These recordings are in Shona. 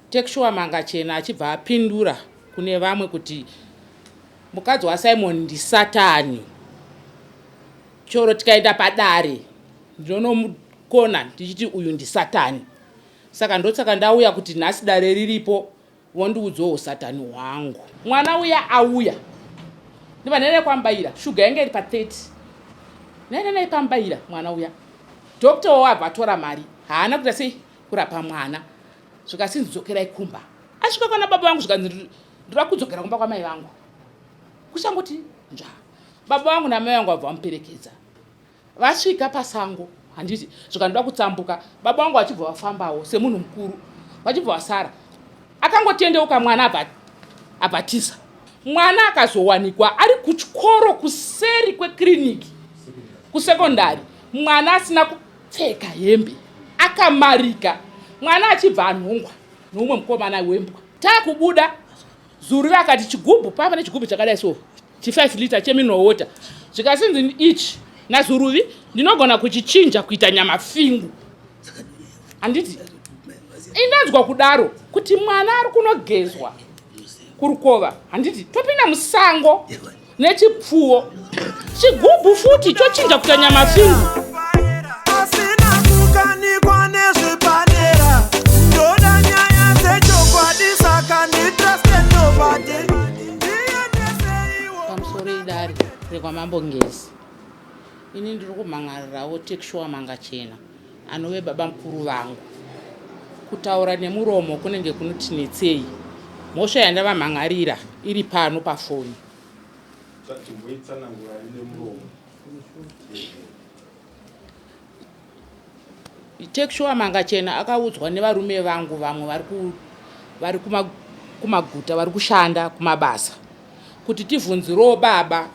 Tekshua Mangachena achibva apindura kune vamwe kuti mukadzi waSimon ndisatani. Choro tikaenda padare ndinonomukona ndichiti uyu ndisatani. Saka ndotsaka ndauya kuti nhasi dare riripo wondiudzawo satani hwangu. Mwana uya auya. Ndiva nene kwambaira shuga yange iri pa30. Nene kwambaira mwana uya. Dr. wabva atora mari. Haana kuita sei kurapa mwana. Zvikasinzokera ikumba. Asvika kana baba vangu zvikanzi ndira kudzokera kumba kwamai vangu. Kuchangoti nja. Baba vangu namai vangu vabva vamuperekedza. Vasvika pasango. Handiti zvikandoda kutsambuka. Baba vangu vachibva vafambawo semunhu mukuru. Vachibva vasara. Akangotendeuka mwana abhatisa. Mwana akazowanikwa ari kuchikoro kuseri kwekliniki. Kusekondari. Mwana asina kupfeka hembe. Akamarika. Mwana achibva anhongwa noumwe mukomana wembwa. Takubuda Zuru akati chigubhu papa nechigubhu chakadai so chi5 liter chemineral water. Zvikasinzi ichi naZuruvi ndinogona kuchichinja kuita nyama fingu. Handiti indanzwa kudaro kuti mwana ari kunogezwa kurukova. Handiti topinda musango nechipfuwo. Chigubhu futi chochinja kuita nyama fingu. Pamusoro idare rekwamambo Ngezi. Ini ndiri kumhangarirawo Tekshua Mangachena anove baba mukuru vangu. Kutaura nemuromo kunenge kunotinetsei. Mhosva yandavamhangarira iri pano pafoni. Tekshua Mangachena akaudzwa nevarume vangu vamwe vari kumaguta vari kushanda kumabasa kuti tivhunzirewo baba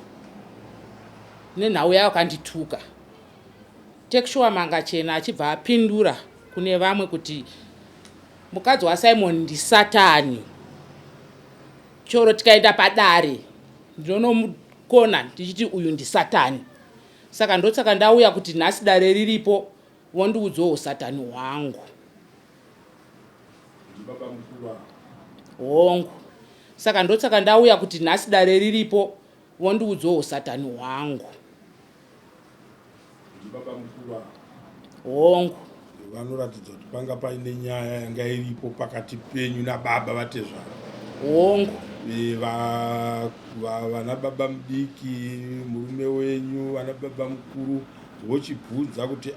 nenhau yayo kandituka. Tekshua Mangachena achibva apindura kune vamwe kuti mukadzi waSimon ndisatani. Choro tikaenda padare ndinonomukona ndichiti uyu ndisatani. Saka ndotsaka ndauya kuti nhasi dare riripo wondiudzawo satani hwangu. Hongu. Saka ndotsaka ndauya kuti nhasi dare riripo wondiudzawo satani hwangu. Hongu. Vanoratidza kuti panga paine nyaya yanga iripo pakati penyu nababa vatezvara. Hongu. Vana baba mudiki, murume wenyu, vana baba mukuru vochibvunza kuti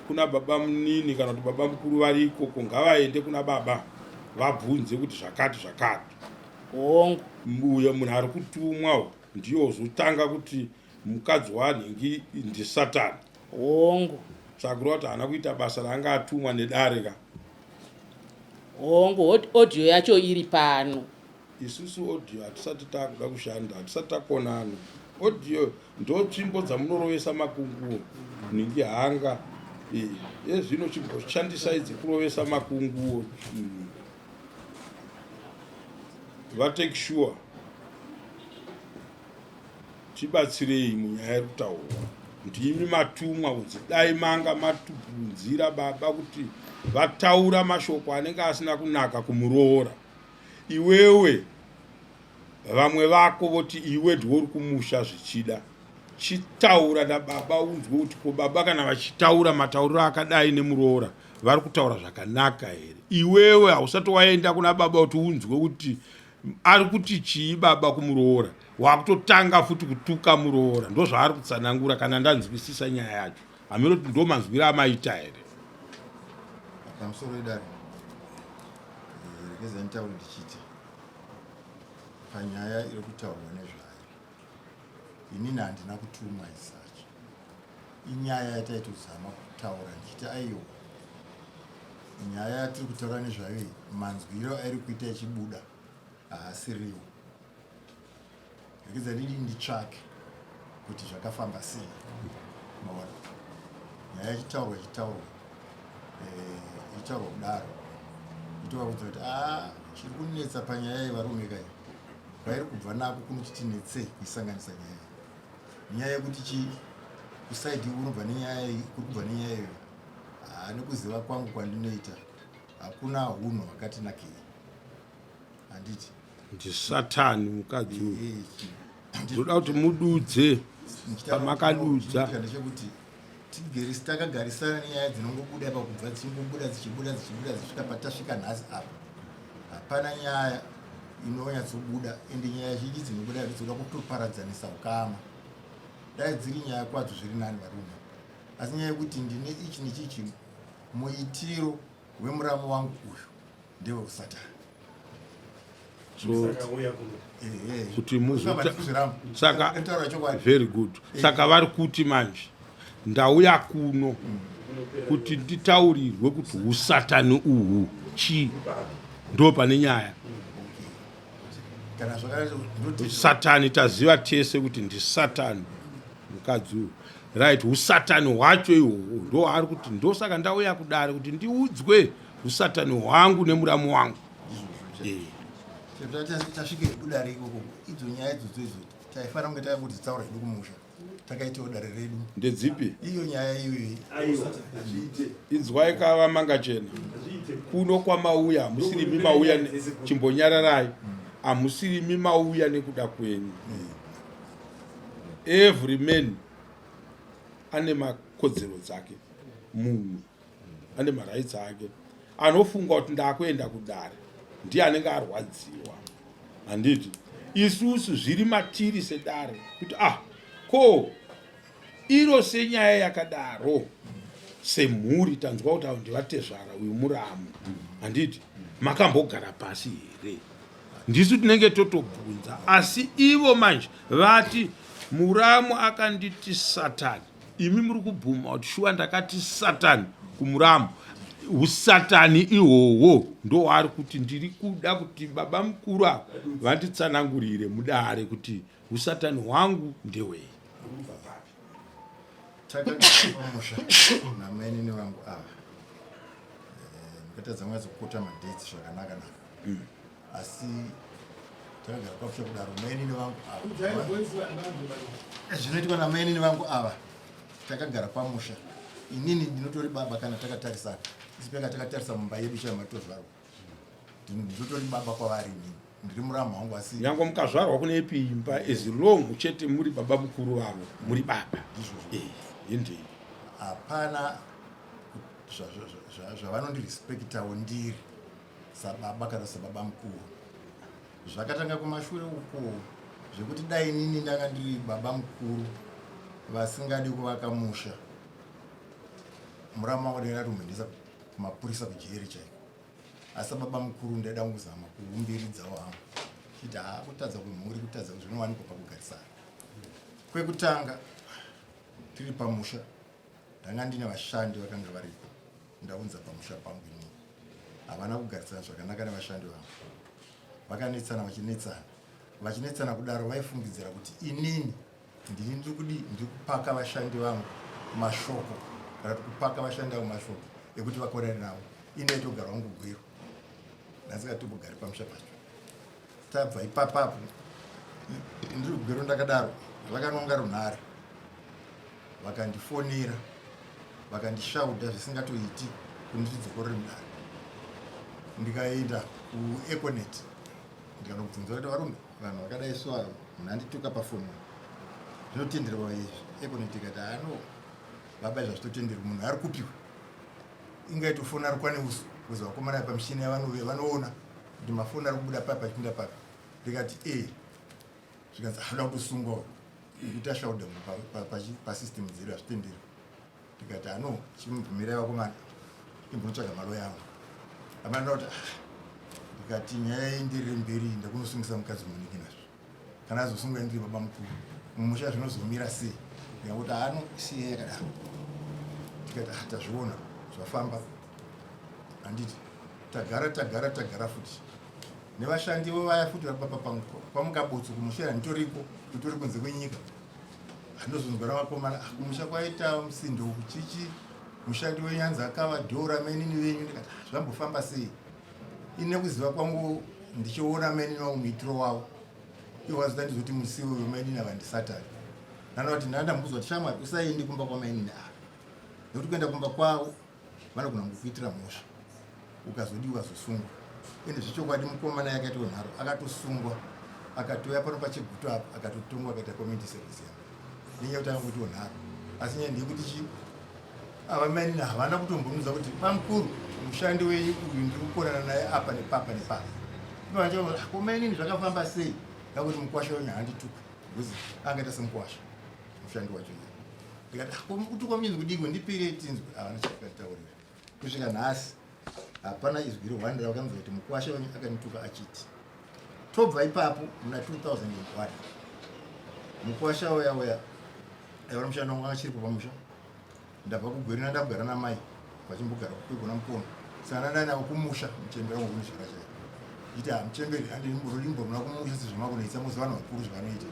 kuna baba munini kana kuti baba mukuru vari ikoko ngavaende kuna baba vabvunze kuti zvakati zvakati. Hongu. Uyo munhu ari kutumwa ndiyo ozotanga kuti mukadzi wanhingi ndisatani. Hongu. Saka kuti haana kuita basa raanga atumwa nedare ka. Hongu. Audio yacho iri pano. Isusu audio hatisati takuda kushanda, hatisati takonana. Audio ndo tsvimbo dzamunorovesa makunguo. Ningi hanga zvino chimboshandisa idzi kurovesa makunguo. Vatekshua chibatsirei munyaya yekutaura kuti imi matumwa kuti dai manga matubvunzira baba kuti vataura mashoko anenge asina kunaka kumuroora. Iwewe vamwe vako voti iwe ndiwo uri kumusha zvichida. Chitaura nababa unzwe kuti ko baba kana vachitaura matauriro akadai nemuroora vari kutaura zvakanaka here. Iwewe hausati waenda kuna baba kuti unzwe kuti ari kuti chii baba kumuroora. Wakutotanga futi kutuka muroora. Ndo zvaari kutsanangura kana ndanzwisisa nyaya yacho. Hamiri kuti ndo manzwiro amaita here. Pamusoro idare regeza nitaure ndichiti panyaya iri kutaurwa nezvayo inini handina kutumwa isacho. Inyaya yataitozama kutaura ndichiti aiwa nyaya yatiri kutaura nezvayo manzwiro airi kuita ichibuda haasiriwo. Regeza ridi nditsvake kuti zvakafamba sei. Maona nyaya ichitaurwa ichitaurwa kudaro itovaudza kuti chiri kunetsa panyaya yevarume kai kwairi kubva nako kunochitinetsei kuisanganisa nyaya yekuti kusaidi unobva nenyaya kuri kubva nenyaya iyo nekuziva kwangu kwandinoita hakuna unhu hwakatinakei handiti ndisatani mukadzi uyu ndoda kuti mududze pamakadudza ndechekuti takagarisana nenyaya dzinongobuda pakubva dzichimbobuda dzichibuda zvisvika patasvika nhasi apa hapana nyaya inonyatsobuda ende nyaya zhinji dzinobuda dzoda kutoparadzanisa ukama dai dziri nyaya kwadzo zviri nani varume asi nyaya yekuti ndine ichi nechichi muitiro wemuramo wangu uyu ndewe usatani kuti saka very good saka vari kuti manje ndauya kuno kuti nditaurirwe kuti usatani uhu chi ndo pane nyaya satani taziva tese kuti ndisatani mukadzi uyu right usatani hwacho ihwohwo ndo ari kuti ndosaka ndauya kudare kuti ndiudzwe usatani hwangu nemuramo wangu tasvike dare ikoko idzo nyaya idzodzo idzo taifanira kunge takuti tsaura hedu kumusha takaitawo dare redu ndedzipi iyo nyaya iyoyi inzwai kava manga chena kuno kwamauya hamusirimi mauya chimbonyararai hamusirimi mauya nekuda kwenyu every man ane makodzero dzake munhu ane marights ake anofunga kuti ndakuenda kudare ndiye anenge arwadziwa handiti isusu zviri matiri sedare kuti ko iro senyaya yakadaro semhuri tanzwa kuti avo ndivatezvara uyu muramu handiti makambogara pasi here ndisu tinenge totobvunza asi ivo manje vati muramu akanditi satani imi muri kubvuma kuti shuwa ndakati satani kumuramu usatani ihwohwo ndo wari kuti ndiri kuda kuti baba mukuru avo vanditsanangurire mudare kuti usatani hwangu ndewei takamusha namaini nevangu ava ndikatadza mwazi kukota madetsi zvakanaka naka asi takagara pamusha kudaro maini nevangu ava zvinoitwa namaini nevangu ava takagara pamusha inini ndinotori baba kana takatarisana isipeka takatarisa mumba yedu chamatozvarwa ndinotori baba kwavari inini ndiri muramu wangu asi nyange mukazvarwa kune ipi imba as long chete muri baba mukuru vavo muri baba indei hapana zvavanondirespektawo ndiri sababa kana sababa mukuru zvakatanga kumashure uko zvekuti dai inini ndanga ndiri baba mukuru vasingadi kuvaka musha muramu wangu ndinga kumhindisa kumapurisa kujeri chaiko asi baba mukuru ndaida kuzama kuumbiridzawo hangu chiti kutadza kwemhuri kutadza zvinowanikwa pakugarisana kwekutanga tiri pamusha ndanga ndine vashandi vakanga varipo ndaunza pamusha pangu inini havana kugarisana zvakanaka nevashandi vangu vakanetsana vachinetsana kudaro vaifungidzira kuti inini ndiri kupaka vashandi vangu mashoko kana kupaka vashandi vangu mashoko ekuti vakorere navo ine togara wangu gwiro ndasingatogari pamusha pacho tabva ipapapo ndiri kugwiro ndakadaro vakanonga runhare vakandifonera vakandishauda zvisingatoiti kuti ndidzokorere mudare ndikaenda kueconet ndikanobvunza kuti varume vanhu vakadai so mnandituka pafoni zvinotenderwa econet ikati ano baba zvazvitotenderwa munhu ari kupiwa ingaitofoni ari kwane usu kuzi vakomana pamishini yavanoona kuti mafoni ari kubuda papa achipinda papa ndikati zvikanzi hada kutosungwawo ekuti ashauda pasystem dziri hazvitenderi ndikati ano chimubvumirai vakomana imbonotsvaga maloya angu amanda kuti ndikati nyaya yendirire mberi ndakunosungisa mukadzi muniki nazvo kana azosunga ndiri baba mukuru mumusha zvinozomira sei ndikakuti ano siye yakadaro ndikati tazviona zvafamba handiti tagara futi nevashandivo vaya futi vari baba pangu kwamukabutsu kumushera nditoriko tutori kunze kwenyika handozonzwara vakomana kumusha kwaita musindo kuchichi mushandi wenyanza akavadhora mainini venyu ndikati zvambofamba sei ine kuziva kwangu ndichiona mainini wangu muitiro wavo iwo wazida ndizoti musiwo wemainini avandisatani nanoti ndandambuzwa kuti shamwari usaendi kumba kwamainini ava nekuti kuenda kumba kwavo vanogona kukuitira mhosva ukazodi ukazosungwa. Ende zvichokwadi mukomana yakaita unharo akatosungwa akatoya pano pachiguto apa akatotongwa akaita community service yavo nenyaya kutanga kuti unharo. Asi nyaya ndeyekuti chi avamainini havana kutombonudza kuti bamukuru mushandi wenyu uyu ndiri kukonana naye apa nepapa nepapa. Ipavancha komainini zvakafamba sei ngakuti mukwasha wenyu handituka because angaita semukwasha mushandi wacho iye. Ndikati kutukwa muchinzi kudikwe ndipire tinzwi havana chakataurira kusvika nhasi hapana izwi rwanda ravakanzwa kuti mukwasha wenyu akanituka achiti. Tobva ipapo muna 2001 mukwasha uya aiva mushando wangu achiripo pamusha. Ndabva kugwerina ndakugara namai vachimbogara kukwegona mukono saka ndanavo kumusha muchemberi wangu kunizvara chaivo iti muchemberi handimborona kumusha sezvamakunoitsa muzivanhu vakuru zvavanoita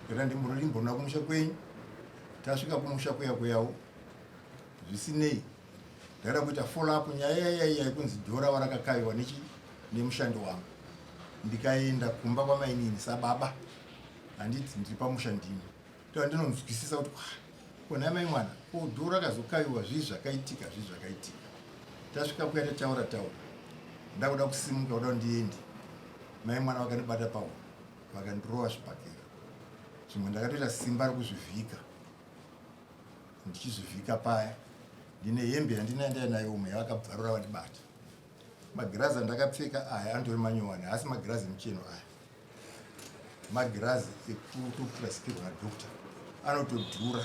kuti handimborona kumusha kwenyu. Tasvika kumusha kuyawo zvisinei ndakada kuita follow up nyaya yaikunzi dhora warakakayiwa nemushando wangu. Ndikaenda kumba kwamainini sababa handiti ndiri pamusha ndini tova ndinonzwisisa kuti kona mai mwana dhora akazokayiwa zvii zvakaitika. Tasvika kuya taura ndakuda kusimuka kuda ndiende mai mwana vakandibata pawo vakandirova zvibhakera zvimwe ndakatoita simba rekuzvivhika ndichizvivhika paya ndine hembe yandinaenda nayo umwe yavakabvarura vandibata. Magirazi andakapfeka aya andori manyowani asi magirazi emucheno aya magirazi ekutopurasikirwa nadhokta anotodhura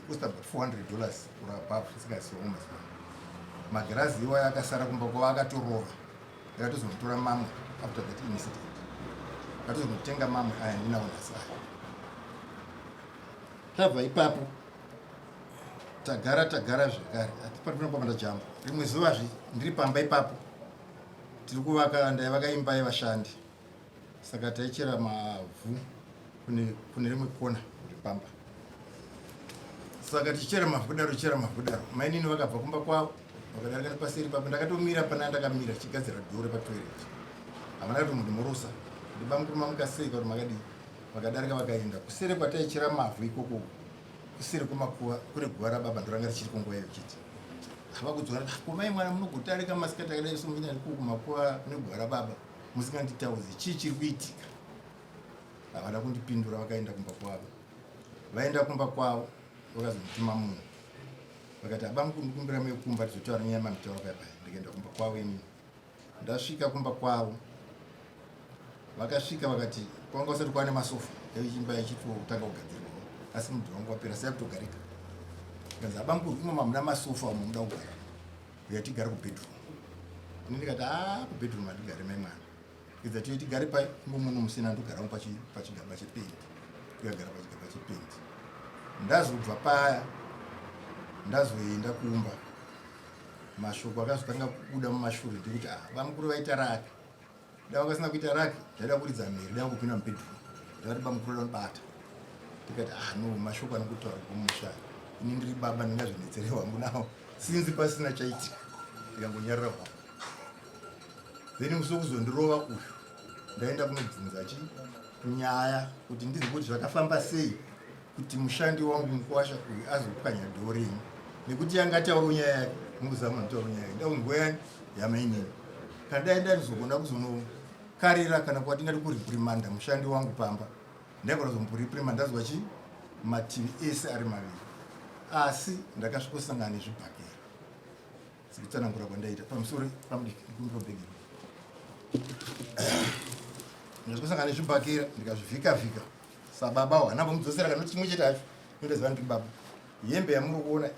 costa about $400 kurapa sikasioma mazuva. Magirazi iwayo akasara kumba kwava akatorova akatozomutora mamwe after that incident akatozomutenga mamwe aya ndinawo nhasi aya. Tabva ipapo tagara zvakare atipatinokwamata jambo rimwe zuvazve ndiri pamba ipapo tiri kuvaka ndaivaka imba yevashandi saka taichera mavhu kune rimwe kona kuri pamba saka tichera mavhu daro mainini vakabva kumba kwavo vakadarika paseri papo ndakatomira pana ndakamira chigadzira dhore patoireti havana kuti munhu murusa kuti bamukuru mamukasei kuti makadii vakadarika vakaenda kusere kwataichera mavhu ikoko kusere kwemakuva kune guva rababa ndoranga richiri kunguva iyo chiti hava kudzora komai mwana munogotarika masikati akadai somunyari kumakuva kune guva rababa musinganditaudzi chii chiri kuitika. Havana kundipindura vakaenda kumba kwavo. Vaenda kumba kwavo vakazomutuma munhu vakati abamukuru ndikumbira mekumba tizotaura nyaya mamitauro paipai. Ndikaenda kumba kwavo ini ndasvika kumba kwavo vakasvika vakati kwanga usati kwane masofa eimba ichitotanga kugadzirwa asi mudhi wangu wapera sai kutogarika. Kanzi abamukuru imo mamuna masofa omo muda kugara uya tigare kubedroom. Ini ndikati kubedroom hatigare mai mwana idza tiye tigare pai muno musina ndogarawo pachigaba chependi. Tikagara pachigaba chependi ndazobva paya ndazoenda kumba mashoko akazotanga kubuda mumashure ndikuti bamukuru vaita raki dava vakasina kuita raki ndaida kuridza mheri dava kupinda mubedroom ndakati bamukuru danobata tikati no mashoko anokutaura kumusha ini ndiri baba ndingazvinetsere wangu nawo sinzi pasina chaitika ndikangonyarira hwako then musi wokuzondirova uyu ndaenda kunobvunza chi nyaya kuti ndizwe kuti zvakafamba sei kuti mushandi wangu mukwasha uyu azopwanya dhoo renyu nekuti yangataura nyaya yake mukuzama ntaura nyaya yake ndaunguva yani yamainini kana daenda ndizogona kuzonokarira kana kwati ngati kuriprimanda mushandi wangu pamba ndaigona kuzomuriprimanda ndazwa chi mativi ese ari maviri asi ndakasvikosangana nezvibhakera sikutsanangura kwandaita pamusoro pamudikumbirobhegera ndasvikosangana nezvibhakera ndikazvivhika-vhika sababa hwana vomudzosera kana chimwe chete hacho ndoziva ndiri baba hembe yamuri kuona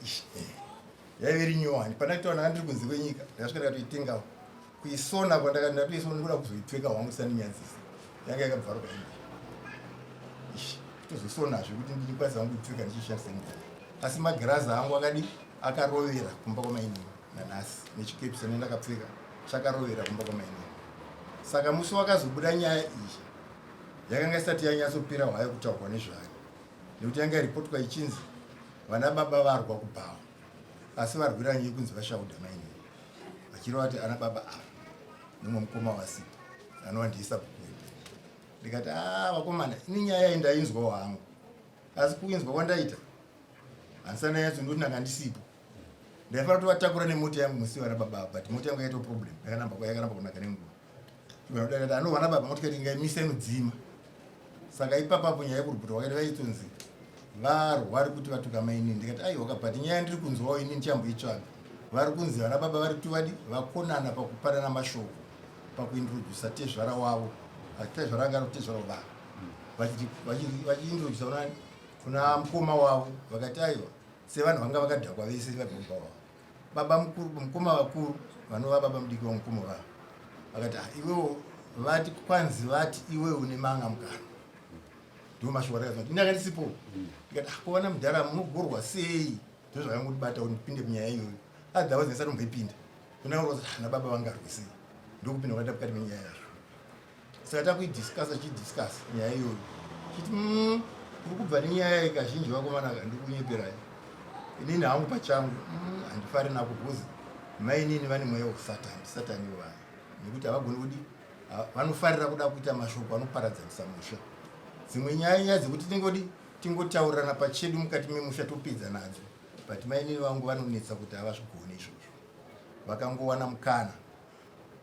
yaive iri nyowani pandakitaura ndanga ndiri kunze kwenyika ndakasvika ndikatoitengawo kuisona kwandakatoisona ndikuda kuzoipfeka hwangu tisandinyanzisa yanga yakabvaruka hembe kutozosonazve kuti ndikwanisa hangu kupfeka ndichishandisa nguvai asi magirazi angu akadi akarovera kumba kwamainini nanhasi nechikepisi nendakapfeka chakarovera kumba kwamainini. Saka musi wakazobuda nyaya iyi yakanga isati yanyatsopera hwayo kutaurwa nezvayo nekuti yanga iripotwa ichinzi vana baba varwa kubhawa asi varwira nyaya kunzi vashaudha mainini vachireva kuti ana baba ava nomwe mukoma wasipa anovandiisa kukwenda. Ndikati vakomana ini nyaya indainzwawo hangu asi kuinzwa kwandaita handisana yatso ndoti ndanga ndisipo ndaifanira kuti vatakura nemota yangu musi vana baba but mota yangu yaita problem yakanamba kunaka nenguva vanodakati anovana baba motikati ngaimise inodzima saka ipapapo nyaya yekurubuta wakati vaitonzi varwari kuti vatuka maini ndikati aiwa but nyaya ndiri kunzwawo ini ndichamboitsvaga vari kunzi vana baba vari kuti vadi vakonana pakupanana mashoko pakuintrodusa tezvara wavo tezvara anga tezvara baba vachiintrodusa unani kuna mukoma wavo vakati aiwa sevanhu vanga vakadhakwa vese vababa wavo baba mukuru mukoma vakuru vanova baba mudiki wamukoma wavo vakati iwewo vati kwanzi vati iwe une manga mukana ndo mashoko akazoti ndanga ndisipo ndikati kuona mudhara munogorwa sei ndo zvakangondibata kuti ndipinde munyaya iyoyo otherwise ndisati kumboipinda kunangozi na baba vangarwe sei ndokupinda kwata mukati menyaya yazvo saka takuidiscasa chidiscasa nyaya iyoyo chiti uri kubva nenyaya ikazhinji vakomanaka ndiri kunyeperai inini hangu pachangu handifari nako bhozi mainini vane mweya wekusatani ivo vaya nekuti havagoni kudi vanofarira kuda kuita mashoko anoparadzanisa musha dzimwe nyaya dzekuti tingotaurirana pachedu mukati memusha topedza nadzo but mainini vangu vanonetsa kuti havazvigoni izvozvo vakangowana mukana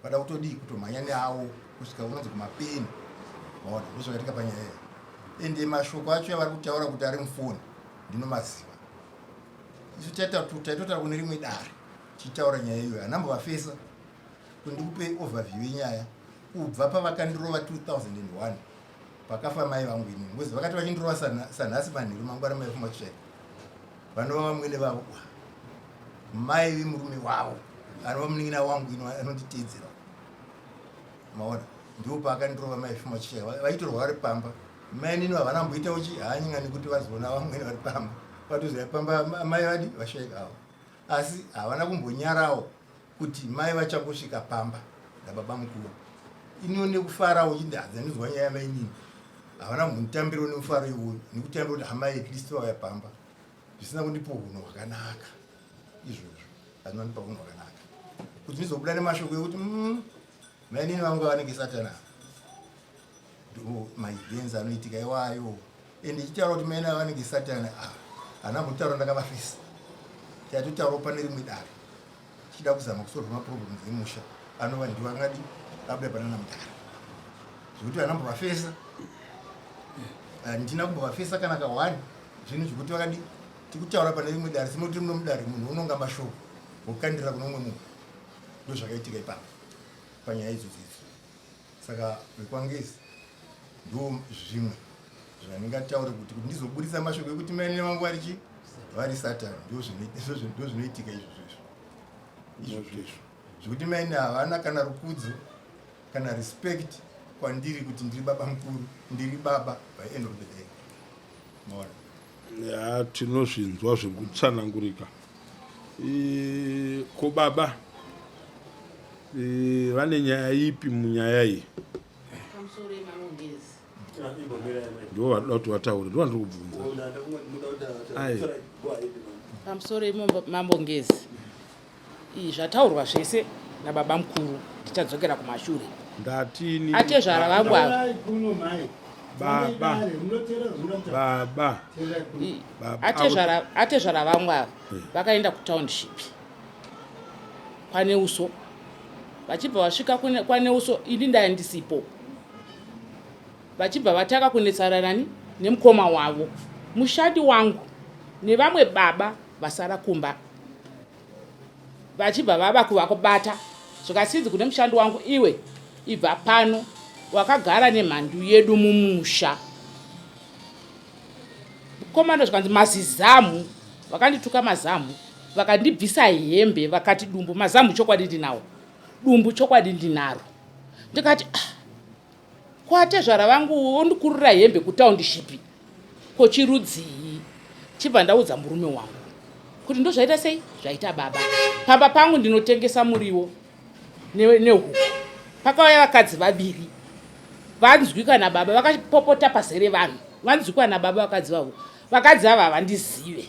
vada kutodii kutomhanya neavo kusvika unonzi kumapeni maona ndozvakatika panyaya iyo ende mashoko acho avari kutaura kuti ari mufoni ndinomaziva isu taitotaura kune rimwe dare tichitaura nyaya iyoyo hanambovafesa kuti ndikupe overview yenyaya kubva pavakandirova 2001 pakafa mai vangu inini ngozi vakati vachindirova sanhasi manheru mangwana maifuma tsvaika vanova vamwene vavo mai vemurume wavo anova munin'ina wangu ino anonditeedzera maona ndo paakandirova maifuma tsvaika vaitorwa vari pamba mai nini havanamboita uchi haanyingani kuti vazoona vamwene vari pamba vatoziva pamba mai vadi vashaika avo asi havana kumbonyarawo kuti mai vachangosvika pamba nababa mukuru iniwo nekufarawo chindihadzanizwa nyaya mainini havana kumbonitambirawo nemufaro iwoyo nekutambira kuti hama yekristu vauya pamba zvisina kundipa hunhu hwakanaka izvozvo hazina kundipa hunhu hwakanaka kuti ndizobuda nemashoko ekuti mainini vangu vanenge satana ndo maevents anoitika iwayo ende ichitaura kuti maina vanenge satana hanambotaura ndakavafisa tatotaurawo pane rimwe dare tichida kuzama kusolva maproblems emusha anova ndiwo angadi abuda panana mudhara zvekuti vanambovafesa ndina kumbovafesa kana ka1 zvinhu zvekuti vakadi tikutaura pane rimwe dare simoti muno mudare munhu unonga mashoko wokukandira kuno umwe munhu ndo zvakaitika ipapo panyaya idzodzidzo saka vekwangezi ndo zvimwe zvandingataure kuti ndizoburisa mashoko ekuti maine vangu vari satani ndo zvinoitika izvozvo zvekuti maine havana kana rukudzo kana respect kwandiri kuti ndiri baba mukuru ndiri baba by end of the day maona ya tinozvinzwa zvekutsanangurika ko baba vane nyaya ipi munyaya iyi ndo vadoda kuti vataure ndo vandiri kubvunza pamusoro emambongezi zvataurwa zvese nababa mukuru tichadzokera kumashure ndatini atezvara vangu ava baba atezvara vangu ava vakaenda kutownship kwaneuso vachibva vasvika kwaneuso ini ndandisipo vachibva vataka kunetsana nani nemukoma wavo mushandi wangu nevamwe baba vasara kumba vachibva vava kuvakubata zvikasinzi kune mushandi wangu iwe ibva pano wakagara nemhandu yedu mumusha komanda zvikanzi mazizamu vakandituka mazamu vakandibvisa hembe vakati dumbu mazamu chokwadi ndinawo dumbu chokwadi ndinaro ndikati kwatezvara vangu ondikurira hembe kutaundishipi kochirudzii chibva ndaudza murume wangu kuti ndozvaita sei zvaita baba pamba pangu ndinotengesa muriwo nehuku pakauya vakadzi vaviri vanzwi kana baba vakapopota pazere vanhu vanzwi kana baba vakadzi vavo vakadzi ava havandizive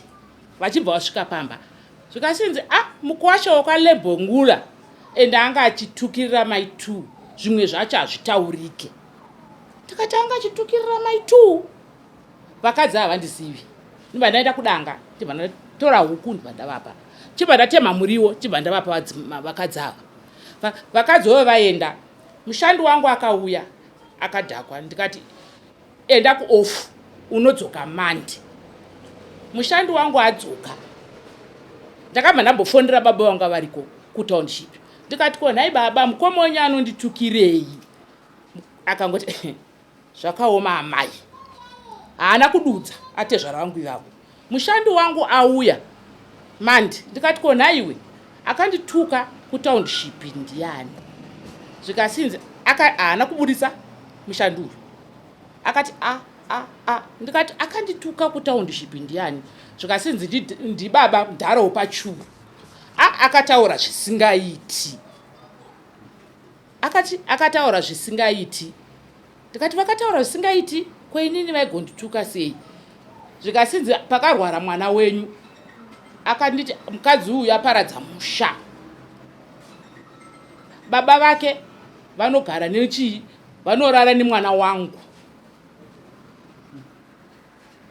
vachibva vasvika pamba zvikasinzi mukwasha wakalebhongula ende anga achitukirira mai 2 zvimwe zvacho hazvitaurike tikati anga achitukirira mai 2 vakadzi ava vandizivi ndibva ndaenda kudanga ndibva ndatora huku ndibva ndavapa chibva ndatema muriwo chibva ndavapa vakadzi ava. Vakadziwo vaenda, mushandi wangu akauya akadhakwa, ndikati enda kuofu unodzoka Monday. Mushandi wangu adzoka, ndakabva ndambofondera baba vanga variko kutownship, ndikati ko nhai baba mukomoni anonditukirei? Akangoti zvakaoma amai, haana kududza atezvara vangu ivavo. Mushandi wangu auya Monday, ndikati ko nhaiwe akandituka kutownship ndiani? Zvikasinzi haana kubudisa mushandi uyu. Akati ndikati akandituka kutownship ndiani? Zvikasinzi ndibaba Ndaro pachuru. Akataura zvisingaiti. Akataura zvisingaiti. Ndikati vakataura zvisingaiti, kwenini vaigondituka sei? Zvikasinzi pakarwara mwana wenyu akanditi mukadzi uyu aparadza musha. Baba vake vanogara nechii? Vanorara nemwana wangu.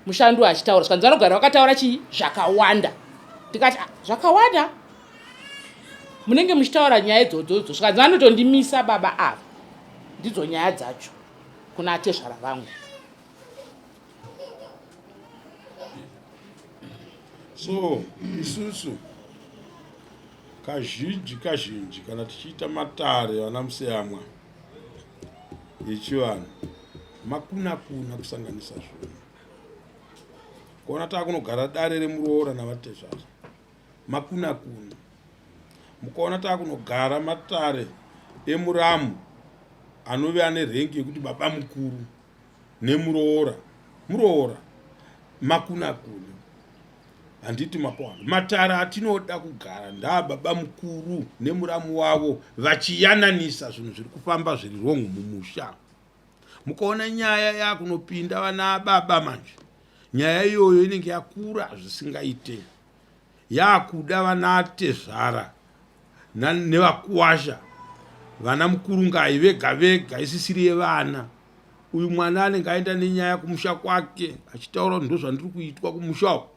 Mushandi achitaura zvikanzi vanogara vakataura chii? Zvakawanda. Ndikati zvakawanda? Munenge muchitaura nyaya idzodzo. Zvikanzi vanotondimisa baba ava. Ndidzo nyaya dzacho kuna atezvara vangu. So isusu kazhinji kana tichiita matare vana museyamwa yechivanhu makuna kusanganisa zvinhu. Kuona takunogara dare remuroora navatezvara makuna. Mukaona takunogara matare emuramu anove ane rengi yekuti baba mukuru nemuroora makuna. Handiti mapoa matara atinoda kugara baba mukuru nemuramu wavo vachiyananisa zvinhu zviri kufamba zviri wrong mumusha. Mukaona nyaya yakunopinda vana baba manje, nyaya iyoyo inenge yakura zvisingaite, yakuda vana tezvara nevakuwasha, vana mukurungai vega vega isisiri yevana. Uyu mwana anenge aenda nenyaya kumusha kwake achitaura ndo zvandiri kuitwa kumusha uku.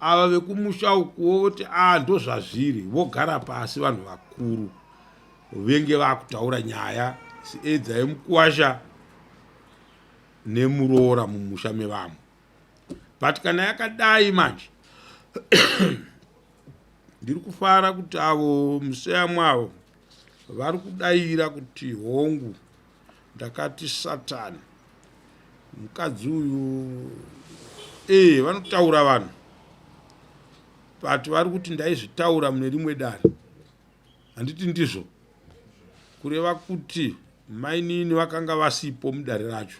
Ava vekumusha uku voti ndo zvazviri, vogara pasi vanhu vakuru venge vakutaura nyaya edza yemukuwasha nemuroora mumusha mevamwe. But kana yakadai manje ndiri kufara kuti avo museyamwavo vari kudaira kuti hongu ndakati Satani mukadzi uyu vanotaura vanhu, but vari kuti ndaizvitaura mune rimwe dare. Handiti ndizvo? Kureva kuti mainini vakanga vasipo mudare racho,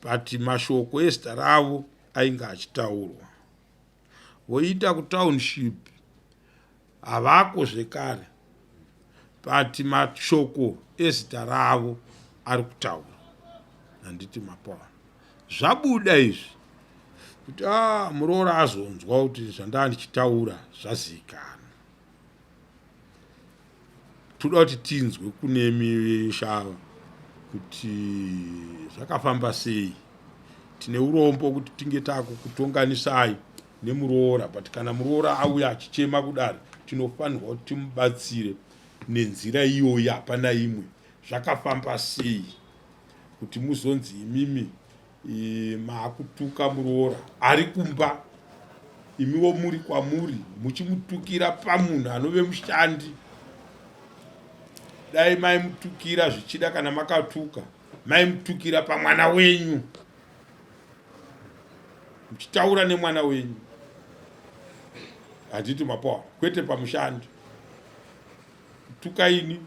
but mashoko ezita ravo ainge achitaurwa. Voita kutownship havako zvekare, but mashoko ezita ravo ari kutaura. Handiti mapoa zvabuda izvi kuti muroora azonzwa kuti zvandava ndichitaura zvazivikanwa. Toda kuti tinzwe kune mishava kuti zvakafamba sei. Tine urombo kuti tinge takukutonganisai nemuroora, but kana muroora auya achichema kudare tinofanirwa kuti timubatsire nenzira iyoyi. Hapana imwe. Zvakafamba sei kuti muzonzi imimi maakutuka muroora ari kumba, imiwo muri kwamuri muchimutukira pamunhu anove mushandi. Dai maimutukira zvichida kana makatuka, maimutukira pamwana wenyu, muchitaura nemwana wenyu. Handiti mapoa, kwete pamushandi. Kutuka ini,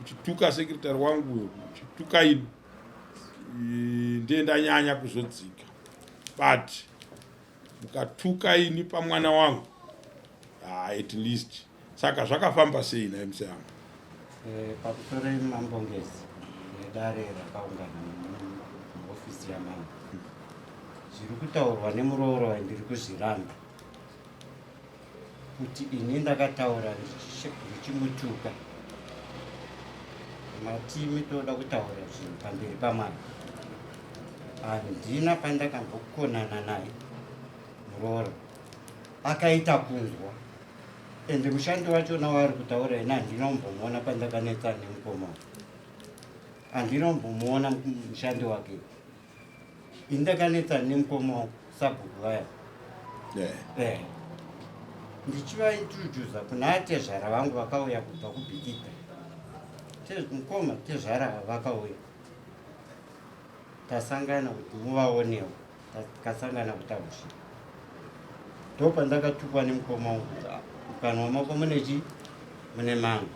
uchituka sekretari wangu, uchituka ini, ndenda nyanya kuzodzika. But mukatuka ini pamwana wangu, at least. Saka zvakafamba sei naye museyamwa? Pakutore mambongezi nedare rakaungana muofisi yamambo, zviri kutaurwa nemurooro wandiri kuzviramba kuti ini ndakataura ndichimutuka. Matimi toda kutaura zvinhu pamberi pamwana. Handina pandakambokonana naye murooro. akaita kunzwa ende mushandi wachona waari kutaura ina handinombomona pandakanetsana nemukoma handinombomona mushandi wake indakanetsana nemukoma wangu sabhuku vaya ndichivaintrodusa kuna tezvara vangu vakauya kubva kubhikita mukoma tezvara vakauya tasangana kuti muvaonewo takasangana kutausha ndopandakatukwa nemukoma wangu kuti mukanwa mako mune chii mune mangu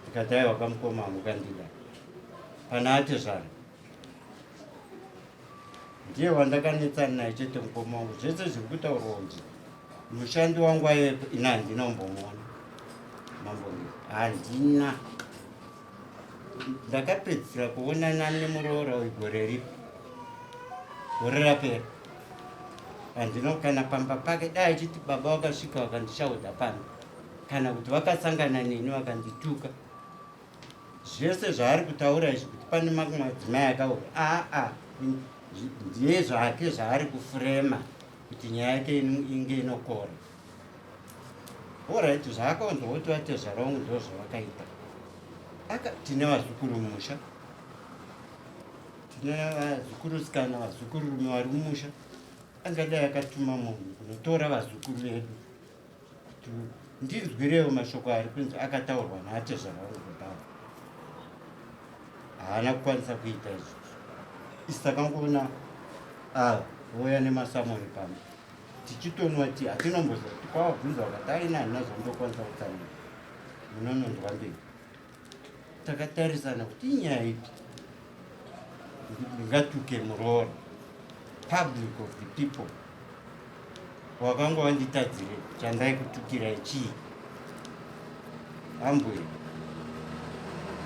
tikati aiwa kamukoma wangu kandida pana atezvara ndiye wandakanetsana naye chete mukoma wangu zvese zviri kutaurwa kuti mushandi wangu aivepo ina handinombomona mambonge handina ndakapedzisira kuonana nemuroora wegore ripo gore rapera handino kana pamba pake dai achiti baba vakasvika vakandishaudha pano kana kuti vakasangana neni vakandituka zvese zvaari kutaura izvi kuti pane mamwe madzimai akaura ndiye zvake zvaari kufurema kuti nyaya yake inge inokora oraiti zvaakaonzwa kuti vatezvara vangu ndo zvavakaita tine vazukuru mumusha tine vazukurusikana vazukururume vari mumusha angadai akatuma munhu kunotora vazukuru vedu ndinzwirewo mashoko ari kunzi akataurwa naatezvara vangu kudaro haana kukwanisa kuita izvozvo isi takangoona voya nemasamoni pano tichitonwa ti hatinombozva kuti kwavabvunza vakati aina handina zvandokwanisa kutsamira munonondwa mberi takatarisana kuti inyaya ipi ndingatuke muroora public of the people wakanga wanditadzire chandaikutukirai chii ambuye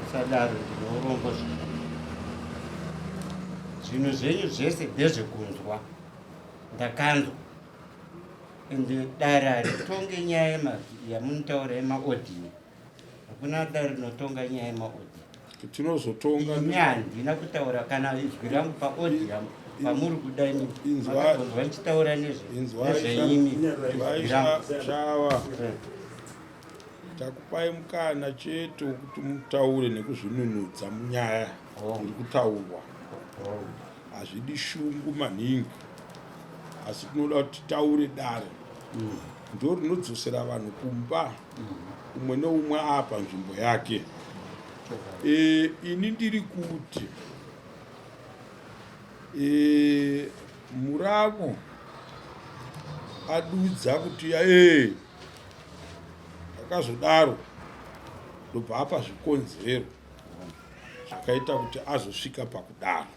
usadaro ndinourombo zvinhu zvenyu zvese ndezvekunzwa ndakanzwa ende dare haritonge nyaya yamunotaura yemaodhiyo hakuna dare rinotonga nyaya yemaodhiyo tinozotonga ini handina kutaura kana izwi rangu paodhiyo pamuri kudai makatonzwa ndichitaura nezvenyimi shava takupai mukana chete wekuti mutaure nekuzvinunudza munyaya iri kutaurwa hazvidi shungu maningi asi tinoda kuti taure dare ndo rinodzosera vanhu kumba umwe neumwe apa nzvimbo yake ini ndiri kuti muravo adudza kuti akazodaro ndobva apa zvikonzero zvakaita kuti azosvika pakudaro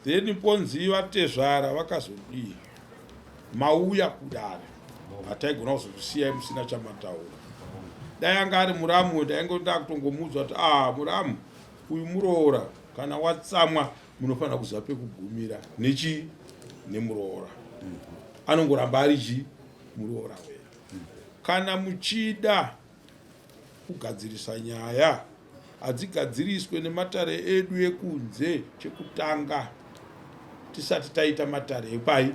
then ponzi vatezvara vakazodii mauya kudare hataigona kuzokusiyai musina chamataura dai anga ari muramu ndaingoda kutongomuudza kuti muramu uyu muroora kana watsamwa munofanira kuziva pekugumira nechi nemuroora anongoramba ari chi muroora wedu kana muchida kugadzirisa nyaya hadzigadziriswe nematare edu ekunze chekutanga tisati taita matare epai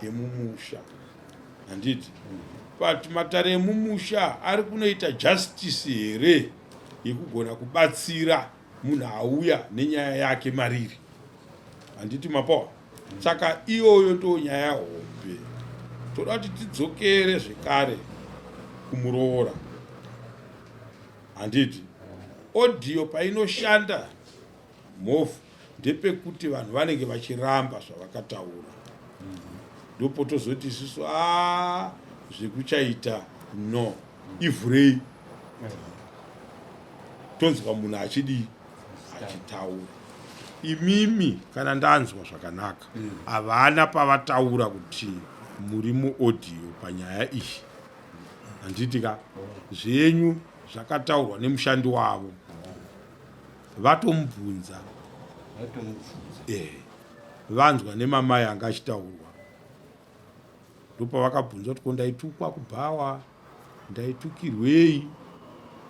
emumusha handiti but matare emumusha ari kunoita justice here yekugona kubatsira munhu auya nenyaya yake mariri handiti mapawa saka iyoyo ndo nyaya hombe toda kuti tidzokere zvekare kumuroora handiti odhiyo painoshanda mhovhu ndepekuti vanhu vanenge vachiramba zvavakataura ndopotozoti isusu zvekuchaita no ivhurei tonzwa munhu achidii achitaura imimi kana ndanzwa zvakanaka havana pavataura kuti muri muodhiyo panyaya iyi handitika zvenyu zvakataurwa nemushandi wavo vatomubvunza vanzwa nemamai anga achitaurwa ndopavakabvunza kuti ko ndaitukwa kubhawa ndaitukirwei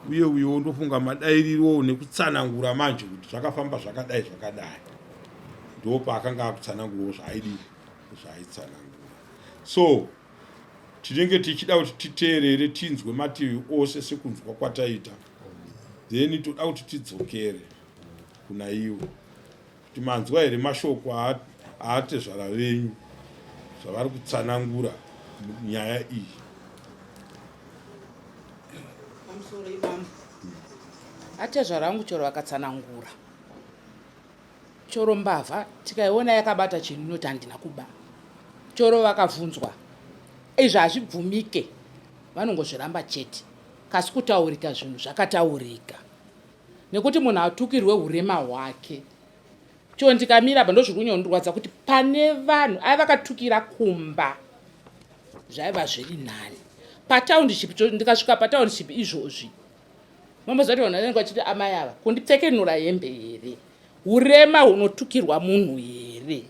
uye uyewo ndofunga madairirowo nekutsanangura manje kuti zvakafamba zvakadai zvakadai ndopaakanga akutsanangurawo zvaaidi zvaaitsanangura so tinenge tichida kuti titeerere tinzwe mativi ose sekunzwa kwataita, then toda kuti tidzokere kuna ivo kuti manzwa here mashoko aatezvara venyu zvavari kutsanangura nyaya iyi. pamusoro ivamo atezvara vangu choro vakatsanangura, choro mbavha tikaiona yakabata chinhu inoti handina kuba, choro vakavhunzwa izvi hazvibvumike, vanongozviramba chete, kasi kutaurika zvinhu zvakataurika, nekuti munhu atukirwe urema hwake. Choo ndikamira bva ndozviri kunyondirwadza kuti pane vanhu aiva vakatukira kumba zvaiva zviri nani. Pataundiship ndikasvika pataundiship izvozvi mamboziva kuti vanhu vanenge vachiti amai ava kundipfekenura hembe here, urema hunotukirwa munhu here?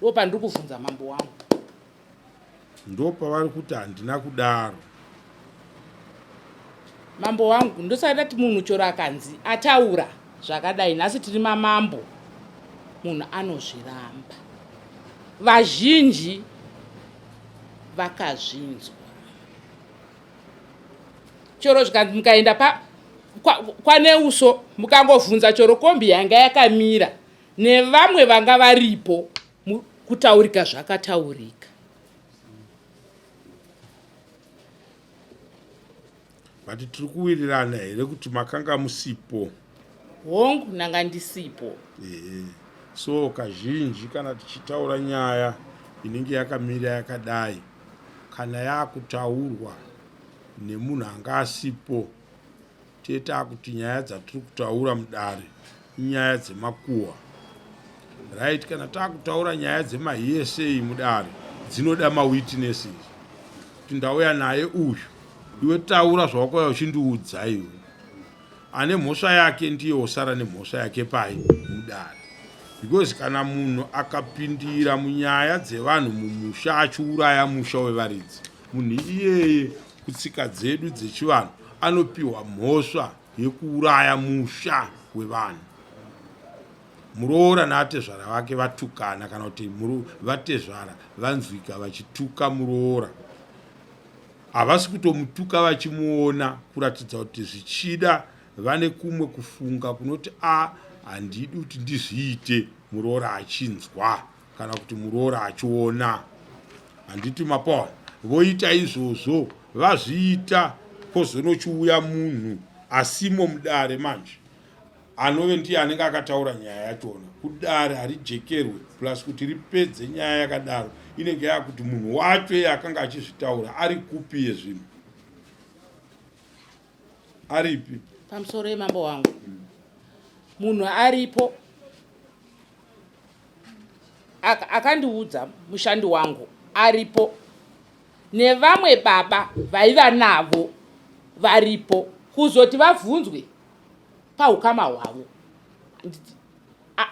Ndo pandiri kuvhunza mambo wangu. Ndo pavari kuti handina kudaro. Mambo wangu ndosada kuti munhu choro akanzi ataura zvakadai, nhasi tiri mamambo, munhu anozviramba. Vazhinji vakazvinzwa. Choro zvikanzi mukaenda kwaneuso mukangovhunza choro kombi yanga yakamira nevamwe vanga varipo, kutaurika zvakataurika. Bati tiri kuwirirana here kuti makanga musipo? Hongu nanga ndisipo. So kazhinji kana tichitaura nyaya inenge yakamira yakadai, kana yakutaurwa nemunhu anga asipo, teta kuti nyaya dzatiri kutaura mudare inyaya dzemakuhwa. Right, kana takutaura nyaya dzemaHSA mudare dzinoda mawitnesses. Kuti ndauya naye uyu, iwe taura zvawakauya uchindiudza iwe. Ane mhosva yake ndiye osara nemhosva yake pai mudare. Because kana munhu akapindira munyaya dzevanhu mumusha achiuraya musha wevaridzi, munhu iyeye kutsika dzedu dzechivanhu anopiwa mhosva yekuuraya musha wevanhu. Muroora naatezvara vake vatukana, kana kuti vatezvara vanzwika vachituka muroora, havasi kutomutuka vachimuona, kuratidza kuti zvichida vane kumwe kufunga kunoti handidi kuti ndizviite muroora achinzwa kana kuti muroora achiona. Handiti mapawana voita izvozvo, vazviita kwozonochiuya munhu asimo mudare manje anove ndiye anenge akataura nyaya yachona. Kudare harijekerwe plus kuti ripedze nyaya yakadaro, inenge yakuti munhu wacho iye akanga achizvitaura ari kupi yezvinhu, aripi? Pamusoro yemambo wangu, munhu aripo akandiudza mushandi wangu aripo, nevamwe baba vaiva navo varipo, kuzoti vabvunzwe paukama hwavo.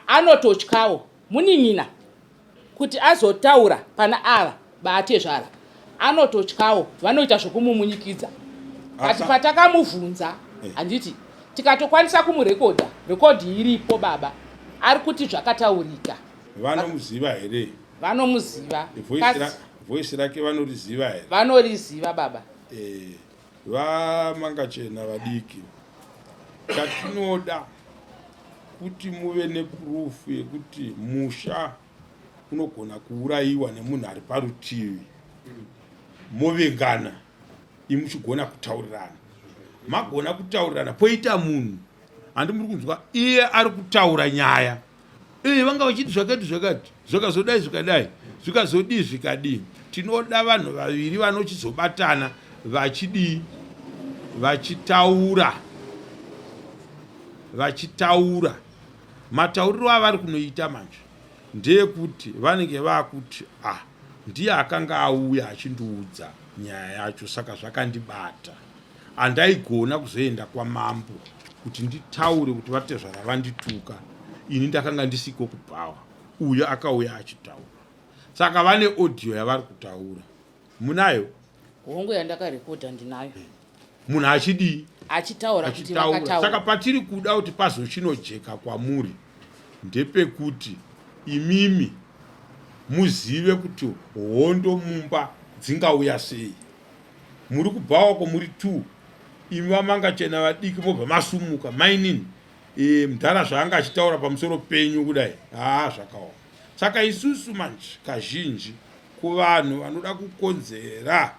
Anototyawo munin'ina kuti azotaura pana ava baatezvara, anototyawo, vanoita zvokumumunyikidza. Kati patakamuvhunza handiti tikatokwanisa kumurekodha, rekodhi iripo baba, ari kuti zvakataurika. Vanomuziva here? Vanomuziva. Voice rake vanoriziva here? Vanoriziva baba. Vamangachena vadiki, chatinoda kuti muve nepurufu yekuti musha unogona kuurayiwa nemunhu ari parutivi, movengana, imuchigona kutaurirana, magona kutaurirana. Poita munhu handi muri kunzwa iye ari kutaura nyaya, vanga vachiti zvakati zvakati, zvakazodai zvikadai, zvikazodii zvikadii. Tinoda vanhu vaviri vanochizobatana vachidii, vachitaura. Matauriro avari kunoita manje ndeyekuti vanenge vakuti ndiye akanga auya achindiudza nyaya yacho, saka zvakandibata. Handaigona kuzoenda kwamambo kuti nditaure kuti vatezvara vandituka, ini ndakanga ndisiko kubhawa, uyo akauya achitaura. Saka vane audio yavari kutaura. Munayo? Hongu yandakarekodha ndinayo. Munhu achidii? Achitaura kuti vakataura. Saka patiri kuda kuti pazochinojeka kwamuri ndepekuti imimi muzive kuti hondo mumba dzingauya sei. muri kubhawako muri 2 imi vamanga chena vadiki mobva masumuka mainini mudhara zvaanga achitaura pamusoro penyu kudai zvakaoma. Saka isusu manje kazhinji kuvanhu vanoda kukonzera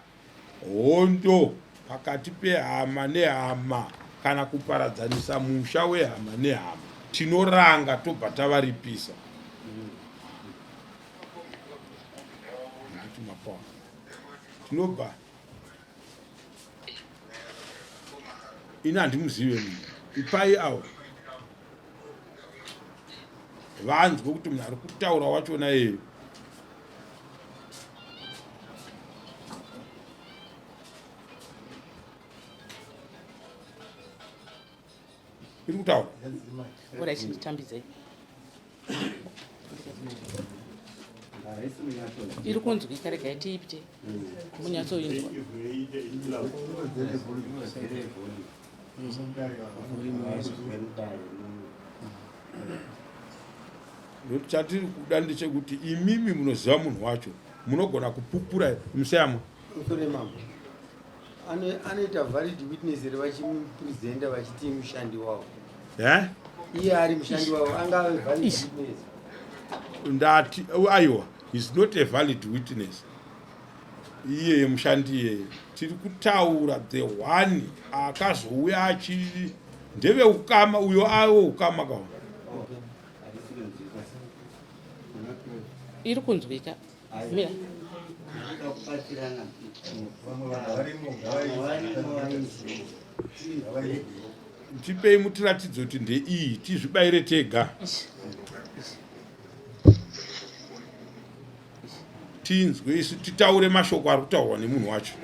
hondo pakati pehama nehama kana kuparadzanisa musha wehama nehama, tinoranga tobva tavaripisa. Tinobva ini handimuzive munhu ipai avo vanzwe kuti munhu ari kutaura wachona eye iri kutaura ora chinditambizei iri kunzwika regai tiipite munyatsoinzwa chatiri kuda ndechekuti imimi munoziva munhu wacho munogona kupupura museyamwa anoita valid witness revachimupresenta vachiti mushandi wavo yeah? iye ari mushandi wavo angave valid witness ndati aiwa is not a valid witness iyeye mushandi iyeye tiri kutaura the one akazouya achiri ndeve ukama uyo avo ukama kawa iri kunzwika mira tipei mutiratidzo kuti ndeiyi tizvibayire tega tinzwe isu titaure mashoko ari kutaurwa nemunhu wacho.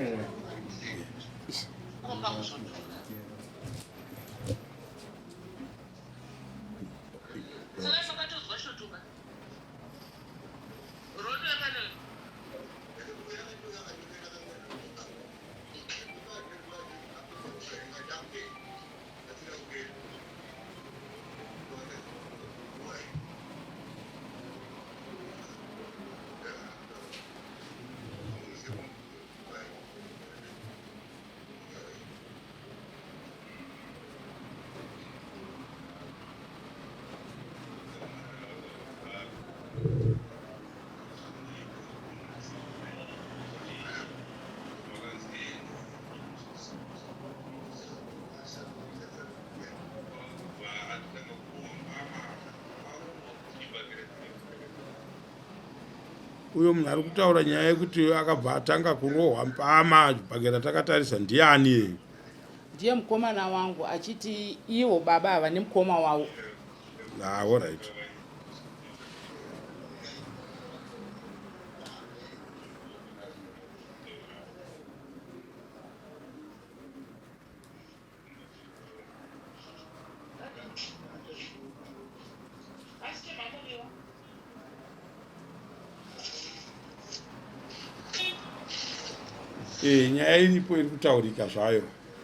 Uyo munhu ari kutaura nyaya yekuti akabva atanga kurohwa pama chibhagera takatarisa ndiani? Ndiye mukomana wangu achiti iwo baba ava nemukoma wavo. All right. Nyaya iripo iri kutaurika zvayo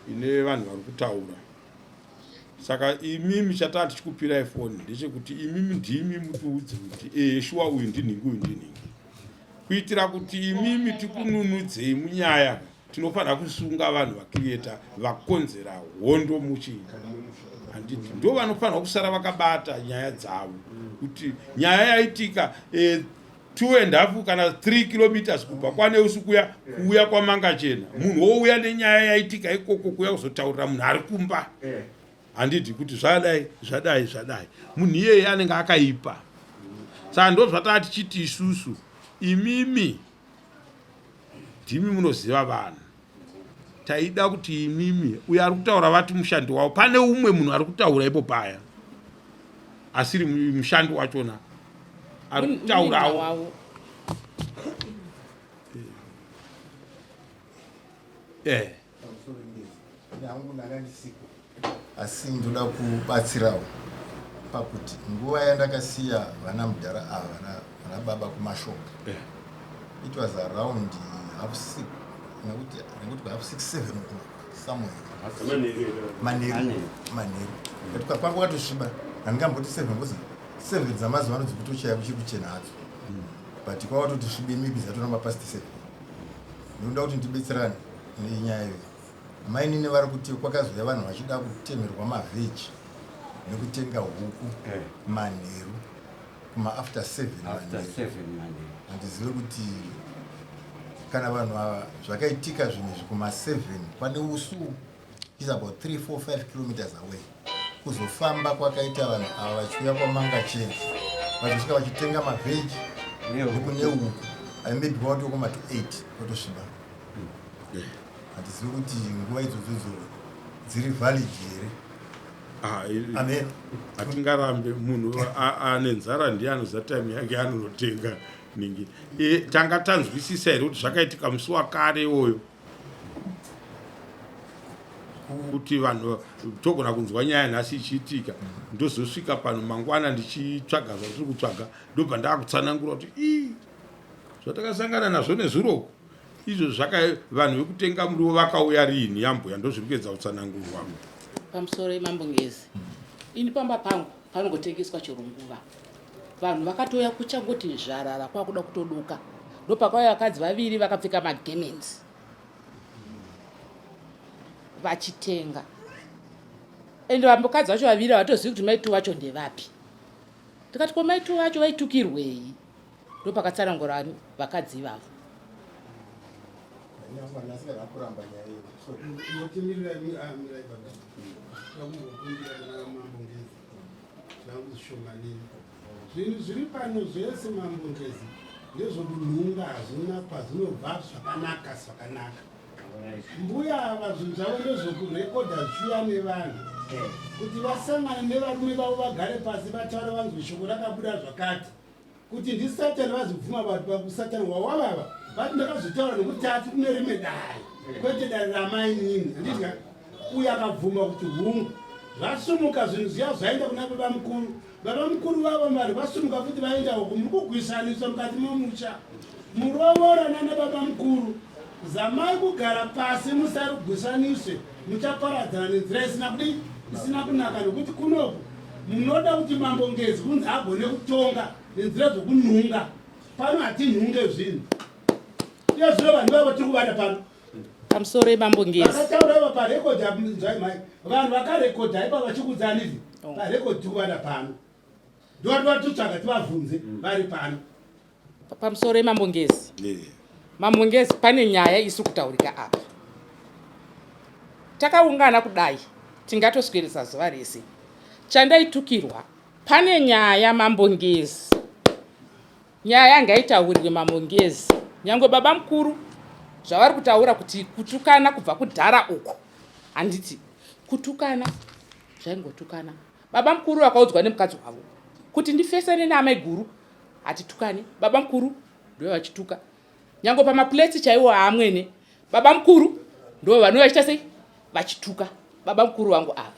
ine vanhu vari kutaura. Saka imimi chatava tichikupirai foni ndechekuti imimi ndimi mutiudze kuti shuwa uyu ndinhingi uyu ndinhingi. Kuitira kuti imimi tikununudzei munyaya tinofanira kusunga vanhu vakrieta vakonzera hondo muchinga. Handiti ndo vanofanira kusara vakabata nyaya dzavo kuti nyaya yaitika 2.5 kana 3 kilometers kubva kwaNeusu kuuya kwaMangachena, munhu ouya nenyaya yaitika ikoko kuya kuzotaurira munhu ari kumba. Handiti kuti zvadai munhu iyeye anenge akaipa. Saka ndo zvatava tichiti isusu imimi ndimi munoziva vanhu, taida kuti imimi uyo ari kutaura vati mushandi wavo, pane umwe munhu ari kutaura ipo paya asiri mushandi wachona ari kutaurawo. Asi ndoda kubatsirawo pakuti nguva yandakasiya vana mudhara ava vana baba kumashopu, it was around 6:30 nekuti 6:30 somewhere manheru katika kwangu katosviba handingamboti 7 ngozi 7 dzamazuva ano dzikutochaya kuchiri kuchena hadzo, but kwava toti svibe maybe zatonamba past 7. Ndinoda kuti ndibetserane nenyaya iyo mainini vari kuti kwakazouya vanhu vachida kutemerwa mavheji nekutenga huku manheru kuma-after 7 handizive kuti kana vanhu ava zvakaitika zvinhu izvi kuma-7 pane usu is about 3-4-5 kilometers away kuzofamba kwakaita vanhu ava vachiuya kwamanga cheni vachosvika vachitenga mavheji nekune huku maybe kwauti kwama to 8 kwatosviba handizive kuti nguva idzodzo dziri valid here. Amen. Hatingarambe munhu ane nzara ndiye anoziva time yake anonotenga ningi. Tanga tanzwisisa here kuti zvakaitika musi wakare oyo kuti vanhu togona kunzwa nyaya nhasi ichiitika ndozosvika pano mangwana ndichitsvaga zvatiri kutsvaga ndobva ndakutsanangura kuti zvatakasangana nazvo nezviroko izvo vanhu vekutenga muriwo vakauya rini yambuya ndozviri kuedza kutsanangurwa pamusoro yemambongezi ini pamba pangu panongotengeswa chero nguva vanhu vakatoya kuchangoti zvarara kwakuda kutoduka ndopakauya vakadzi vaviri vakapfeka magemenzi vachitenga ende vambokadzi vacho vaviri havatozivi kuti maitu vacho ndevapi tikati ko maitu vacho vaitukirwei ndopakatsanangura vakadzi ivavo zvinhu zviri pano zvese mambongezi ndezvokunhunga hazvina kwazvinobva zvakanaka mbuya ava zvinhu zvavo ndezvokurekodha zvichiuya nevanhu kuti vasangane nevarume vavo vagare pasi vataura vanzwe shoko rakabuda zvakati kuti ndisatani vazibvuma vanhu pakusatani wawavava vati ndakazotaura nokutatu kune rimwe dai kwete dai ramainini handidya uye akabvuma kuti hungu zvasumuka zvinhu zviya zvaenda kuna baba mukuru vavo vari vasumuka futi vaenda uko muri kugwisaniswa mukati momusha murovora nana baba mukuru zamai kugara pasi musari kugwisaniswe muchaparadzana nenzira isina kunaka nokuti kunoku munoda kuti mambongezi kunzi agone kutonga nenzira dzokunhunga pano hatinhunge zvinhu iyo zvino vanhu vavo tiri kuvada pano pamusoro yemambongezi vakataura ivo parekodhi zvaimai vanhu vakarekodha ipa vachikudzanizi parekodhi tiri kuvada pano ndovatitsvaga tivabvunze vari pano pamusoro yemambongezi mambongezi pane nyaya isiri kutaurika apa takaungana kudai tingatoswedesa zuva rese chandaitukirwa pane nyaya mambongezi nyaya ngaitaurirwe mambongezi nyangwe baba mukuru zvavari kutaura kuti kutukana kubva kudhara uko handiti kutukana zvaingotukana baba mukuru vakaudzwa nemukadzi wavo kuti ndifesane neamai guru hatitukane baba mukuru ndo vachituka nyangwe pamapulesi chaiwo haamwene baba mukuru ndo vanhu vachiita sei vachituka baba mukuru vangu ava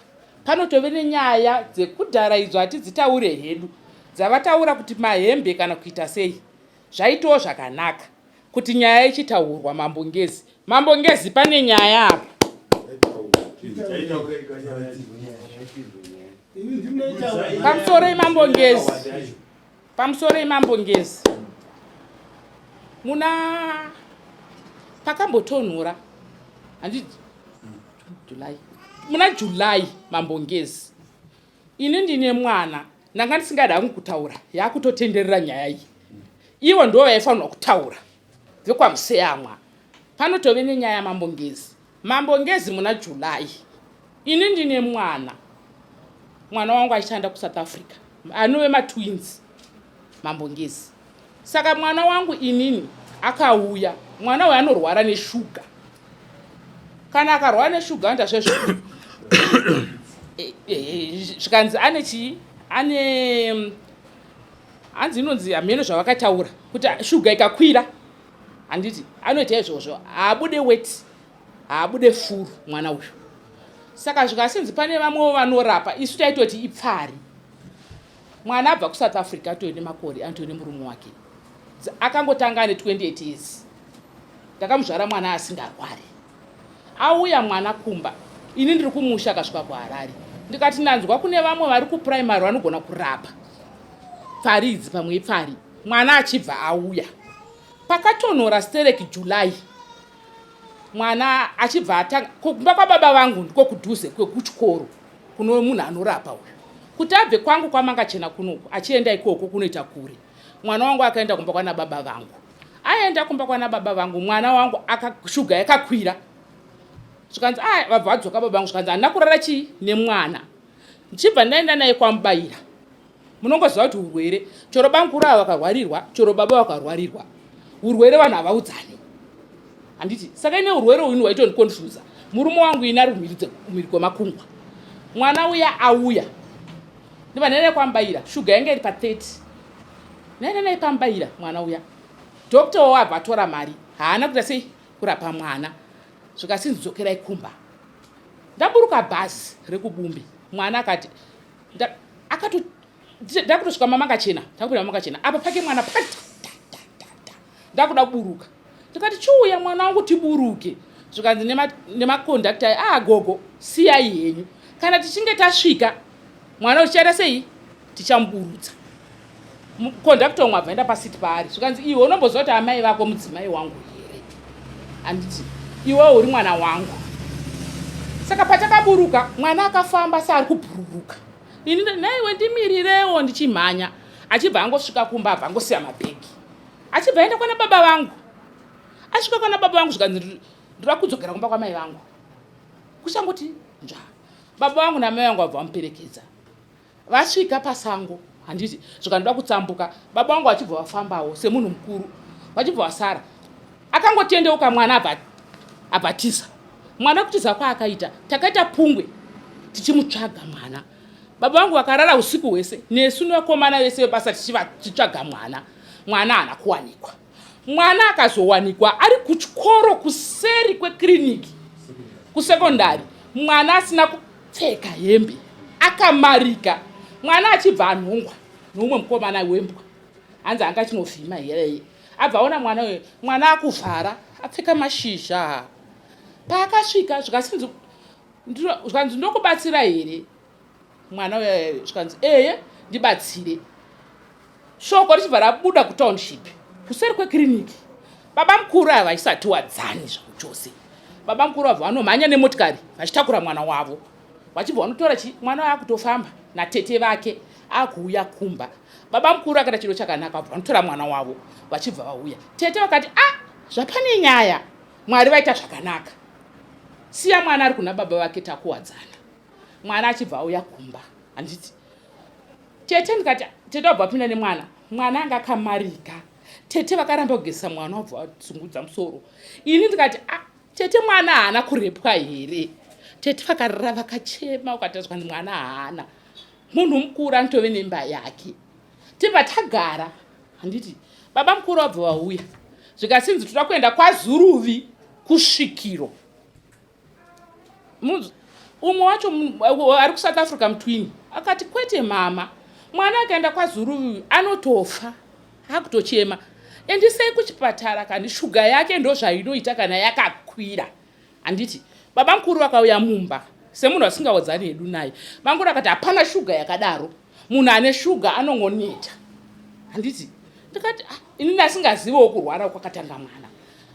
panotove nenyaya dzekudhara idzo hatidzitaure hedu dzavataura kuti mahembe kana kuita sei zvaitowo zvakanaka kuti nyaya ichitaurwa mambongezi pane nyaya apa pamusoro yemambongezi pakambotonhora handiti muna Julai mambongezi ini ndine mwana ndanga ndisingada hangu kutaura yakutotenderera nyaya iyi ivo ndo vaifanirwa kutaura vekwamseyamwa panotove nenyaya mambongezi muna Julai ini ndine mwana wangu achishanda kuSouth Africa anove matwins mambongezi saka mwana wangu inini akauya mwana uyu anorwara neshuga kana akarwara neshuga andazvezvo zvikanzi ane chii hanzi inonzi hameno zvavakataura kuti shuga ikakwira handiti anoita izvozvo haabude weti haabude furu mwana uyu saka zvikasinzi pane vamwewo vanorapa isu taitoti ipfari mwana abva kuSouth Africa atove nemakore anotove nemurume wake akangotanga ne28 years ndakamuzvara mwana asingarwari auya mwana kumba ini ndiri kumusha akasvika kuHarare ndikati nanzwa kune vamwe vari kupuraimari vanogona kurapa pfari idzi pamwe ipfari mwana achibva auya pakatonhora stereki Julai mwana achibva atanga kumba kwababa vangu ndiko kudhuze kwekuchikoro kuno munhu anorapa uyu. Kuti abve kwangu kwaMangachena kunoku achienda ikoko kunoita kure. Mwana wangu akaenda kumba kwana baba vangu. Aenda kumba kwana baba vangu, mwana wangu shuga yakakwira. Zvikanzi vabva vadzoka baba vangu zvikanzi handina kurara chii nemwana. Ndichibva ndaenda naye kwamubayira. Munongoziva kuti urwere choro bankuru ava vakarwarirwa, choro baba vakarwarirwa. Urwere vanhu havaudzani. Handiti saka ine urwere uyu waitonikonfuza. Murume wangu ina rumhiri kwemakungwa. Mwana uya auya. Ndibva ndaenda kwamubayira, shuga yange iri pa30. Ndaenda naye kwamubayira mwana uya. Dokta wabva atora mari, haana kuita sei kurapa mwana. Zvikasinzidzokerai kumba. Ndaburuka bhazi rekubumbi. Mwana akati ndakutosvika maMangachena, ndakupinda maMangachena. Apa pake mwana pakati ndakuda kuburuka. Ndikati chiuya mwana wangu tiburuke. Zvikanzi nemakondakta gogo siyai henyu. Kana tichinge tasvika mwana uchichaita sei tichamuburutsa. Kondakta umwe abvaenda pasiti paari. Zvikanzi iwe unomboziva kuti amai vako mudzimai wangu here. Handiti iwe uri mwana wangu. Saka patakaburuka mwana akafamba saari kubhururuka. Ini naiwe ndimirirewo ndichimhanya. Achibva angosvika kumba abva angosiya mabhegi. Achibva aenda kwana baba vangu. Asvika kwana baba vangu zvikanzi ndira kudzokera kumba kwamai vangu. Kuchangoti nja. Baba vangu namai vangu vabva vamuperekedza. Vasvika pasango. Handiti zvikandoda kutsambuka. Baba vangu achibva vafambawo semunhu mukuru. Vachibva vasara. Akangotendeuka mwana abhatiza. Mwana kutiza kwaakaita takaita pungwe tichimutsvaga mwana. Baba vangu vakarara usiku hwese nesu nevakomana vese vebasa tichitsvaga mwana. Mwana haana kuwanikwa. Mwana akazowanikwa ari kuchikoro kuseri kwekiriniki kusekondari. Mwana asina kupfeka hembe akamarika. Mwana achibva anhongwa noumwe mukomana wembwa. Hanzi anga chinovhima here. Abva aona mwana uyu mwana akuvhara apfeka mashizha. Paakasvika zvikanzi ndokubatsira here mwana uyu. Zvikanzi ndibatsire. Shoko richibva rabuda kutownship kuseri kwekiriniki. Baba mukuru ava isati wadzani zvangu chose. Baba mukuru vabva vanomhanya nemotikari vachitakura mwana wavo. Vachibva vanotora mwana uyu akutofamba natete vake akuuya kumba. Baba mukuru akaita chiro chakanaka, vabva vanotora mwana wavo vachibva vauya. Tete vakati zvapane nyaya, Mwari vaita zvakanaka. Siya mwana ari kuna baba vake takuwadzana. Mwana achibva auya kumba. Handiti tete ndikati tete wabva pinda nemwana. Mwana anga akamarika. Tete vakaramba kugezesa mwana wabva vatsungudza musoro. Ini ndikati tete mwana haana kurepwa here. Tete vakarara vakachema ukatazwa kuti mwana haana. Munhu mukuru anotove nemba yake. Tibva tagara. Handiti baba mukuru wabva vauya. Zvikasinzi toda kuenda kwaZuruvi kusvikiro. Umwe wacho ari kuSouth Africa mutwini akati kwete mama, mwana akaenda kwaZuruvi anotofa. Hakutochema. Endisei kuchipatara kandi shuga yake ndo zvainoita kana yakakwira. Handiti baba mukuru vakauya mumba semunhu asingawadzani hedu naye. Manguru akati hapana shuga yakadaro. Munhu ane shuga anongoneta. Handiti ndikati ini ndasingazivawo kurwara kwakatanga mwana.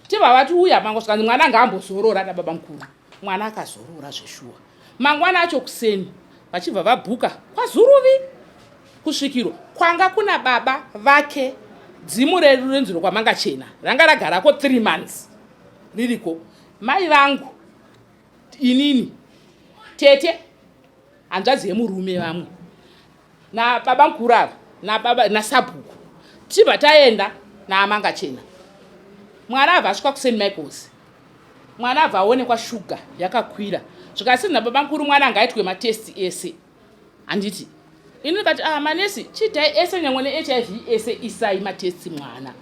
Tibva vati uya mangu zvikanzi mwana ngaambozorora nababa mukuru. Mwana akazorora zveshuwa. Mangwana acho kuseni vachibva vabhuka kwaZuruvi kusvikiro kwanga kuna baba vake. Dzimu renziro kwaMangachena ranga ragarako 3 months ririko. Mai vangu inini tete hanzvadzi yemurume vamwe na baba mukuru ava nasabhuku tibva taenda naMangachena. Mwana abva asvika kuSt Michael's. Mwana abva aonekwa shuga yakakwira. Zvikasini nababa mukuru mwana angaitwe matesti ese. Handiti ini ndikati manesi chitai ese nyangwe neHIV ese isai matesti mwana.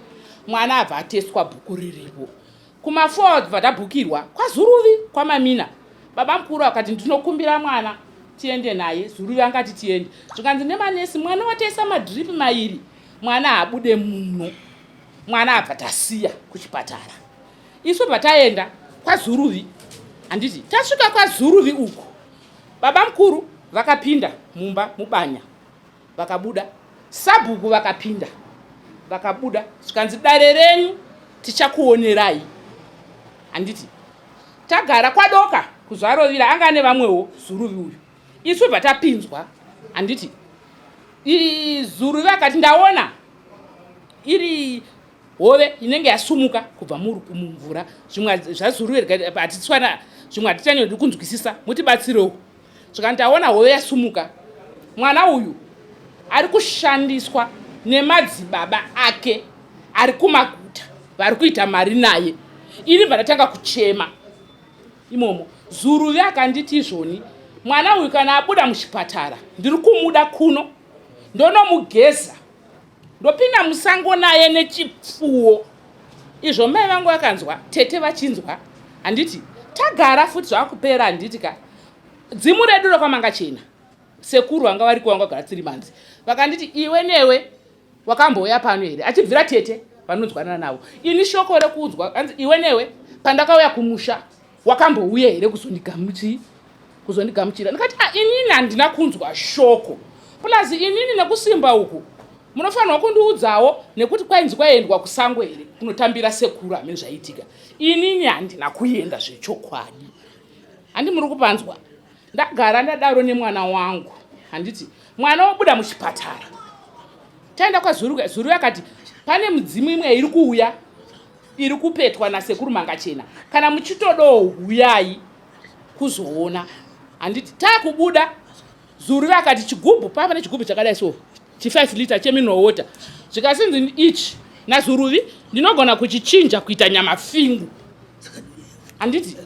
Mwana abva atestwa bhuku riripo. Kuma4 bva tabhukirwa kwaZuruvi kwaMamina. Baba mukuru akati ndinokumbira mwana tiende naye. Zuruvi angati tiende. Zvikanzi nemanesi mwana watesa madrip mairi. Mwana habude muno. Mwana abva tasiya kuchipatara. Isu bva taenda kwaZuruvi. Handiti tasvika kwaZuruvi uko. Baba mukuru vakapinda mumba mubanya. Vakabuda. Sabhuku vakapinda. Vakabuda. Zvikanzi dare renyu tichakuonerai. Handiti tagara kwadoka kuzarovira anga nevamwewo Zuruvi uyu. Isu vatapinzwa handiti Zuruvi akati ndaona iri hove inenge yasumuka kubva mumvura. Zvimwe zvaZuruvi hatitswana zvimwe hatitanyori kunzwisisa mutibatsirewo. Zvika ndaona hove yasumuka. Mwana uyu ari kushandiswa nemadzibaba ake ari kumaguta vari kuita mari naye. Ini vanatanga kuchema imomo. Zuruvi akanditi izvoni, mwana uyu kana abuda muchipatara ndiri kumuda kuno ndonomugeza ndopinda musango naye nechipfuwo. Izvo mai vangu vakanzwa, tete vachinzwa, handiti tagara futi zvakupera. Handiti ka dzimu redu rokwamanga chena sekuru vanga vari kuwanga gara 3 months vakanditi iwe newe wakambouya pano here, achibvira tete vanonzwanana navo. Ini shoko rekuudzwa anzi iwe newe pandakauya kumusha wakambouya here kuzondigamuchira. Ndikati inini handina kunzwa shoko, plus inini nekusimba uku munofanirwa kundiudzawo nekuti kwainzi kwaendwa kusango here kunotambira sekuru amene zvaitika. Inini handina kuenda zvechokwadi. Handi muri kupanzwa. Ndagara ndadaro nemwana wangu, handiti mwana wabuda muchipatara. Taenda kwaZuruvi. Zuruvi akati pane mudzimu imwe iri kuuya iri kupetwa nasekuru Mangachena, kana muchitodowo huyai kuzoona. Handiti takubuda. Zuruvi akati chigubhu papa nechigubhu chakadai so 5 lita chemineral water zvikasinzi ichi naZuruvi ndinogona kuchichinja kuita nyama fingu. Handiti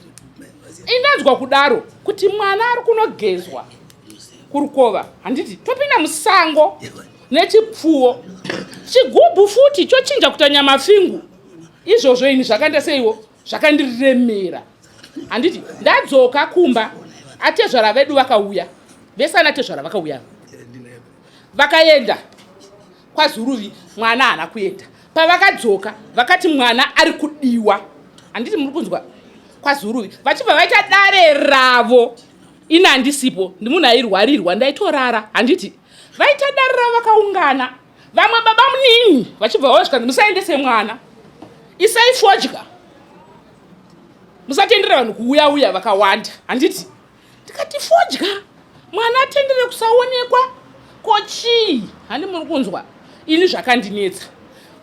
indanzwa kudaro kuti mwana ari kunogezwa kurukova. Handiti topinda musango nechipfuwo chigubhu futi chochinja kuita nyama fingu. Izvozvo ini zvakanda seiwo zvakandiremera. Handiti ndadzoka kumba atezvara vedu vakauya vesana tezvara vakauya vakaenda kwaZuruvi, mwana haana kuenda. Pavakadzoka vakati mwana ari kudiwa. Handiti muri kunzwa kwaZuruvi vachibva vaita dare ravo. Ini handisipo, ndimunhu airwarirwa ndaitorara. Handiti vaita dare ravo vakaungana, vamwe baba munini vachibva vasvika musaendese mwana, isai fodya, musatendera vanhu kuuya vakawanda. Handiti ndikati fodya mwana atendere kusaonekwa kochii. Handi muri kunzwa ini zvakandinetsa.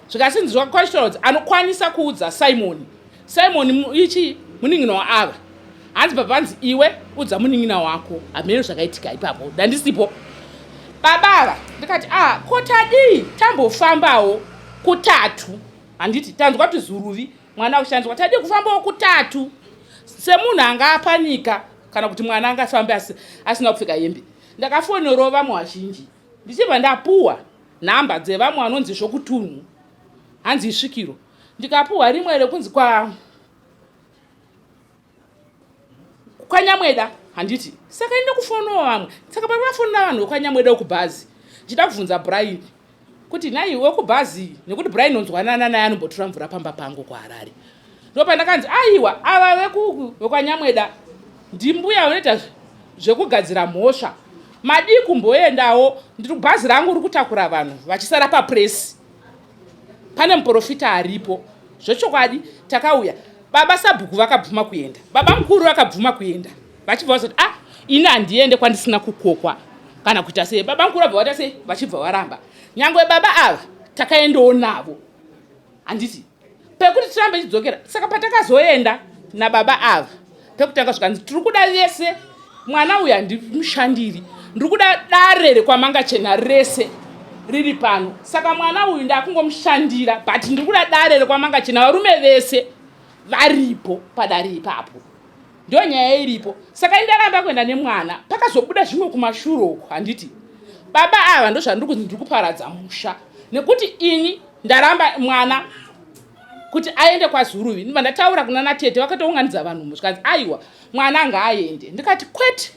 Zvikasinzi zvakakwanisa anokwanisa kuudza Simon ichi muning'ina waava. Hanzi papanzi iwe udza muning'ina wako amene zvakaitika ipapo. Ndandisipo babava ndikati kotadi tambofambawo kutatu. Handiti tanzwa kuti Zuruvi mwana ushandiswa tadi kufambawo kutatu semunhu anga apanika kana kuti mwana anga afamba asina kupfeka hembe. Ndakafonero vamwe vazhinji ndichibva ndapuwa nhamba dzevamwe vanonzi zvokutunhu, hanzi isvikiro. Ndikapuwa rimwe rekunzi kwaNyamweda. Handiti saka inde kufonawo vamwe, saka pavafonera vanhu vekwanyamweda wekubhazi ndichida kubvunza Brian kuti nai wekubhazi nekuti Brian nonzwanana naye anombotora mvura pamba pangu kuHarare. Ndopandakanzi aiwa ava vekwanyamweda ndimbuya unoita zvekugadzira mhosva, madi kumboendawo ndiri bhazi rangu riri kutakura vanhu vachisara papresi, pane muprofita aripo. Zvechokwadi takauya baba Sabhuku vakabvuma kuenda, baba mukuru vakabvuma kuenda, vachibva vazoti ini handiende kwandisina kukokwa kana kuita sei. Baba mukuru vabva vaita sei, vachibva varamba. Nyangwe baba ava takaendawo navo. Handiti pekuti tirambe tidzokera, saka patakazoenda nababa ava pekutanga zvikanzi tiri kuda vese mwana uyu handimushandiri, ndiri kuda dare rekwamangachena rese riri pano. Saka mwana uyu ndakungomushandira but ndiri kuda dare rekwamangachena varume vese varipo padare ipapo. Ndio nyaya iripo. Saka indaramba kuenda nemwana pakazobuda zvimwe kumashure uko. Handiti baba ava ndozvandiri kunzi ndiri kuparadza musha nekuti ini ndaramba mwana kuti aende kwaZuruvi. Ndibva ndataura kuna natete vakatounganidza vanhu zvikanzi aiwa mwana ngaaende. Ndikati kwete,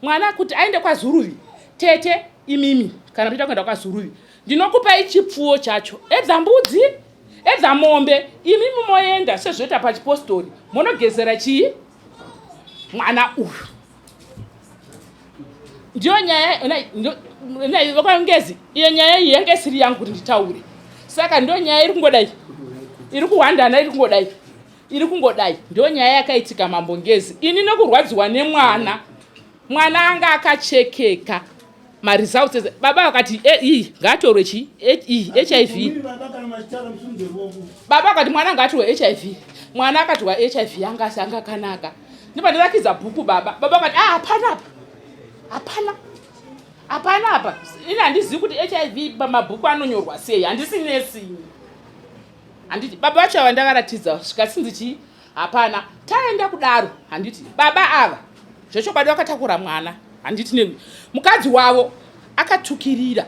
mwana kuti aende kwaZuruvi tete imimi kana muchida kuenda kwaZuruvi ndinokupai chipfuwo chacho, edza mbudzi edza mombe, imimi moenda sezvoita pachipostori monogezera chii mwana uyu. Ndio nyaya vakangezi iyo nyaya iyi yanga isiri yangu kuti nditaure. Saka ndio nyaya iri kungodai iri kuhwandana iri kungodai iri kungodai ndio nyaya yakaitika Mambongezi. Ini nekurwadziwa nemwana, mwana anga akachekeka maresults. Baba vakati ngatorwe chi HIV. Baba vakati mwana ngatorwe HIV. Mwana akatorwa HIV yanga sanga kanaka. Ndipandirakiza bhuku baba vakati hapana apa. Ini handizivi kuti HIV pamabhuku anonyorwa sei, handisinesini. Handiti baba vacho vandavaratidza zvikatsinzi chii hapana. Taenda kudaro handiti baba ava zvechokwadi vakatakura mwana. Handiti mukadzi wavo akatukirira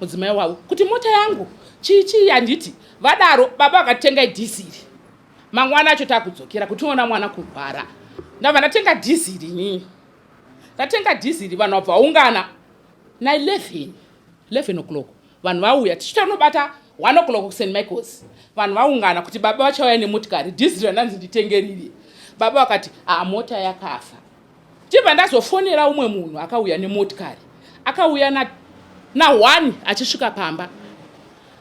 mudzimai wavo kuti mota yangu chii. Handiti vadaro baba vakatenga dhiziri. Mangwana acho takudzokera kutiona mwana kurwara. Ndabva ndatenga dhiziri inini. Ndatenga dhiziri vanhu vabva ungana na 11 o'clock. Vanhu vauya tichitanobata 1 o'clock kuSt Michael's. Vanhu vaungana kuti baba vachauya nemotikari. Dhiziri randanzi nditengerire. Baba vakati mota yakafa. Chibva ndazofonera umwe munhu akauya nemotikari. Akauya na 1 achisvika pamba.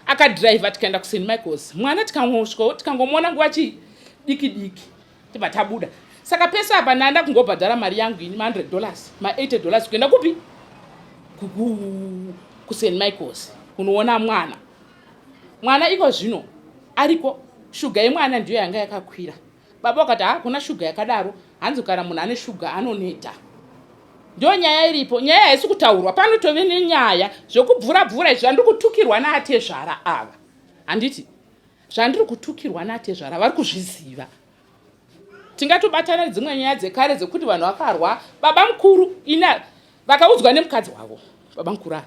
Akadhiraivha tikaenda kuSt Michael's. Mwana tikangosvikawo tikangomona nguva diki tibva tabuda. Saka pesa apa ndanda kungobhadhara mari yangu ini $100 $80 kuenda kupi kuSt Michael's kunoona mwana iko zvino ariko shuga yemwana ndiyo yanga yakakwira. Baba vakati kuna shuga yakadaro hanzi kana munhu ane shuga anoneta. Ndio nyaya iripo. Nyaya haisi kutaurwa. Panotove nenyaya zvokubvura izvi zvandiri kutukirwa naatezvara ava. Handiti zvandiri kutukirwa naatezvara vari kuzviziva. Tingatobatana dzimwe nyaya dzekare dzekuti vanhu vakarwa. Baba mukuru vakaudzwa nemukadzi wavo. Baba mukuru ava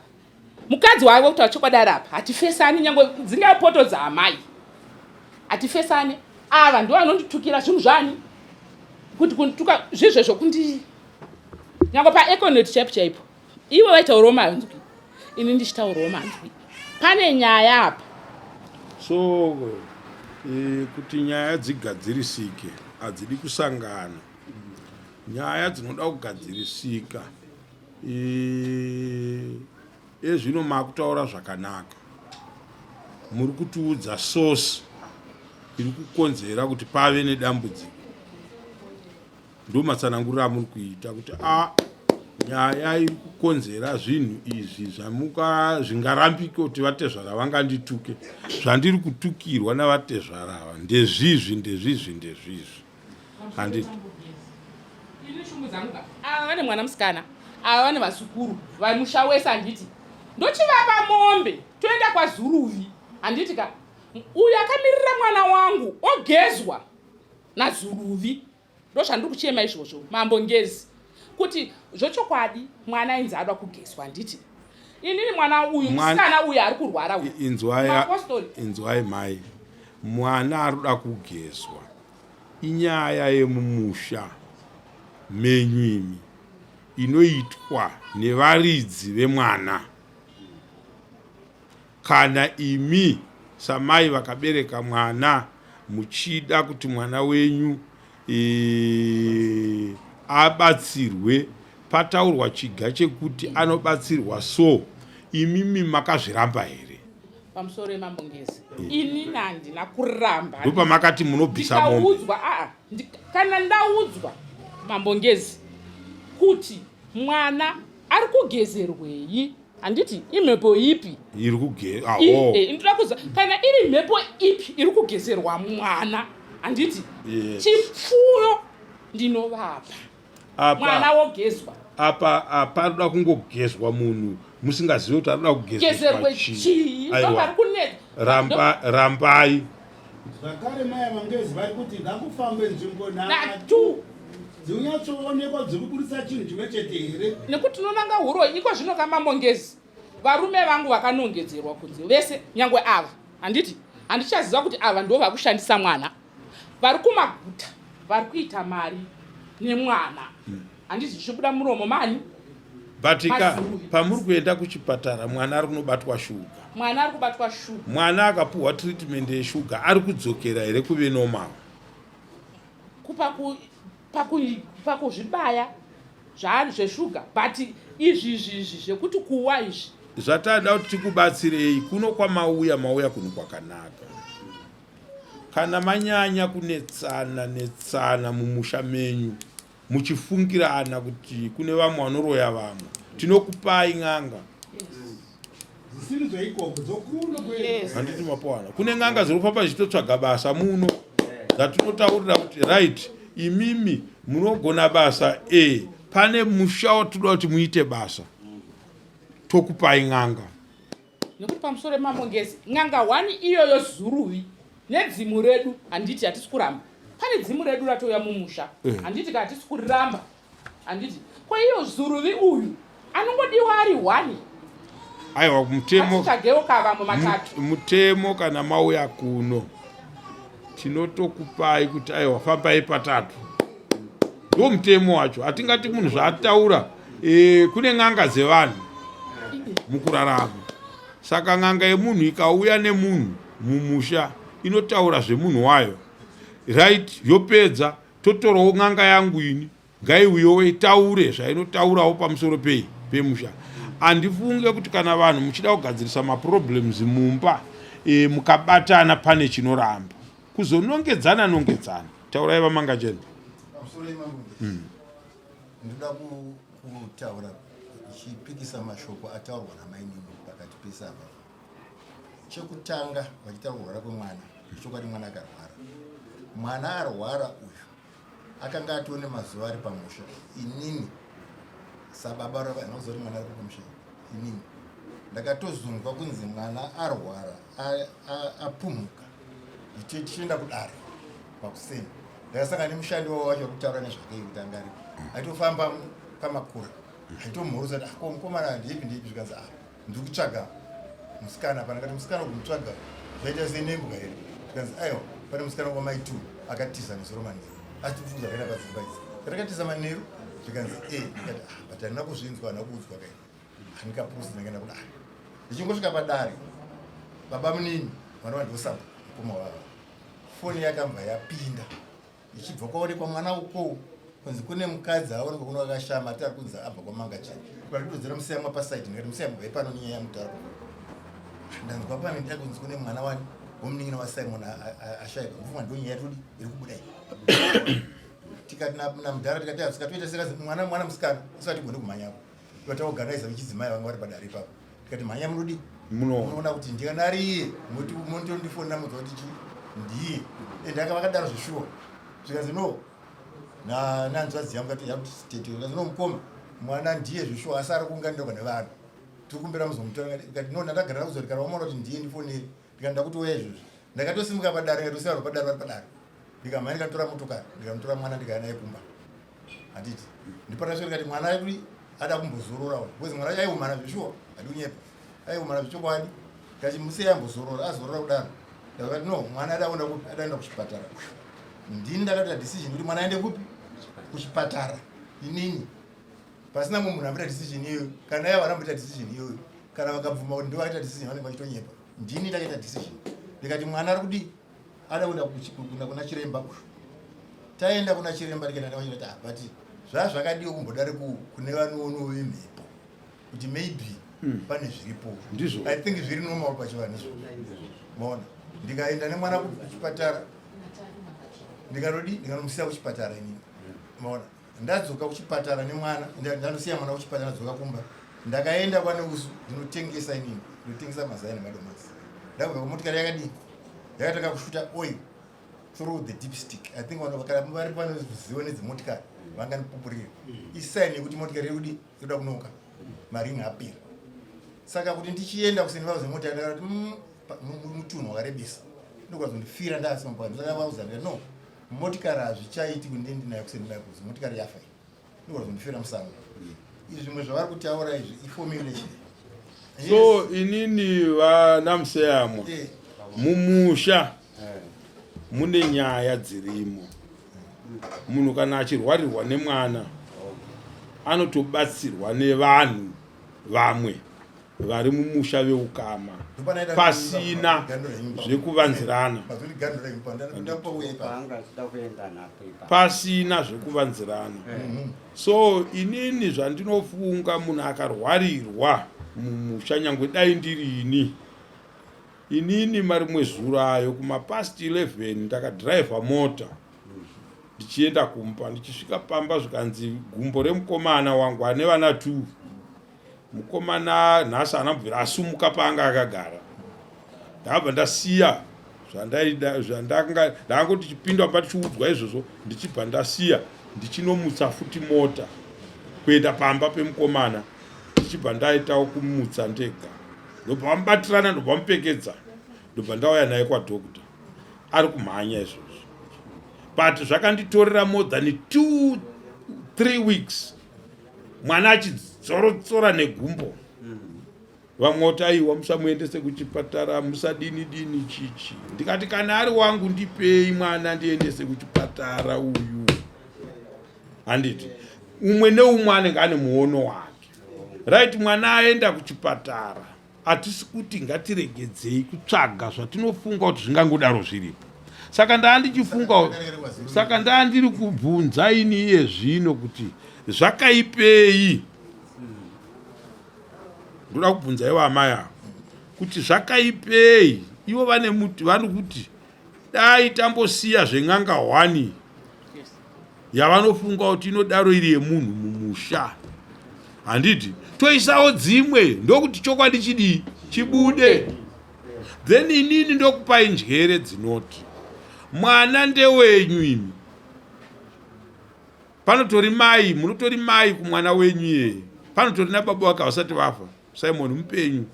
mukadzi wavo kuti vachokwadi rapa hatifesani nyangwe dzingapoto dzaamai hatifesani. Ava ndio vanonditukira zvinhu zvani kuti kundituka zvizvezvo kundi nyangwe paEconet chaipo iwe waitaurawo manzwi ini ndichitaurawo manzwi. Pane nyaya apa. So kuti nyaya dzigadzirisike hadzidi kusangana. Nyaya dzinoda kugadzirisika ezvino makutaura zvakanaka. Muri kutiudza source iri kukonzera kuti pave nedambudziko. Ndo matsananguriro amuri kuita kuti nyaya iri kukonzera zvinhu izvi zvingarambike kuti vatezvara vangandituke. Zvandiri kutukirwa navatezvara ava ndezvizvi. Handiti ini shumbu dzangu ava vane mwana musikana, ava vane vazukuru vamusha wese. Handiti ndochivapa mombe toenda kwaZuruvi. Handiti uyu akamirira mwana wangu ogezwa naZuruvi. Ndo zvandiri kuchema izvozvo Mambongezi kuti zvochokwadi mwana ainzi ada kugezwa. Handiti inini mwana uyu musikana uyu ari kurwara uyu. Inzwai mai, mwana arikuda kugezwa inyaya yemumusha menyu imi inoitwa nevaridzi vemwana. Kana imi samai vakabereka mwana muchida kuti mwana wenyu abatsirwe, pataurwa chiga chekuti anobatsirwa so, imimi makazviramba here? Pamusoro yeMambongezi ini handina kuramba. Ndopa makati munobvisa mombe. Kana ndaudzwa Mambongezi kuti mwana ari kugezerwei. Handiti imhepo ipi iri kugezerwa? Ndinoda kuziva kana iri mhepo ipi iri kugezerwa mwana. Handiti chipfuyo ndinovapa mwana wogezwa. Apa paroda kungogezwa munhu musingazivi kuti anoda kugezerwe chii. Rambai. Zvakare mai Mambongezi vari kuti ngakufambe nzvimbo 2 dziunyatsoonekwa dzirikuburisa chinhu chimwe chete here. Nekuti tinonanga huro iko zvino kaMambongezi varume vangu vakanongedzerwa kunze vese nyangwe ava. Handiti handichaziva kuti ava ndo vakushandisa mwana. Vari kumaguta vari kuita mari nemwana. Handiti zvichibuda muromo mani. Batika pamuri kuenda kuchipatara mwana ari kunobatwa shuga. Mwana ari kubatwa shuga. Mwana akapuhwa treatment yeshuga ari kudzokera here kuve normal? Pakuzvibaya zvaari zveshuga but izvi zvekuti kuwa izvi zvatada kuti tikubatsirei kuno kwamauya kuno kwakanaka. kana manyanya kunetsana mumusha menyu muchifungirana kuti kune vamwe vanoroya vamwe, tinokupai n'anga. zvisiri zvaikoko dzokuno handiti mapowana. Kune n'anga zvinofamba zvichitotsvaga basa muno dzatinotaurira kuti right, imimi munogona basa pane musha watoda kuti muite basa, tokupai n'anga. Nekuti pamusoro mamongezi n'anga 1 iyoyo Zuruvi nedzimu redu handiti hatisi kuramba. Pane dzimu redu ratouya mumusha handiti hatisi kuramba handiti. Kwa hiyo Zuruvi uyu anongodiwa ari 1. Aiwa, Hatitageuka vamwe matatu. mutemo kana mauya kuno tinotokupai kuti aiwa fambai patatu. Ndo mutemo wacho. Hatingati munhu zvaataura kune n'anga dzevanhu mukurarama. Saka n'anga yemunhu ikauya nemunhu mumusha inotaura zvemunhu wayo. Right, yopedza totorawo n'anga yangu ini ngaiuyewo itaure zvainotaurawo pamusoro pemusha. Handifunge kuti kana vanhu muchida kugadzirisa maproblems mumba mukabatana pane chinoramba. Kuzonongedzana. Taurai vamanga chenu. pamusoro imangu ndoda kutaura ichipikisa mashoko ataurwa namainini pakati pesamba. Chekutanga vachitaura kurwara kwemwana, chokwadi mwana akarwara. Mwana arwara uyu akanga atione mazuva ari pamusha. Inini sababa vanozoti mwana ari pamusha, inini ndakatozunzwa kunzi mwana arwara apumuka tichienda kudare pakuseni. Ndakasangana nemushandi wavo wacho kutaura nezvakei kuti anga ari aitofamba pamakura aitomhurusa kuti mukomana ndeipi zvikanzi ndiri kutsvaga musikana pana. Kati musikana kumutsvaga zvaita senembuka here. Zvikanzi aiwa pane musikana wamai2 akatiza nesoro manheru achitifuza kaenda padzimba idzi. Takatiza manheru zvikanzi ndikati but handina kuzvinzwa, handina kuudzwa kai handikapurusi. Ndakaenda kudare ndichingosvika padare baba munini mwana wandosamba mukoma wavo foni yakabva yapinda ichibva kwaonekwa mwana uko kunzi kune mukadzi aonekwa kuno akashama ati ari kunzi abva kwamanga chena. Paridodzera musiyamwa pasaiti ndikati musiyamwa vai pano nyaya yamutaura ndanzwa pane ndida kunzi kune mwana wani womunin'ina waSimon ashayikwa mvumwa ndo nyaya yatodi iri kubudai. Tikati namudhara tikati asikatoita sera mwana musikana usati gone kumhanyapo tataoganaiza vechidzimai vanga vari padare ipapo. Tikati mhanya munodi munoona kuti ndikanariye motondifonera mudza kuti ndiye ende akavakadaro zvishuwa zvikanzi no nanzvadzi yangu kati yakutitete zvikanzi no mukoma mwana ndiye zvishuwa asi ari kuunganirwa nevanhu tiri kumbera muzomutora. Ikati no ndakagara kuzoti kana wamaona kuti ndiye ndifoneri ndikanda kuti weya izvozvi ndakatosimuka padare ndikatosiya padare vari padare ndikamhanya ndikatora motokari ndikamutora mwana ndikaya naye kumba. Handiti ndipatasvika ndikati mwana ari ada kumbozororawo because mwana wacho aiumana zvishuwa hadi unyepa aiumana zvichokwadi kati musei ambozorora azorora kudaro. Ndakati no mwana adaenda kuchipatara. Ndini ndakaita decision kuti mwana aende kupi kuchipatara. Inini pasina mumwe munhu amboita decision iyoyo. Kana ivo vanomboita decision iyoyo kana vakabvuma kuti ndivaita decision vanenge vachitonyepa. Ndini ndakaita decision ndikati mwana ari kudi ada kuenda kuna chiremba. Taenda kuna chiremba ndikaenda ndavachiti but zvazvakadiwa kumbodare kune vanoono vemhepo kuti maybe pane zviripo. I think zviri normal pachivanizvo. Maona ndikaenda nemwana kuchipatara ndikanomusiya kuchipatara inini. Maona ndadzoka kuchipatara nemwana ndanosiya mwana kuchipatara ndadzoka kumba ndakaenda kwaneusu ndinotengesa inini ndinotengesa mazai nemadomasi. Ndakubva kumotikari yakadii yakatanga kushuta oil through the dipstick. I think vari panozivo nedzimotikari vanganipupurira isaini yekuti motikari yerudi yoda kunoka maringi apera. Saka kuti ndichienda kuseni vauza motikari ndakati mutunhu wakarebesa ndokazondifira ndaasimapai. Saka vauza ndikati no motikari hazvichaiti kuti ndinayo kuseni nayo kuzi motikari yafa iyi ndokazondifira musango. Izvi zvimwe zvavari kutaura izvi iformulation. So inini vanamuseyamwa mumusha mune nyaya dzirimo. Munhu kana achirwarirwa nemwana anotobatsirwa nevanhu vamwe vari mumusha veukama pasina zvekuvanzirana. Pasina zvekuvanzirana. So inini zvandinofunga munhu akarwarirwa mumusha nyangwe dai ndirini inini marimwe zurayo kumapast 11 ndakadhiraivha mota ndichienda kumba. Ndichisvika pamba zvikanzi gumbo remukomana wangu ane vana 2. Mukomana nhasi anabvira asumuka paanga akagara. Ndabva ndasiya ndanga ndichipinda pa ndichiudzwa izvozvo ndichibva ndasiya ndichinomutsa futi mota kuenda pamba pemukomana ndichibva ndaitawo kumutsa ndega. Ndobva vamubatirana, ndobva vamupfekedza, ndobva ndauya naye kwadhokota. Ari kumhanya izvozvo, but zvakanditorera more than 2-3 weeks mwana achidzorotsora negumbo. Vamwe kuti aiwa musamuendese kuchipatara, musadini chichi. Ndikati kana ari wangu ndipei mwana ndiendese kuchipatara uyu. Handiti umwe neumwe anenge ane muono wake. Right, mwana aenda kuchipatara, hatisi kuti ngatiregedzei kutsvaga zvatinofunga kuti zvingangodaro zviripo. Saka ndandiri kubvunza ini iye zvino kuti zvakaipei. Ndoda kubvunza iwo amai avo kuti zvakaipei. Ivo vane muti vari kuti dai tambosiya zven'anga 1 yavanofunga kuti inodaro iri yemunhu mumusha. Handiti toisawo dzimwe ndokuti chokwadi chidii chibude. Then inini ndokupai njere dzinoti mwana ndewenyu imi. Panotori mai, munotori mai kumwana wenyu yeye. Panotori nababa wake vasati vafa, Simon mupenyu.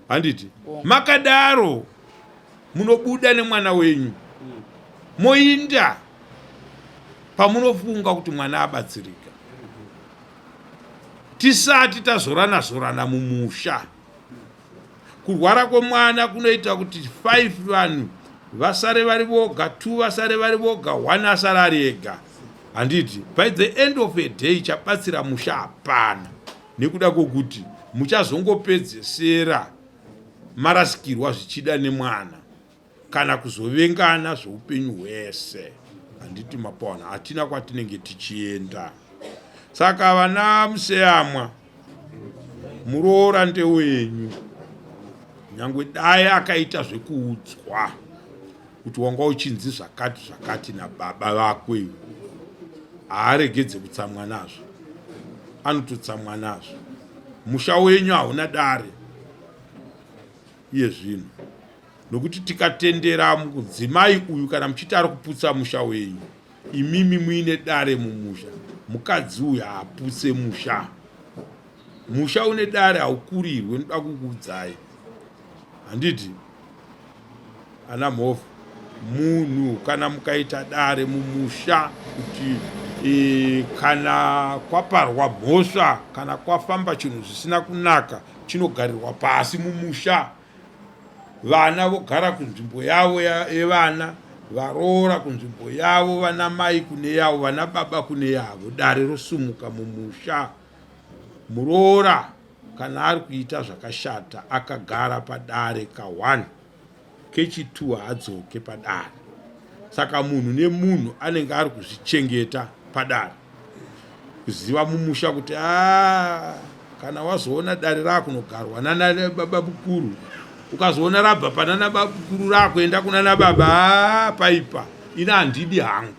Handiti makadaro munobuda nemwana wenyu moinda pamunofunga kuti mwana abatsirika. Tisati tazorana mumusha. Kurwara kwemwana kunoita kuti 5 vanhu vasare vari voga, 2 vasare vari voga, 1 asare ari ega. Handiti by the end of a day chabatsira musha hapana, nekuda kwokuti muchazongopedzesera marasikirwa zvichida nemwana kana kuzovengana zveupenyu hwese. Handiti mapawana hatina kwatinenge tichienda. Saka vana museyamwa, muroora ndewenyu. Nyangwe dai akaita zvekuudzwa kuti wanga uchinzi zvakati nababa vakwe, haaregedze kutsamwa nazvo, anototsamwa nazvo. Musha wenyu hauna dare iye zvino, nokuti tikatendera mudzimai uyu kana muchiti ari kuputsa musha wenyu, imimi muine dare mumusha. Mukadzi uyu haaputse musha. Musha une dare haukurirwe. Ndoda kukuudzai. Handiti ana mhofu, munhu kana mukaita dare mumusha kuti kana kwaparwa mhosva kana kwafamba chinhu zvisina kunaka chinogarirwa pasi mumusha. Vana vogara kunzvimbo yavo yevana, varoora kunzvimbo yavo, vana mai kune yavo, vana baba kune yavo. Dare rosumuka mumusha. Muroora kana ari kuita zvakashata akagara padare ka1, kechi2 haadzoke padare. Saka munhu nemunhu anenge ari kuzvichengeta padare, kuziva mumusha kuti kana wazoona dare rakunogarwa nana baba bukuru, ukazoona rabva panana baba bukuru rakuenda kunana baba, paipa ina handidi hangu.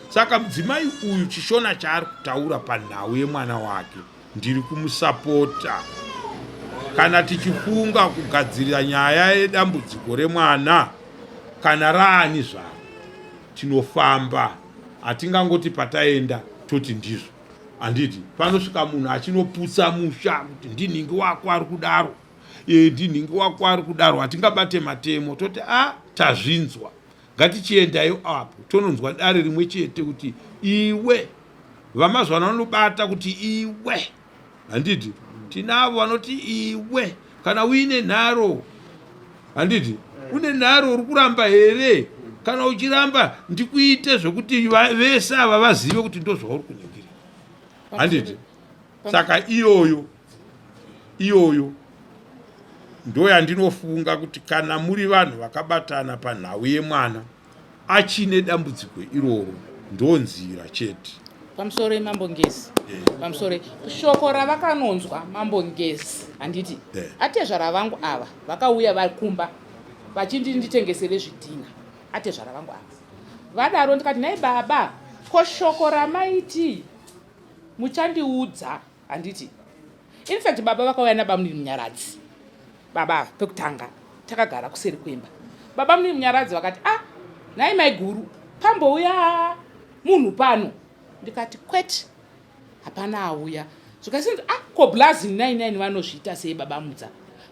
Saka mudzimai uyu chishona chaari kutaura panhau yemwana wake ndiri kumusapota. Kana tichifunga kugadzirira nyaya yedambudziko remwana kana raani zvaro, tinofamba. Hatingangoti pataenda toti ndizvo. Handiti panosvika munhu achinoputsa musha kuti ndinhingi wako ari kudaro, ndinhingi wako ari kudaro. Hatingabate matemo toti tazvinzwa, ngatichiendayo apo tononzwa dare rimwe chete kuti iwe. Vamazwana vanobata kuti iwe. Handiti tinavo vanoti iwe kana uine nharo. Handiti une nharo uri kuramba here? Kana uchiramba ndikuite zvokuti vese ava vazive kuti ndozvauri kuningira. Handiti saka iyoyo ndoyandinofunga kuti kana muri vanhu vakabatana panhau yemwana achine dambudziko iroro, ndonzira chete. Pamusoro Mambongezi, pamusoro shoko ravakanonzwa Mambongezi, handiti atezvara vangu ava vakauya vari kumba vachinditengesere zvidhina ate zvaravangu ava vadaro ndikati nai baba koshoko ramaiti muchandiudza handiti infact baba vakauya nabamuni munyaradzi baba pekutanga takagara kuseri kwemba baba muni munyaradzi vakati nai mai guru pambouya munhu pano ndikati kwete hapana auya zvikasinzi koblazing 99 vanozviita sei baba mudza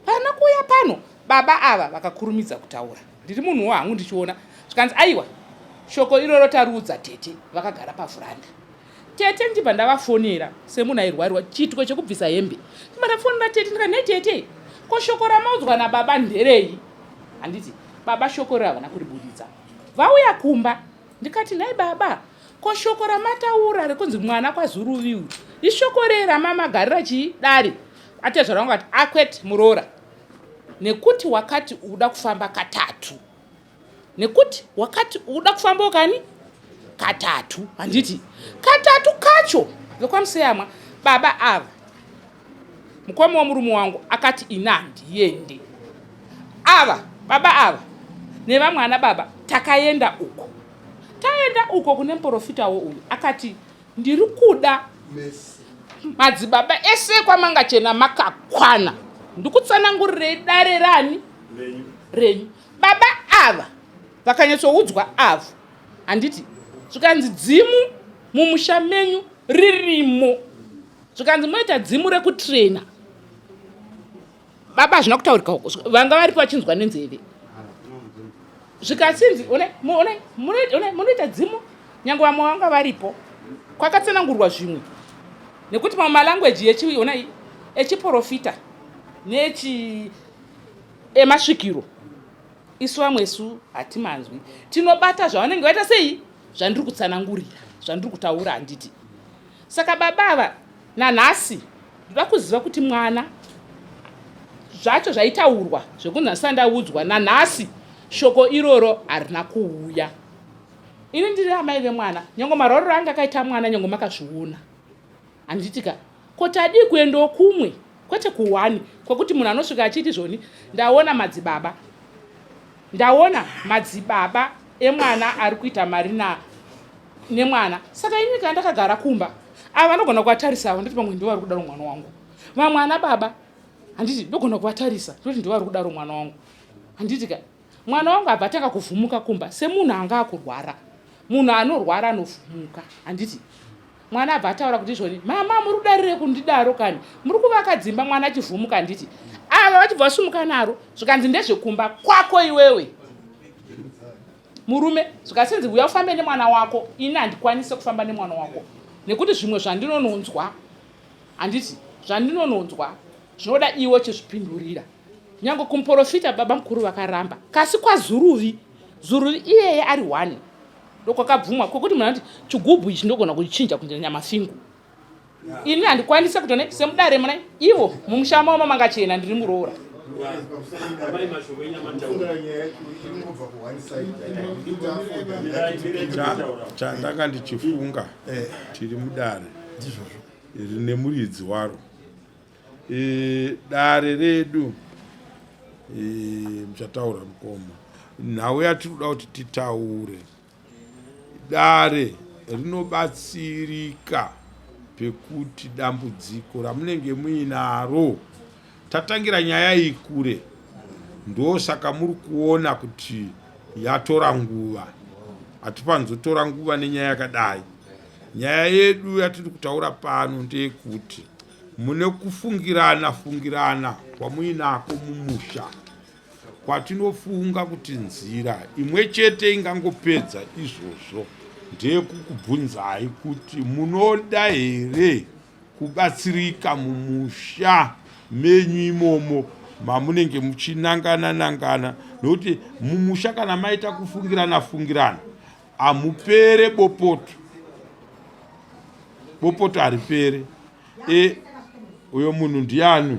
pana kuuya pano baba ava vakakurumidza kutaura ndiri munhu wangu ndichiona zvikanzi aiwa shoko iroro tariudza tete vakagara pafuranda tete ndibva ndavafonera semunhu airwarirwa chiitiko chekubvisa hembe ndibva ndafonera tete ndikati nei tete ko shoko ramaudzwa nababa nderei handiti baba shoko iri havana kuribuditsa vauya kumba ndikati nai baba ko shoko ramataura rekunzi mwana kwazuruviu ishoko rei ramamagarira chidare ate zvarangu ati akwete muroora nekuti wakati uda kufamba katatu nekuti wakati uda kufamba kani katatu handiti katatu kacho vekwamuseyamwa baba ava mukoma womurume wangu akati ina ndiende ava baba ava nevamwana baba takaenda uko taenda uko kune muprofitawo uyu akati ndiri kuda madzibaba ese kwamangachena makakwana ndikutsanangurirei dare rani renyu baba ava vakanyatsoudzwa avo handiti zvikanzi dzimu mumusha menyu ririmo zvikanzi moita dzimu rekutrena baba hazvina kutaurika uko vanga varipo vachinzwa nenzeve zvikasinzi munoita dzimu nyange vamwe vanga varipo kwakatsanangurwa zvimwe nekuti mamalangweji echiprofita emasvikiro isu vamwesu hatimanzwi tinobata zvavanenge vaita sei zvandiri kutsanangurira zvandiri kutaura handiti saka baba ava nanhasi ndoda kuziva kuti mwana zvacho zvaitaurwa zvekunzi ndisandaudzwa nanhasi shoko iroro harina kuuya ini ndiri amai vemwana nyange marorero anga akaita mwana nyange makazviona handitika kuti adii kuendawo kumwe kwete kuwani kwekuti munhu anosvika achiti zvoni ndaona madzibaba emwana ari kuita mari nemwana saka ini kana ndakagara kumba ava vanogona kuvatarisa ndoti pamwe ndivo vari kudaro mwana wangu vamwana baba handiti ndogona kuvatarisa ndoti ndivo vari kudaro mwana wangu handitika mwana wangu abva atanga kuvhumuka kumba semunhu anga akurwara munhu anorwara anovhumuka handiti mwana abva ataura kuti zvoni mama muri kudarire kundidaro kani muri kuvaka dzimba mwana achivhumuka handiti ava vachibva vasumuka naro zvikanzi ndezvekumba kwako iwewe murume zvikasinzi uya ufambe nemwana wako ini handikwanise kufamba nemwana wako nekuti zvimwe zvandinononzwa handiti zvandinononzwa zvinoda iwo chizvipindurira nyange kumuprofita baba mukuru vakaramba kasi kwazuruvi iyeye ari 1 ndokwakabvumwa kwekuti munhu anoti chigubhu ichi ndogona kuchinja kuendera nyamafingu ini handikwanise kutone semudare muna ivo mumushama wamamangachena ndiri muroora chandanga ndichifunga tiri mudare rine muridzi waro dare redu muchataura mukoma nhau yatiri kuda kuti titaure dare rinobatsirika pekuti dambudziko ramunenge muinaro tatangira nyaya iyi kure ndosaka muri kuona kuti yatora nguva hatipanzotora nguva nenyaya yakadai nyaya yedu yatiri kutaura pano ndeyekuti mune kufungirana kwamuinako mumusha kwatinofunga kuti nzira imwe chete ingangopedza izvozvo ndeyekukubvunzai kuti munoda here kubatsirika mumusha menyu imomo mamunenge muchinangana nokuti mumusha kana maita kufungirana hamupere bopoto haripere uyo munhu ndiani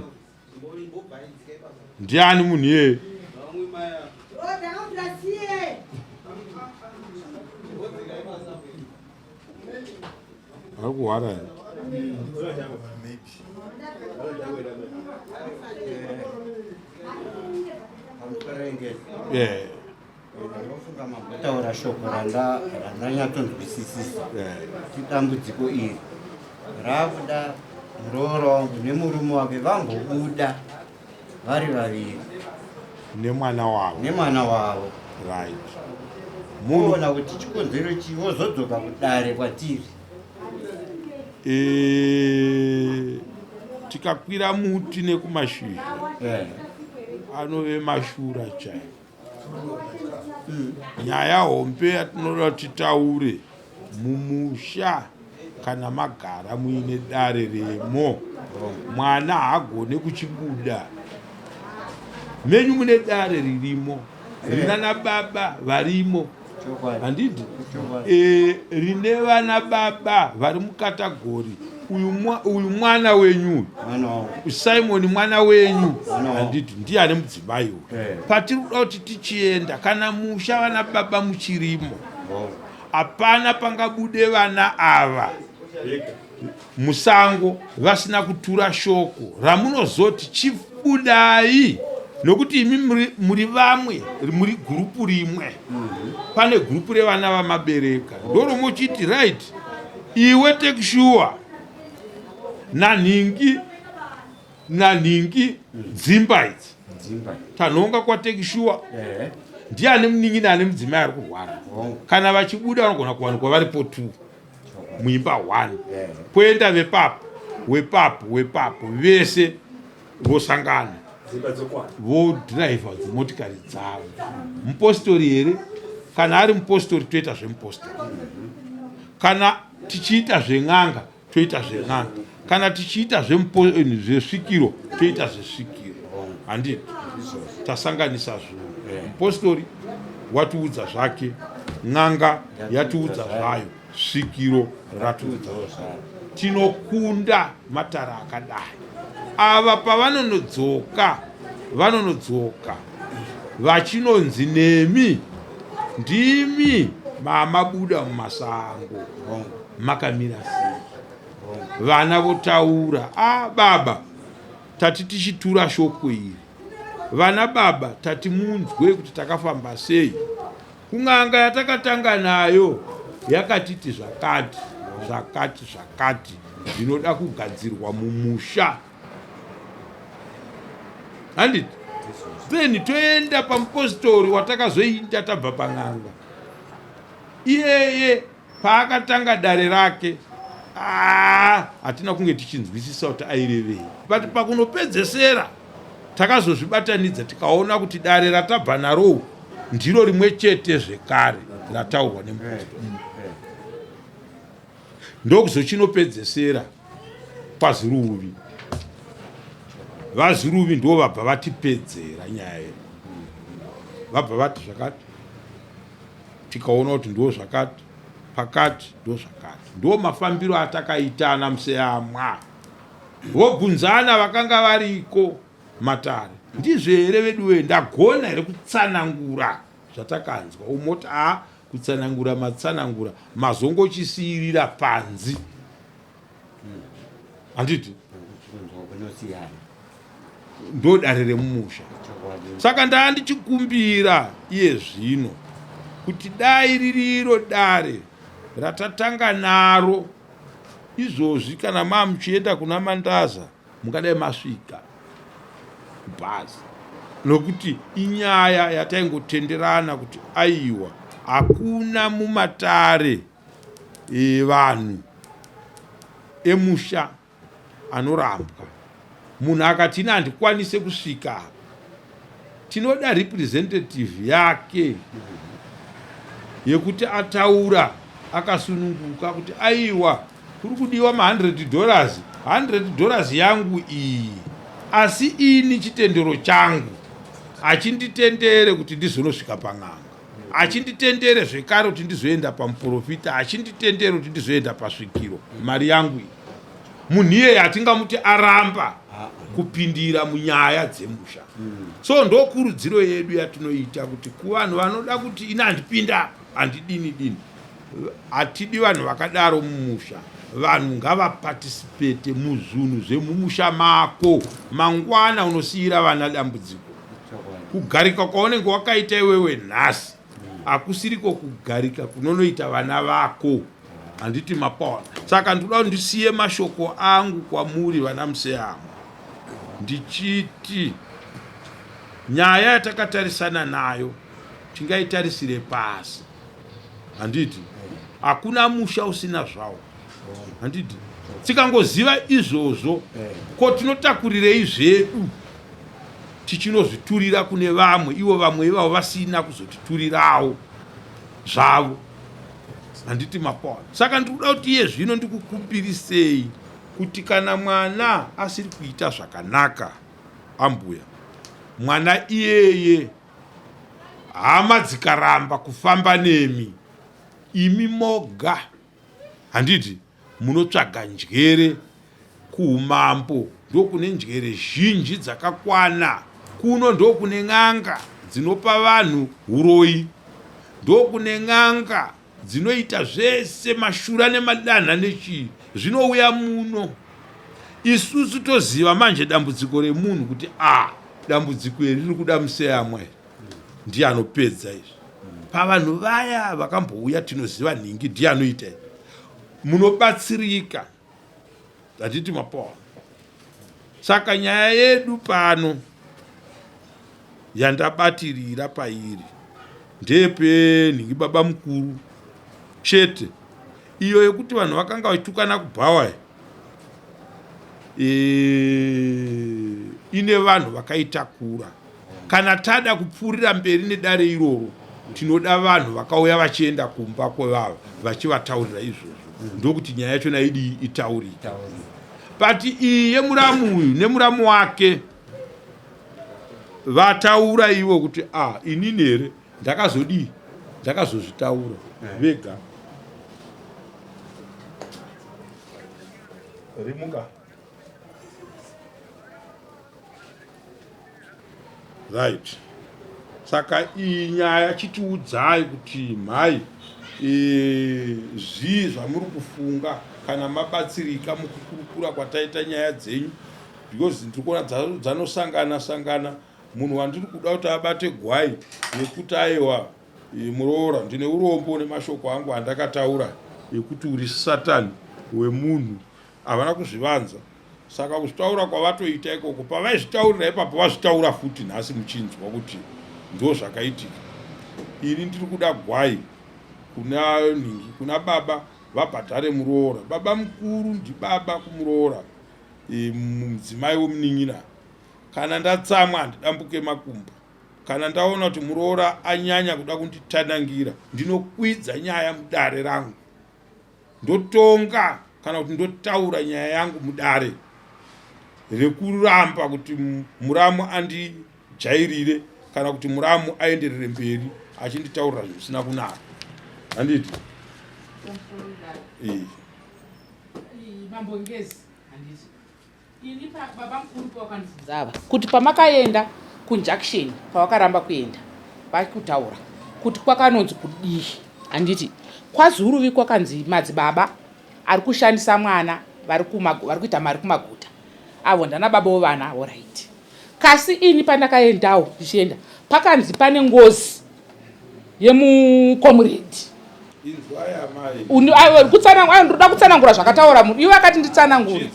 munhu yeye ari kuhwara here I'm trying mungezi Eh, ndinofunga mambotaura shoko randanyatsombvisisisa dambudziko iri rakuda muroora wangu nemurume wake vambobuda vari vaviri nemwana wavo. nemwana wavo Right. Munhu muona kuti chikonzero chiwozodzoka kudare kwatiri. tikakwira muti nekumashizha Eh, anove mashura chaivo. Nyaya hombe yatinoda kuti titaure mumusha kana magara muine dare remo, mwana haagone kuchibuda. Menyu mune dare ririmo rina nababa varimo, chokwadi. handiti Chokwadi. rine vana baba vari mukatagori uyu mwana wenyu Mwana wangu. Simon mwana wenyu, Mwana. handiti ndiani mudzimai uyu. Eh. Patiri kuda kuti tichienda kana musha vana baba muchirimo, Oh. hapana pangabude vana ava musango vasina kutura shoko ramunozoti chibudai, nokuti imi muri vamwe muri gurupu rimwe. Pane gurupu revana vamabereka ndoromuchiti right, iwe take sure nanhingi dzimba idzi Dzimba. tanhonga kwatake sure Eh. ndiani muningi naani mudzimai ari kurwara. Oh. Kana vachibuda vanogona kuwanikwa varipo 2 Chokwadi. muimba 1, Eh. poenda wepapo vese vosangana vodhiraivha dzimotikari dzavo. Mupostori here? Kana ari mupostori toita zvemupostori, kana tichiita zven'anga toita zven'anga, kana tichiita zvesvikiro toita zvesvikiro. Handiti tasanganisa zvinhu. Mupostori watiudza zvake, n'anga yatiudza zvayo, svikiro ratiudza zvayo. Tinokunda matara akadai. Ava pavanonodzoka vachinonzi nemi ndimi mamabuda mumasango makamira sei. Vana votaura, baba tati tichitura shoko iri, vana baba tati munzwe kuti takafamba sei. Kung'anga yatakatanga nayo yakatiti zvakati zvinoda kugadzirwa mumusha. Handiti then toenda pamupostori watakazoinda tabva pang'anga. Iyeye paakatanga dare rake hatina kunge tichinzwisisa kuti airevei, but pakunopedzesera takazozvibatanidza tikaona kuti dare ratabva naro ndiro rimwe chete zvekare rataurwa nemupostori. Ndokuzochinopedzesera kwaZiruvi. VaZiruvi ndo vabva vatipedzera nyaya yedu, vabva vati zvakati, tikaona kuti ndo zvakati, pakati ndo zvakati. Ndo mafambiro atakaitana museyamwa, vobvunzana vakanga variko matare, ndizvo here vedu we ndagona here kutsanangura zvatakanzwa. Umoti kutsanangura matsanangura mazongochisiyirira panzi. Handiti ndo dare remumusha. Saka ndaa ndichikumbira iye zvino kuti dai ririro dare ratatanga naro izvozvi, kana muchienda kuna Mandaza mungadai masvika bhazi, nokuti inyaya yataingotenderana kuti aiwa hakuna mumatare vanhu emusha anorambwa. Munhu akati ina handikwanise kusvika, tinoda representative yake yekuti ataura akasununguka kuti aiwa kuri kudiwa $100, $100 yangu iyi, asi ini chitendero changu hachinditendere kuti ndizonosvika pang'anga, hachinditendere zvekare kuti ndizoenda pamuprofita, hachinditendere kuti ndizoenda pasvikiro. Mari yangu iyi munhu iyeye hatingamuti aramba kupindira munyaya dzemusha. So ndokurudziro yedu yatinoita kuti kuvanhu vanoda kuti ina handipinda handidini, hatidi vanhu vakadaro mumusha. Vanhu ngavapatisipete muzvinhu zvemumusha mako. Mangwana unosiyira vana dambudziko, kugarika kwaunenge wakaita iwewe nhasi hakusiriko kugarika kunonoita vana vako. Handiti mapaona. Saka ndoda kuti ndisiye mashoko angu kwamuri vana Museyamo ndichiti nyaya yatakatarisana nayo tingaitarisire pasi. Handiti hakuna musha usina zvawo. Handiti tikangoziva izvozvo ko tinotakurirei zvedu tichinozviturira kune vamwe, ivo vamwe ivavo vasina kuzotiturirawo zvavo. Handiti mapaona. Saka ndikuda kuti iye zvino ndikukumbirisei kuti kana mwana asiri kuita zvakanaka ambuya, mwana iyeye hama dzikaramba kufamba nemi, imi moga handiti munotsvaga njere kuumambo. Ndokune njere zhinji dzakakwana. Kuno ndokune n'anga dzinopa vanhu uroyi, ndokune n'anga dzinoita zvese mashura nemadanha nechii zvinouya muno. Isusu toziva manje dambudziko remunhu kuti dambudziko iri riri kuda Museyamo ndiye anopedza izvi. Pavanhu vaya vakambouya tinoziva nhingi ndiye anoita izvi. Munobatsirika. Handiti mapaona. Saka nyaya yedu pano yandabatirira pairi ndepenhingi baba mukuru chete, iyo yekuti vanhu vakanga vachitukana kubhawa ine vanhu vakaitakura. Kana tada kupfuurira mberi nedare iroro tinoda vanhu vakauya vachienda kumba kwevava vachivataurira izvozvo. Ndokuti nyaya yacho naidi itaurika. Pati iyi yemuramu uyu nemuramu wake vataura ivo kuti inini here ndakazozvitaura vega. Rimuka. Right. Saka iyi nyaya chitiudzai kuti mhai zvii zvamuri kufunga kana mabatsirika mukukurukura kwataita nyaya dzenyu, because ndiri kuona dzanosangana. Munhu wandiri kuda kuti abate gwai yekuti aiwa muroora ndine urombo nemashoko angu andakataura yekuti uri satani wemunhu, havana kuzvivanza. Saka kuzvitaura kwavatoita ikoko pavaizvitaurira ipapo vazvitaura futi nhasi muchinzwa kuti ndo zvakaitika. Ini ndiri kuda gwai kuna nhingi, kuna baba vabhadhare muroora. Baba mukuru ndibaba kumuroora, mudzimai womunin'ina. Kana ndatsamwa handidambuke makumbo. Kana ndaona kuti muroora anyanya kuda kunditanangira, ndinokwidza nyaya mudare rangu, ndotonga kana kuti ndotaura nyaya yangu mudare rekuramba kuti muramu andijairire kana kuti muramu aenderere mberi achinditaurira zvisina kunaka. Handiti mambo ngezi handiti ini baba mukuru pawakandidzava kuti pamakaenda kunjunction pawakaramba kuenda vakutaura kuti kwakanonzi kudii. Handiti kwaZuruvi kwakanzi madzibaba ari kushandisa mwana vari kuita mari kumaguta avo ndana baba vovana avo right. Kasi ini pandakaendawo ndichienda pakanzi pane ngozi yemukomuredi. Ndoda kutsanangura zvakataura munhu iwe akati nditsanangura.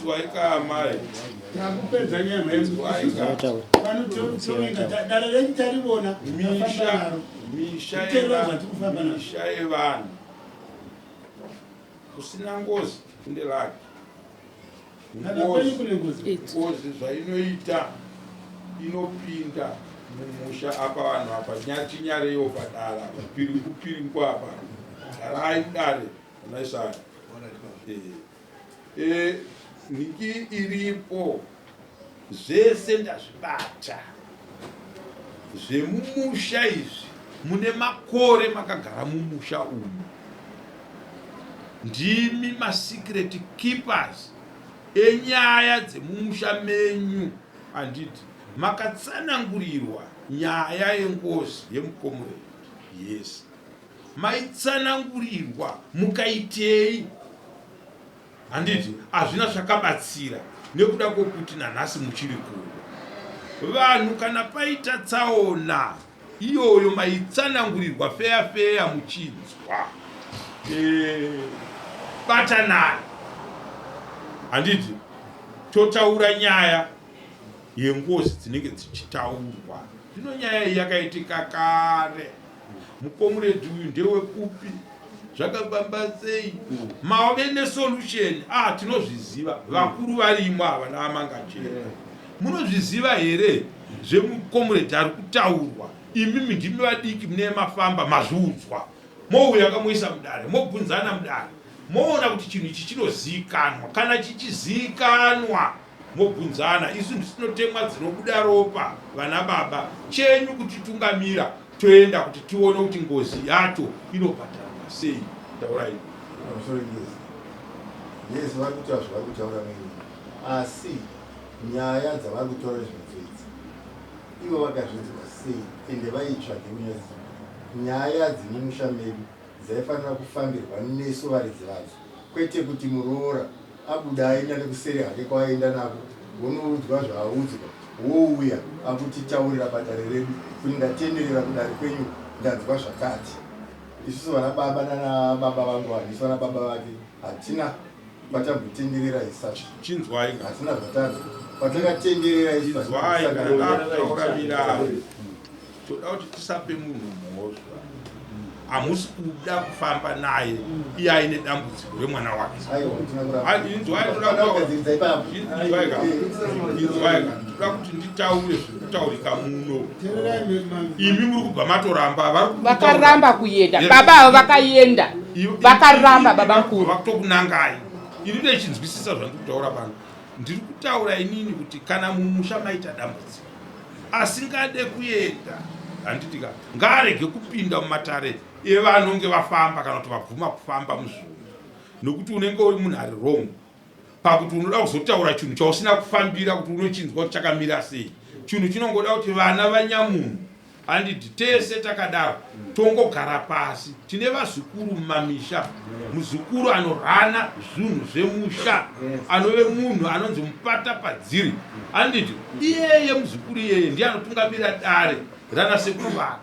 Misha yevanhu kusina ngozi kunde lake. Ngozi zvainoita inopinda mumusha apa vanhu apa nyachinyareyo padara kupiringwa apa garai dare naisana niki iripo zvese ndazvibata zvemumusha izvi. Mune makore makagara mumusha umu, ndimi masecret keepers enyaya dzemumusha menyu. Handiti makatsanangurirwa nyaya yengozi yemukomuredi. Yes, maitsanangurirwa mukaitei. Handiti hazvina zvakabatsira nekuda kwokuti nanhasi muchiri kuwa. vanhu kana paita tsaona iyoyo maitsanangurirwa feya muchinzwa batanai. Handiti totaura nyaya yengozi dzinenge dzichitaurwa. Zvino nyaya iyi yakaitika kare. Mukomuredhi uyu ndewekupi? Zvakabamba sei? Mave nesolution. Tinozviziva. Vakuru varimo ava naamangachera. Munozviziva here zvemukomuredhi ari kutaurwa? Imimi ndimi vadiki mune mafamba mazviudzwa. Mouya kamuisa mudare, mobvunzana mudare. Moona kuti chinhu ichi chinozivikanwa. Kana chichizivikanwa mobvunzana. Isu ndisinotemwa dzinobuda ropa vana baba. Chenyu kuti tungamira toenda kuti tione kuti ngozi yacho inobhadharwa sei. Taurai. Yes, vakutaura zvavakutaura mwenyu. Asi nyaya dzavari kutaura zvinofedza. Ivo vakazvidzwa sei ende vaitsvage kunyazi. Nyaya dzimumusha medu dzaifanira kufambirwa nesu varidzi vadzo. Kwete kuti muroora abuda aenda nekuseri hake kwaenda nako. Unoudzwa zvaudzwa. Wouya akutitaurira padare redu kuti ndatenderera kudare kwenyu ndanzwa zvakati. Isusu vana baba nana baba vangu handisi vana baba vake hatina patambotenderera isacho. Chinzwai hatina zvatanzi patakatenderera isacho. Toda kuti tisape munhu mhosva. Hamusi kuda kufamba naye iye aine dambudziko remwana wake. Toda kuti nditaure zvirikutaurika muno. Imi muri kubva matoramba. Vakaramba kuenda. Baba avo vakaenda. Vakaramba baba mukuru. Vakutokunangai. Ini ndichinzwisisa zvandikutaura pano. Ndiri kutaura inini kuti kana mumusha maita dambudziko asingade kuenda, handitika ngarege kupinda mumatare evanonge vafamba kana kuti vabvuma kufamba muzvunhu, nokuti unenge uri munhu ari wrong pakuti unoda kuzotaura chinhu chausina kufambira kuti unochinzwa kuti chakamira sei. Chinhu chinongoda kuti vana vanyamunhu, handiti tese takadaro tongogara pasi. Tine vazukuru mumamisha, muzukuru anorhana zvinhu zvemusha, anove munhu anonzi mupata padziri. Handiti iyeye muzukuru iyeye ndiye anotungamira dare rana sekuru vake.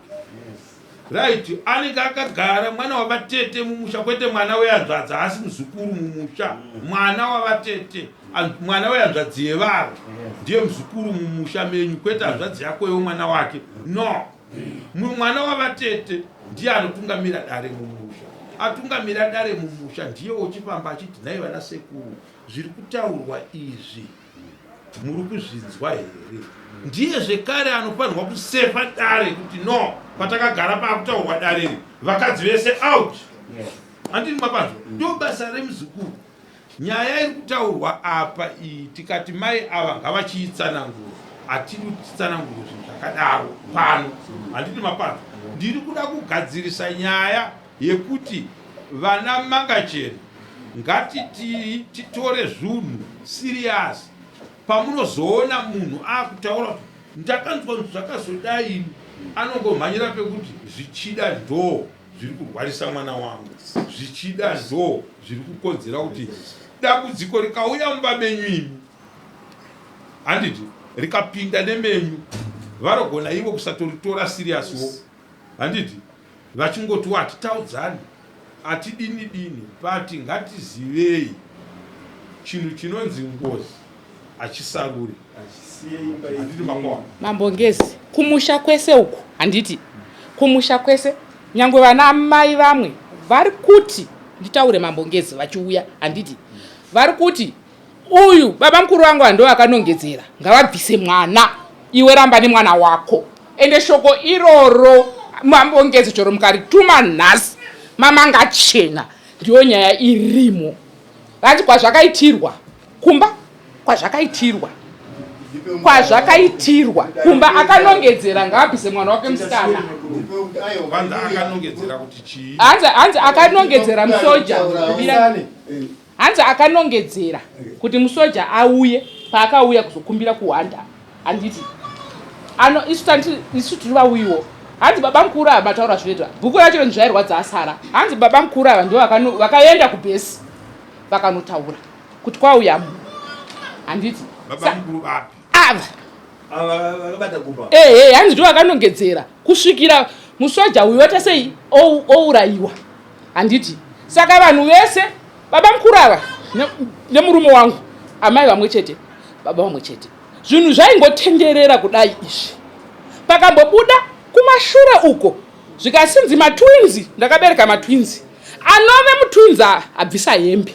Right, anenge akagara mwana wavatete mumusha, kwete mwana wehanzvadzi asi muzukuru mumusha. Mwana wavatete, mwana wehanzvadzi yevari ndiye muzukuru mumusha menyu, kwete hanzvadzi yako mwana wake. No, mwana wavatete ndiye anotungamira dare mumusha. Atungamira dare mumusha ndiye ochifamba achiti nhai vana sekuru, zviri kutaurwa izvi muri kuzvinzwa here? Ndiye zvekare anofanirwa kusefa dare kuti no, patakagara pakutaurwa dare iri vakadzi vese out. Handini mapanzwa? Ndo basa remuzukuru. Nyaya iri kutaurwa apa iyi tikati mai ava ngavachiitsanangura, hatidi kutitsanangura zvinhu zvakadaro pano. Handini mapanzwa? Ndiri kuda kugadzirisa nyaya yekuti vana mangachena ngatiti titore zvinhu serious. Pamunozoona munhu akutaura kuti ndakanzwa zvakazodai, anongomhanyira pekuti zvichida ndo zviri kurwarisa mwana wangu, zvichida ndo zviri kukodzera kuti dambudziko rikauya mumba menyu imi, handiti rikapinda nemenyu, varogona ivo kusatoritora siriyaswo. Handiti vachingoti hatitaudzani, hatidini, pati ngatizivei chinhu chinonzi ngozi achisaruri. Handiti makwa Mambongezi kumusha kwese uku, handiti kumusha kwese nyangwe vana mai vamwe vari kuti nditaure Mambongezi vachiuya, handiti vari kuti uyu baba mukuru wangu ndo akanongedzera, ngavabvise mwana, iwe ramba nemwana wako. Ende shoko iroro Mambongezi choro mukarituma nhasi mamangachena ndiyo nyaya irimo. Vati kwazvakaitirwa kumba, kwazvakaitirwa kumba akanongedzera, ngavabvise mwana wake musikana. akanongedzera kuti chii? Hanzi akanongedzera musoja, hanzi akanongedzera kuti musoja auye, paakauya kuzokumbira kuhwanda. Handiti isu tiri vauyiwo. Hanzi baba mukuru ava mataura zvinoitwa bhuku racho zvairwadza asara. Hanzi baba mukuru ava ndo vakaenda kubhesi vakanotaura kuti kwauya munhu. Handiti Baba mukuru api? ava vakabata gumba hanzi ndo akanongedzera kusvikira musoja uyu wata sei ourayiwa handiti. Saka vanhu vese baba mukuru ava nemurume wangu amai vamwe chete baba vamwe chete zvinhu zvaingotenderera kudai izvi. Pakambobuda kumashure uko zvikasinzi matwinzi, ndakabereka matwinzi, anove mutwinzi abvisa hembe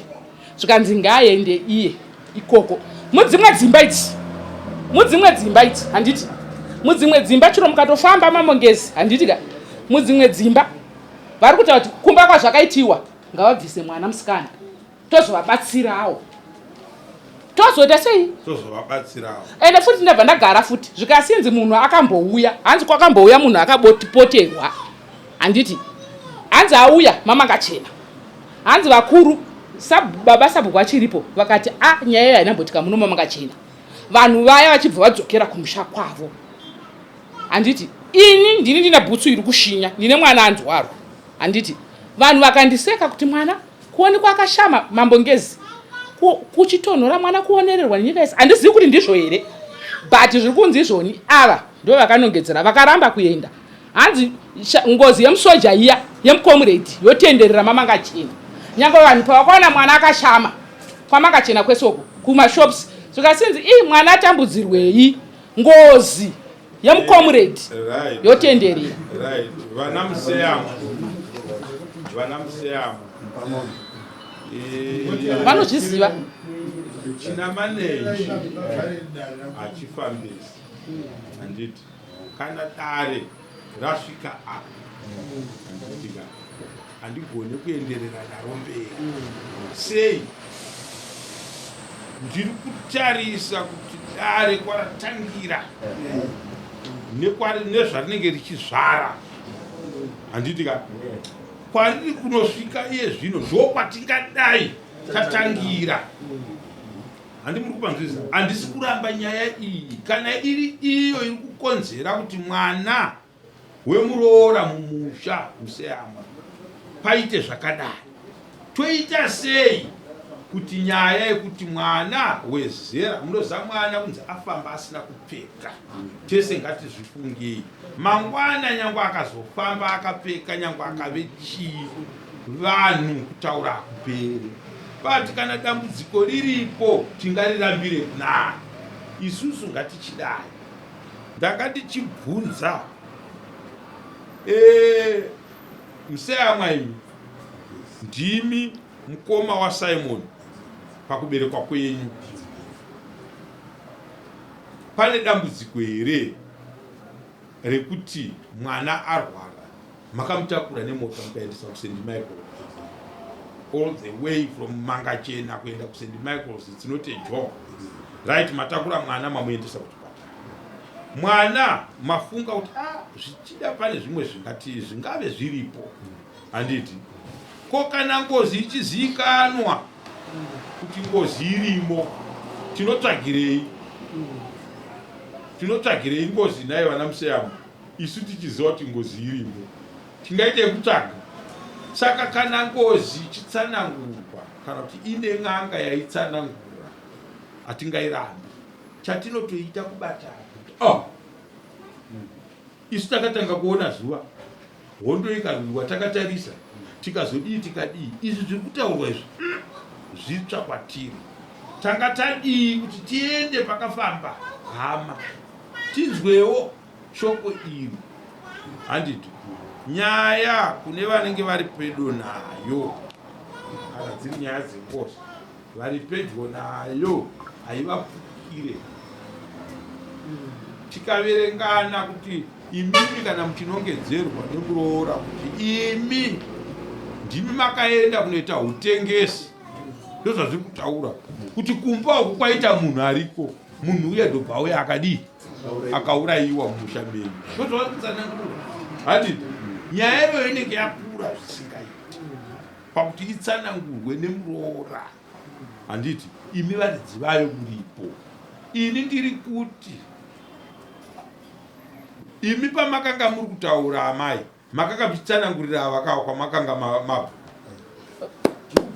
zvikanzi ngaaende iye ikoko mudzimwe dzimba idzi handiti. Mudzimwe dzimba chiro mukatofamba mamongezi handiti ka mudzimwe dzimba vari kutaura kuti kumba kwazvakaitiwa ngavabvise mwana musikana tozovabatsirawo tozoita sei tozovabatsirawo. Ende futi ndabva ndagara futi zvikasinzi munhu akambouya hanzi kwakambouya munhu akabotipoterwa handiti hanzi auya mama ngachena hanzi vakuru baba sabhuku achiripo vakati nyaya iyo hainambotika muno mama ngachena vanhu vaya vachibva vadzokera kumusha kwavo handiti. Ini ndini ndina bhutsu iri kushinya ndine mwana anzwarwa handiti. Vanhu vakandiseka kuti mwana kuonekwa akashama mambongezi kuchitonhora mwana kuonererwa nenyika yese handizivi kuti ndizvo here but zviri kunzi izvoni ava ndo vakanongedzera vakaramba kuenda. Hanzi ngozi yemusoja iya yemucomrade yotenderera mama ngachena nyange vanhu pavakaona mwana akashama kwamangachena kwesoko kumashops zvikasinzi mwana atambudzirwei ngozi yemucomrade yotenderera. Vana museyamu vanozviziva china maneji achifambisa handiti kana dare rasvika apa handitika handigoni kuenderera naro mberi sei ndiri kutarisa kuti dare kwaratangira nezvarinenge richizvara handitika kwariri kunosvika iye zvino ndokwatingadai tatangira. Handi muri kupanzvisa handisi kuramba nyaya iyi kana iri iyo iri kukonzera kuti mwana wemuroora mumusha museyama paite zvakadai toita sei kuti nyaya yekuti mwana wezera munoziva mwana kunzi afamba asina kupfeka tese ngatizvifungei mangwana nyangwe akazofamba akapfeka nyangwe akave chii vanhu kutaura kuperi but kana dambudziko riripo tingarirambire kunani isusu ngatichidai. Ndanga ndichibvunza museyamwa imi ndimi mukoma waSimon pakuberekwa kwenyu pane dambudziko here rekuti mwana arwara makamutakura nemota mukaendesa kuSt Michael's all the way from Mangachena kuenda kuSt Michael's? It's not a job, right? Matakura mwana mamuendesa kuchipatara mwana mafunga kuti zvichida pane zvimwe zvingati zvingave zviripo handiti ko kana ngozi ichizikanwa kuti ngozi irimo tinotsvagirei ngozi nayo vana museyamu isu tichiziva kuti ngozi irimo tingaite kutsvaga. Saka kana ngozi ichitsanangurwa kana kuti ine n'anga yaitsanangura hatingairambi. Chatinotoita kubatana isu takatanga kuona zuva hondo ikarwiwa takatarisa tikazodii tikadii izvi zviri kutaurwa izvi zvitsva kwatiri. Tanga tadii kuti tiende pakafamba hama tinzwewo shoko iri handiti nyaya kune vanenge vari pedo nayo kana dziri nyaya dzenkosha vari pedyo nayo haivapfukire. Tikaverengana kuti imimi kana muchinongedzerwa nemuroora kuti imi ndimi makaenda kunoita utengesi ndozvazviri kutaura kuti kumba uku kwaita munhu ariko munhu uye ndobva uye akadii akaurayiwa mumusha menyu ndozvavatsanangura handiti nyaya iyoyo inenge yakura zvisingaiti pakuti itsanangurwe nemuroora handiti imi varidzi vayo muripo. Ini ndiri kuti imi pamakanga muri kutaura amai makanga mchitsanangurira vakawa kwamakanga mabva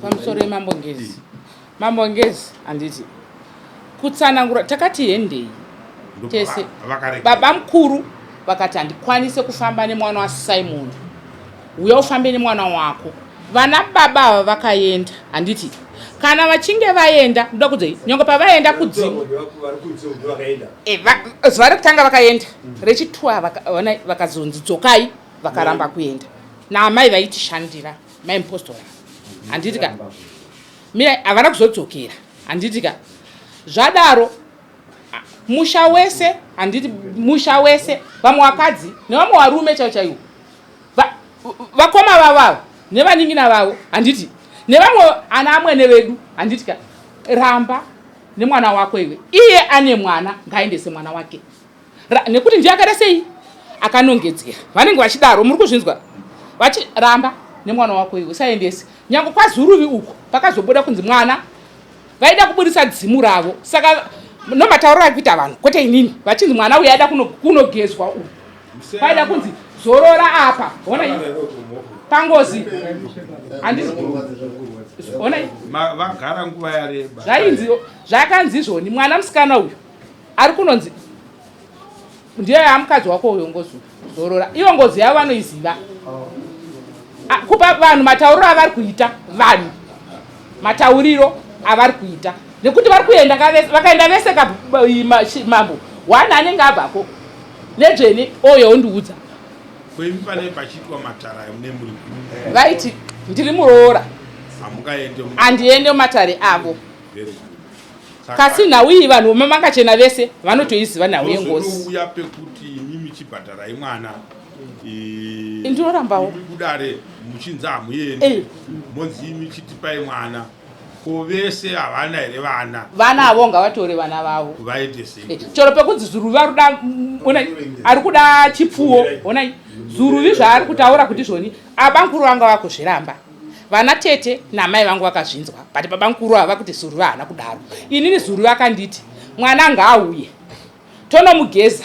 pamusoro yemambongezi handiti kutsanangura takati hendei tese baba mukuru vakati handikwanise kufamba nemwana waSimon, uya ufambe nemwana wako. Vana baba ava vakaenda, handiti kana vachinge vaenda ndoda kudze nyongo pavaenda kudzimu zuva rekutanga vakaenda, rechi12 vakazonzi dzokai, vakaramba kuenda naamai vaitishandira mai mupostora, handitika havana kuzodzokera, handitika zvadaro musha wese, handiti musha wese, vamwe vakadzi nevamwe varume chaivo chaivo, vakoma vavavo nevaningina vavo, handiti nevamwe ana amwene vedu, handitika ramba nemwana wako iwe, iye ane mwana ngaendese mwana wake, nekuti ndiye akada sei akanongedzera. Vanenge vachidaro, muri kuzvinzwa, vachiramba nemwana wako iwe saendese. Nyange kwaZuruvi uko pakazobuda kunzi mwana vaida kubudisa dzimu ravo, saka nomatauriro akuita vanhu kwete inini, vachinzi mwana uyu aida kunogezwa uyu, paida kunzi zorora apa, ona pangozi, handiti ona vagara nguva yareba, zvakanzi izvoni mwana musikana uyu ari kunonzi ndiye yamukadzi wako uyo ngozi zorora. Iyo ngozi yavo vanoiziva, kupa vanhu matauriro avari kuita, vanhu matauriro avari kuita, nekuti vari kuenda vakaenda vese mambo wana anenge abvako nedzvene oyo ondiudza kweimi pane pachiitwa matara nemuri vaiti ndiri muroora hamungaende handiende mumatare avo, kasi nhau iyi vanhu vomamangachena vese vanotoiziva nhau yengozi. uya pekuti imi chibhadharai mwana ndinorambawo kudare muchinzi hamuendi monzi imi chitipai mwana, ko vese havana here vana avo ngavatore vana vavo vaite sei. choro pekunzi Zuruvi ari kuda chipfuwo, onai Zuruvi zvaari kutaura kuti zvoni abamukuru vanga vakuzviramba, vana tete namai vangu vakazvinzwa, but babamukuru ava kuti Zuruvi haana kudaro. Inini Zuruvi akanditi mwana ngaauye tonomugeza,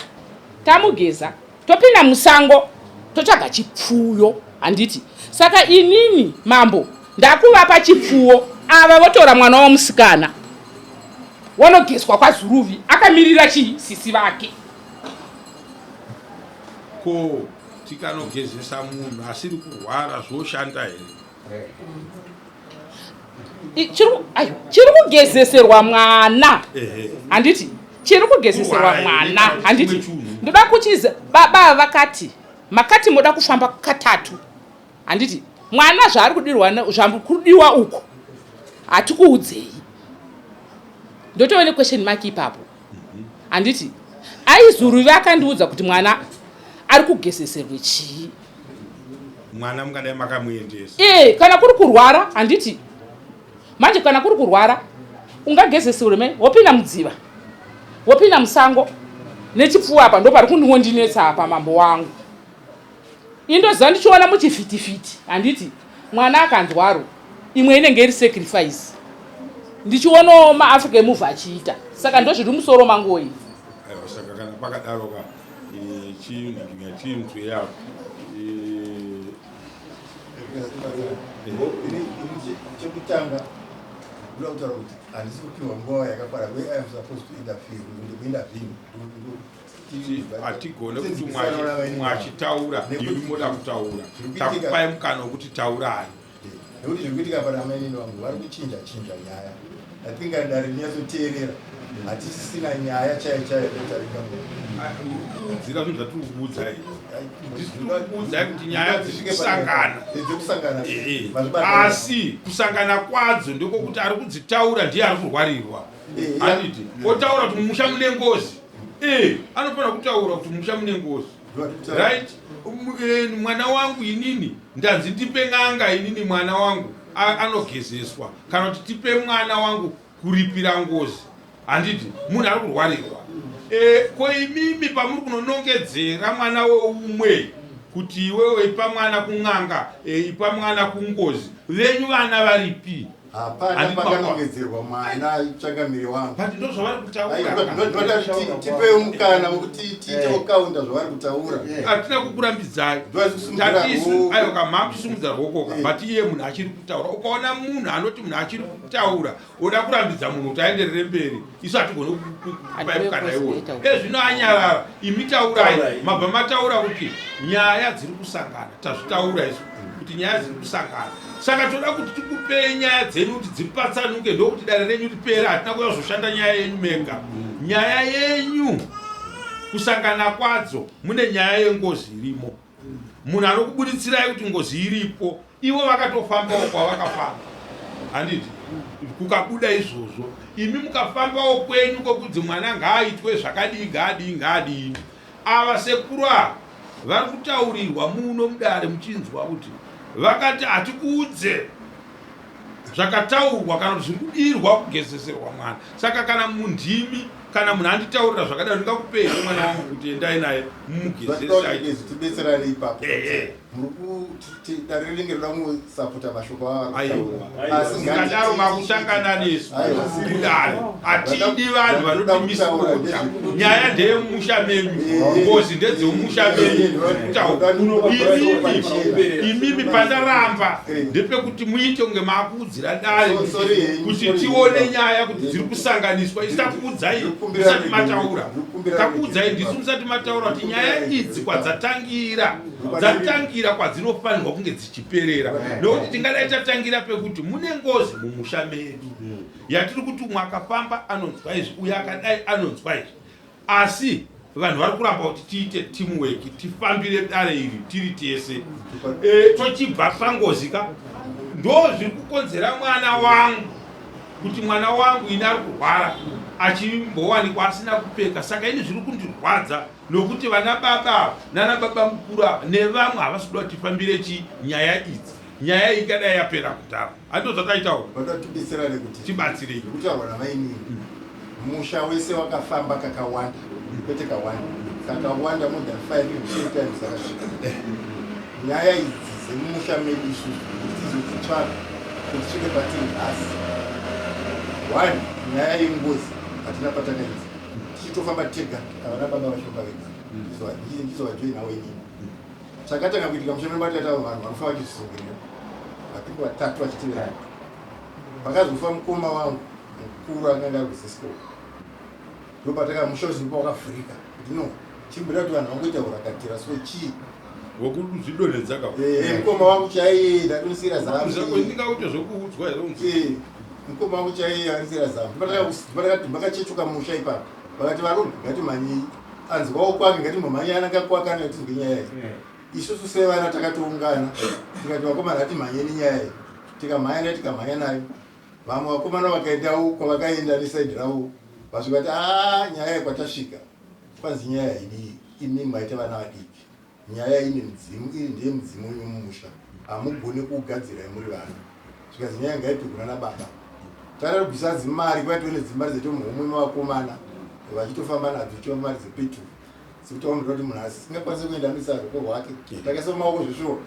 tamugeza topinda musango totsvaga chipfuyo, handiti saka inini mambo ndakuvapa chipfuwo, ava votora mwana womusikana wonogezwa kwaZuruvi akamirira chii sisi vake. Ko tikanogezesa munhu asiri kurwara zvoshanda here? Chiri kugezeserwa mwana, handiti chiri kugezeserwa mwana, handiti ndoda kuchiza baba vakati makati moda kufamba katatu, handiti mwana zvaari kudirwa zvakudiwa uko hatikuudzei, ndotove ne question mark ipapo, handiti aiZuruvi akandiudza kuti mwana ari kugezeserwe chii. Mwana mungadai makamuendesa kana kuri kurwara, handiti manje kana kuri kurwara ungagezeserwe mei, wopinda mudziva wopinda musango nechipfuwa apa ndo pari kundinetsa apa mambo wangu. Indoziva ndichiona muchivhitivhiti, handiti mwana akanzwaro imwe inenge iri sacrifice, ndichionawo maAfrica emuvi achiita, saka ndozviri musoro mangu iyi. Saka kana pakadaroka chinhu yapo chekutanga ndoda kutaura kuti handisi kupiwa nguva yakakwana, where I am supposed to interfere kuintervene. hatigone kuti mwachitaura imi moda kutaura, takupai mukana wekuti taurai, nekuti zviri kuitika panamainini vangu vari kuchinja nyaya. I think dare rinyatsoteerera hatisisina nyaya chaiyo yotarika dzira zvinhu zvatiri kukuudzai, ndisikuudzai kuti nyaya dzichikusangana, asi kusangana kwadzo ndokokuti ari kudzitaura ndiye ari kurwarirwa, handiti otaura kuti mumusha mune ngozi, anofanira kutaura kuti mumusha mune ngozi, right? Mwana wangu inini ndanzi tipe n'anga, inini mwana wangu anogezeswa, kana kuti tipe mwana wangu kuripira ngozi, handiti munhu ari kurwarirwa. Ko imimi pamuri kunonongedzera mwana weumwe kuti iwewe ipa mwana kun'anga, ipa mwana kungozi, venyu vana varipi? hapana pakanongedzerwa mwana changamiri wangu but ndo zvavari kutaura tipei mukana wekuti tiite kukaunda zvavari kutaura hatina kukurambidzai tatisu aiwa kamaakusimudza rwokoka but iye munhu achiri kutaura ukaona munhu anoti munhu achiri kutaura oda kurambidza munhu kuti aenderere mberi isu hatigone kupai mukana iwoyo ezvino anyarara imi taurai mabva mataura kuti nyaya dziri kusangana tazvitaura isu kuti nyaya dziri kusangana saka toda kuti tikupei nyaya dzenyu kuti dzipatsanuke ndokuti dare renyu ripera hatina kuya kuzoshanda nyaya yenyu mega nyaya yenyu kusangana kwadzo mune nyaya yengozi irimo munhu anokubuditsirai kuti ngozi iripo ivo vakatofambawo kwavakafamba handiti kukabuda izvozvo imi mukafambawo kwenyu kwekuti mwana ngaaitwe zvakadii ava sekuru ava vari kutaurirwa muno mudare muchinzwa kuti vakati hatikuudze zvakataurwa kana kuti zviri kudirwa kugezeserwa mwana saka kana mundimi kana munhu anditaurira zvakadaro ndingakupei mwana wangu kuti endai naye mumugezesatibetserane ipapo dare rinenge roda kusapota mashoko asingadaro makusangana nesu kudare hatidi vanhu vanodimisiota nyaya ndeyemusha menyu ngozi ndedzemusha menyu imimi pandaramba ndepekuti muite kunge makuudzira dare kuti tione nyaya kuti dziri kusanganiswa isatakuudzai musati mataura takuudzai ndisu musati mataura kuti nyaya idzi kwadzatangira dzatangira kwadzinofanirwa kunge dzichiperera nokuti tingadai tatangira pekuti mune ngozi mumusha medu yatiri kuti umwe akafamba anonzwa izvi uye akadai anonzwa izvi asi vanhu vari kuramba kuti tiite teamwork tifambire dare iri tiri tese tochibva pangozika ndo zviri kukonzera mwana wangu kuti mwana wangu ine ari kurwara achimbowanikwa asina kupfeka saka ini zviri kundirwadza nokuti vana baba nana baba mukuru ava nevamwe havasi kuda kuti tifambire nyaya idzi nyaya ikadai yapera kudhara hando zvataitaura vatibetserane kuti tibatsirei kutaurwa navainini musha wese wakafamba kakawanda kwete kawanda kakawanda more than 5 times akasvika nyaya idzi dzemumusha medu isusu tizozitsvaga kuti svike patiri nhasi 1 nyaya yengozi hatina patakaidza tichitofamba tega avana baba vashomba vega ndizovajoina wenini chakatanga kuitika mushame batata vanhu vanofa vachizungirira vapingu 3 vachitiverana vakazofa mukoma wangu mukuru akanga ari kuzesko ndopataka mushauzimba wakavhurika kuti no chimbuda kuti vanhu vangoita urakatira so chii wokuzvidonhedzaka mukoma wangu chaiye ndatonisira zamndingauta zvokuudzwa here mukoma wangu chaiye anisira zamu ndopataka makachechuka musha ipapo vakati varume ngatimhanyei anzwawo kwake ngatimbomhanyai anangakwakana tizwe nyaya iyi isusu sevana takatoungana tikati vakomana hatimhanyeni nyaya iyi tikamhanya nayo vamwe vakomana vakaendawo kwavakaenda nesaidi ravo vasvikati nyaya iyi kwatasvika kwanzi nyaya idii imi maita vana vadiki nyaya ine mudzimu iri ndeye mudzimu wenyu mumusha hamugone kugadzirai muri vanhu zvikazi nyaya ngaipigwa nababa tara kubvisa dzimari kwaitone dzimari dzetomhomwe mavakomana vachitofamba nadzo chichova mari dzepetu sikutaumira kuti munhu asi singakwanisi kuenda misa ruoko rwake takaisa mumaoko zveshuwa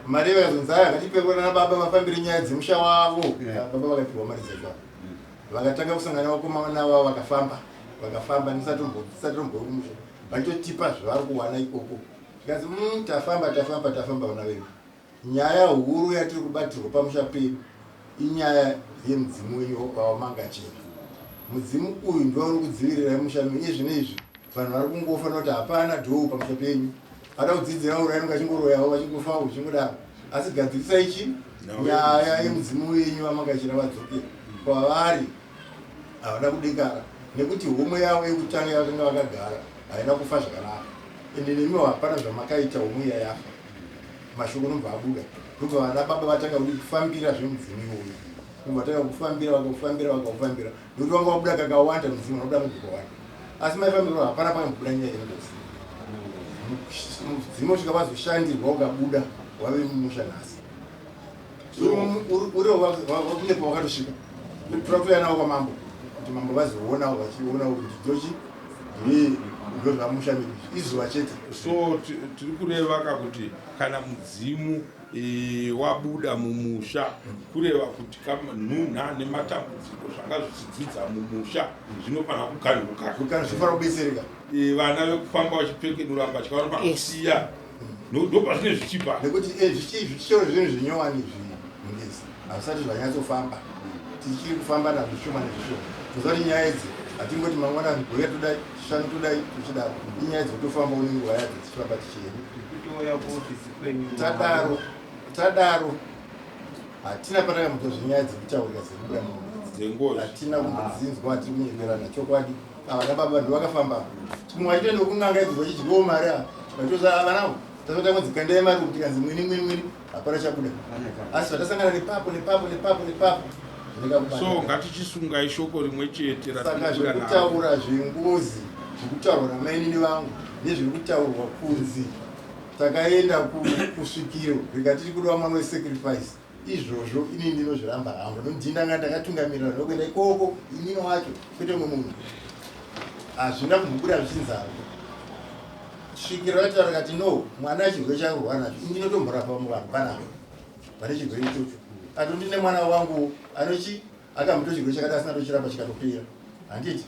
mari vakazonzi aya ngatipekwena nababa vafambire nyaya dzemusha wavo baba vakapihwa mari dzacho vakatanga kusangana vakomana vavo vakafamba nisati tomborumusha vachitotipa zvavari kuwana ikoko zvikanzi tafamba vana vedu nyaya huru yatiri kubatirwa pamusha pedu inyaya yemudzimu wenyu wawamanga chena mudzimu uyu ndouri kudzivirira musha menyu izvinoizvi vanhu vari kungofa nekuti hapana dhou pamusha penyu hada kudzidzira urainonga achingoroyawo vachingofa uchingodaro asi gadzirisa ichi nyaya yemudzimu wenyu wamanga chena vadzokera kwavari havada kudekara nekuti homwe yavo yekutanga vakanga vakagara haina kufa zvakanaka ende nemiwo hapana zvamakaita homwe yayafa mashoko nobva abuda ndobva vana baba vatanga kuti kufambira zvemudzimu iwoyo vatanga kufambira vakafambira nekuti vanga vabuda kakawanda mudzimu vanobuda muzvikawanda asi maifambirwa hapana pangabuda nyaya yengozi mudzimu usvika vazoshandirwa ukabuda wave mumusha nhasi uriwo wakunepa wakatosvika turakutoya navo kwamambo kuti mambo vazoonawo vachionawo kuti tochi ndozvamusha medu izuva chete. So tiri kureva kakuti kana mudzimu wabuda mumusha kureva kuti nhunha nematambudziko zvanga zvichidzidza mumusha zvinofanira kuganuka, zvifanira kubetsereka. Vana vekufamba vachipekedura mbatya vanofanira kusiya, ndopazvine zvichibva nekuti zvichiro zvinhu zvinyowani zvingezi hazvisati zvanyatsofamba, tichiri kufamba nazvo shoma nezvishoma. Tozati nyaya idzi hatingoti mangwanani gore todai shanu todai tichidaro, inyaya dzotofamba une nguva yadzo tichifamba tichienda. Tadaro hatina patakamutozvinyaya dzekutaurika dzekubuda dzengozi, hatina kumbodzinzwa, hatiri kunyengerana chokwadi. Vana baba ndovakafamba mumwe achitoenda kunganga idzo vachidyiwo mari vatoza vanavo tasotanga dzikandai mari kuti kanzi mwini hapana chabuda, asi vatasangana nepapo so ngatichisungai shoko rimwe chete. Saka zvekutaura zvengozi zvekutaurwa namainini vangu nezviri kutaurwa kunzi takaenda kusvikiro rikatiri kudiwa mwana wesacrifice, izvozvo ini ndinozviramba hangu nondindanga ndakatungamirira nokuenda ikoko inino wacho kwete umwe munhu, hazvina kumbobuda zvichinzaro. Svikiro rataura kati no, mwana chirwere chakurwara nacho indinotomborapa vanhu panavo vane chirwere ichocho. Atondine mwana wangu anochi akamboto chirwere chakati asina tochirapa chikatopera, handiti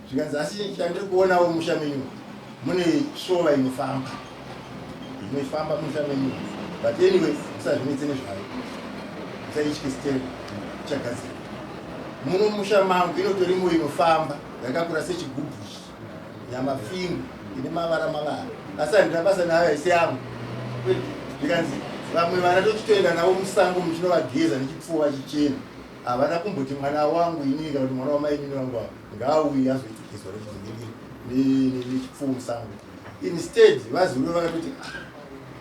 zvikanzi asi chandiri kuonawo musha menyu mune shova inofamba musha menyu, but anyway musazvinetse nezvayo, musaityisiteri chagadzira muno musha mangu inotorimo inofamba yakakura sechigubhushi, nyama fingu ine mavara asi handina basa nayo aisi angu. Zvikanzi vamwe vana tochitoenda navo musango muchinovageza nechipfuva chichena, havana kumboti mwana wangu inini kana kuti mwana wamainini wangu ngaauye azoitikizwa nechipfuva musango. Instead vazuru vakatoti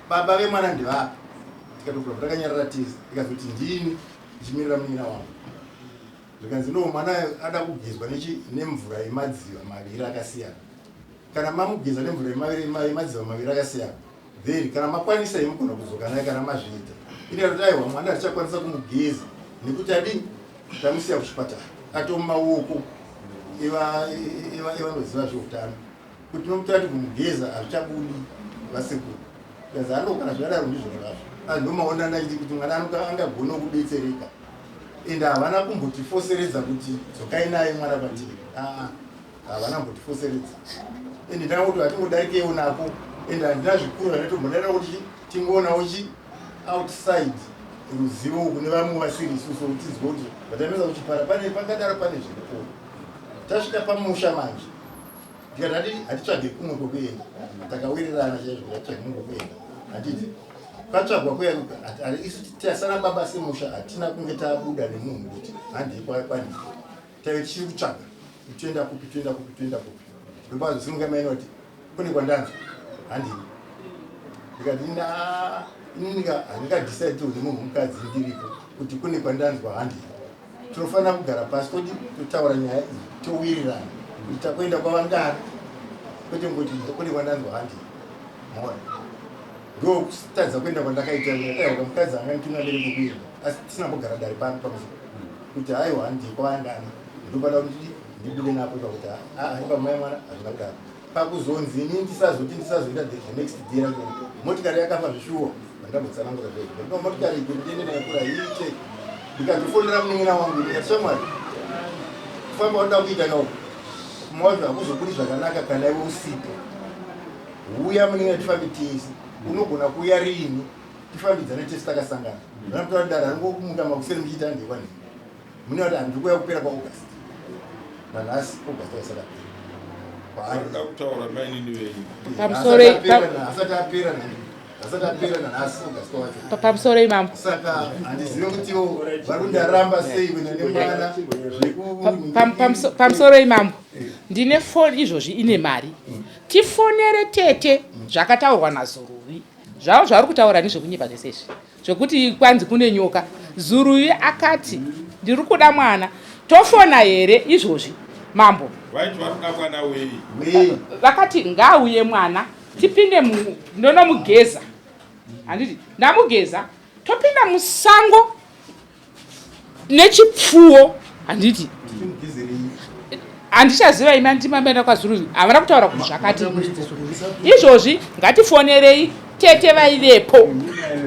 baba vemwana ndivapa, tikatokura takanyarara tese ikazoti ndini ichimirira munyina wangu. Zvikanzi no, mwana ada kugezwa nemvura yemadziva maviri akasiyana. Kana mamugeza nemvura yemadziva maviri akasiyana, then kana makwanisa imugona kudzoka naye kana mazviita. Ine kuti aiwa mwana hatichakwanisa kumugeza nekuti adini tamusiya kuchipatara atomumaoko evanoziva zveutano kuti nomutati kumugeza hazvichabudi vasekuru. Kazi ando kana zvadaro ndizvo zvazvo andomaonana achiti kuti mwana angagona kudetsereka, ende havana kumbotifoseredza kuti dzokai naye mwana kwatiri, havana kumbotifoseredza. Ende ndanga kuti hatingodarikewo nako, ende handina zvikuru zvanotombodaira kuti tingoonawo outside ruzivo kune vamwe vasiri isusu kuti tizwe kuti vatamisa kuchipara pangadaro pane zviripo. Tasvika pamusha manje tikati hatitsvage kumwe kwekuenda, takawirirana chaizvo hatitsvage kumwe kwekuenda, hatiti patsvagwa kuyaruka isu tasara baba semusha hatina kunge tabuda nemunhu kuti handikwakwani taive tichiri kutsvaga toenda kupi ndopazosimuka maina kuti kune kwandanzwa handini. Ndikati inini handingadecide kuti munhu mukadzi ndiripo kuti kune kwandanzwa handini. Tinofanira kugara pasi todi totaura nyaya iyi towirirana kuti takuenda kwavangana kwete ngoti kune kwandanzwa handini. Mona ndokutadza kuenda kwandakaita aiwa mukadzi anganditumira mberi kuenda, asi tisina kugara dari pano pamusoro kuti haiwa ndikwaangana ndopada kuti ndibude napo pakuti ipa mai mwana hazvina kudaro. Pakuzonzi ini ndisazoita the next day racho motikari yakafa zvishuwa vandambotsanangura zvega no motikari ikundende nakura iite ndikatofonera munin'ina wangu ndikashamwari kufamba wanda kuita nawo mwacho hakuzobudi zvakanaka kana iwe usipo uya munin'ina tifambe tese unogona kuuya rini tifambidzane tese takasangana vanotora dara ringokumuka makuseri muchiita ndekwani mune kuti handiri kuuya kupera kwaugasti nanhasi augasti waisaka kutaura mainini venyu pamusoro imamo. Saka handizivi kutiwo vari kundaramba sei kunemwana pamusoro imamo ndine foni izvozvi ine mari, tifonere tete zvakataurwa naZuruvi zvavo zvavari kutaura nezvekunyika zvesezvi zvekuti kwanzi kune nyoka. Zuruvi akati ndiri kuda mwana, tofona here izvozvi mambo vakati ngauye mwana tipinde ndonomugeza, handiti ndamugeza topinda musango nechipfuwo, handiti handichaziva imi andimamenda kwaZuruvi havana kutaura kuti zvakati izvozvi ngatifonerei tete vaivepo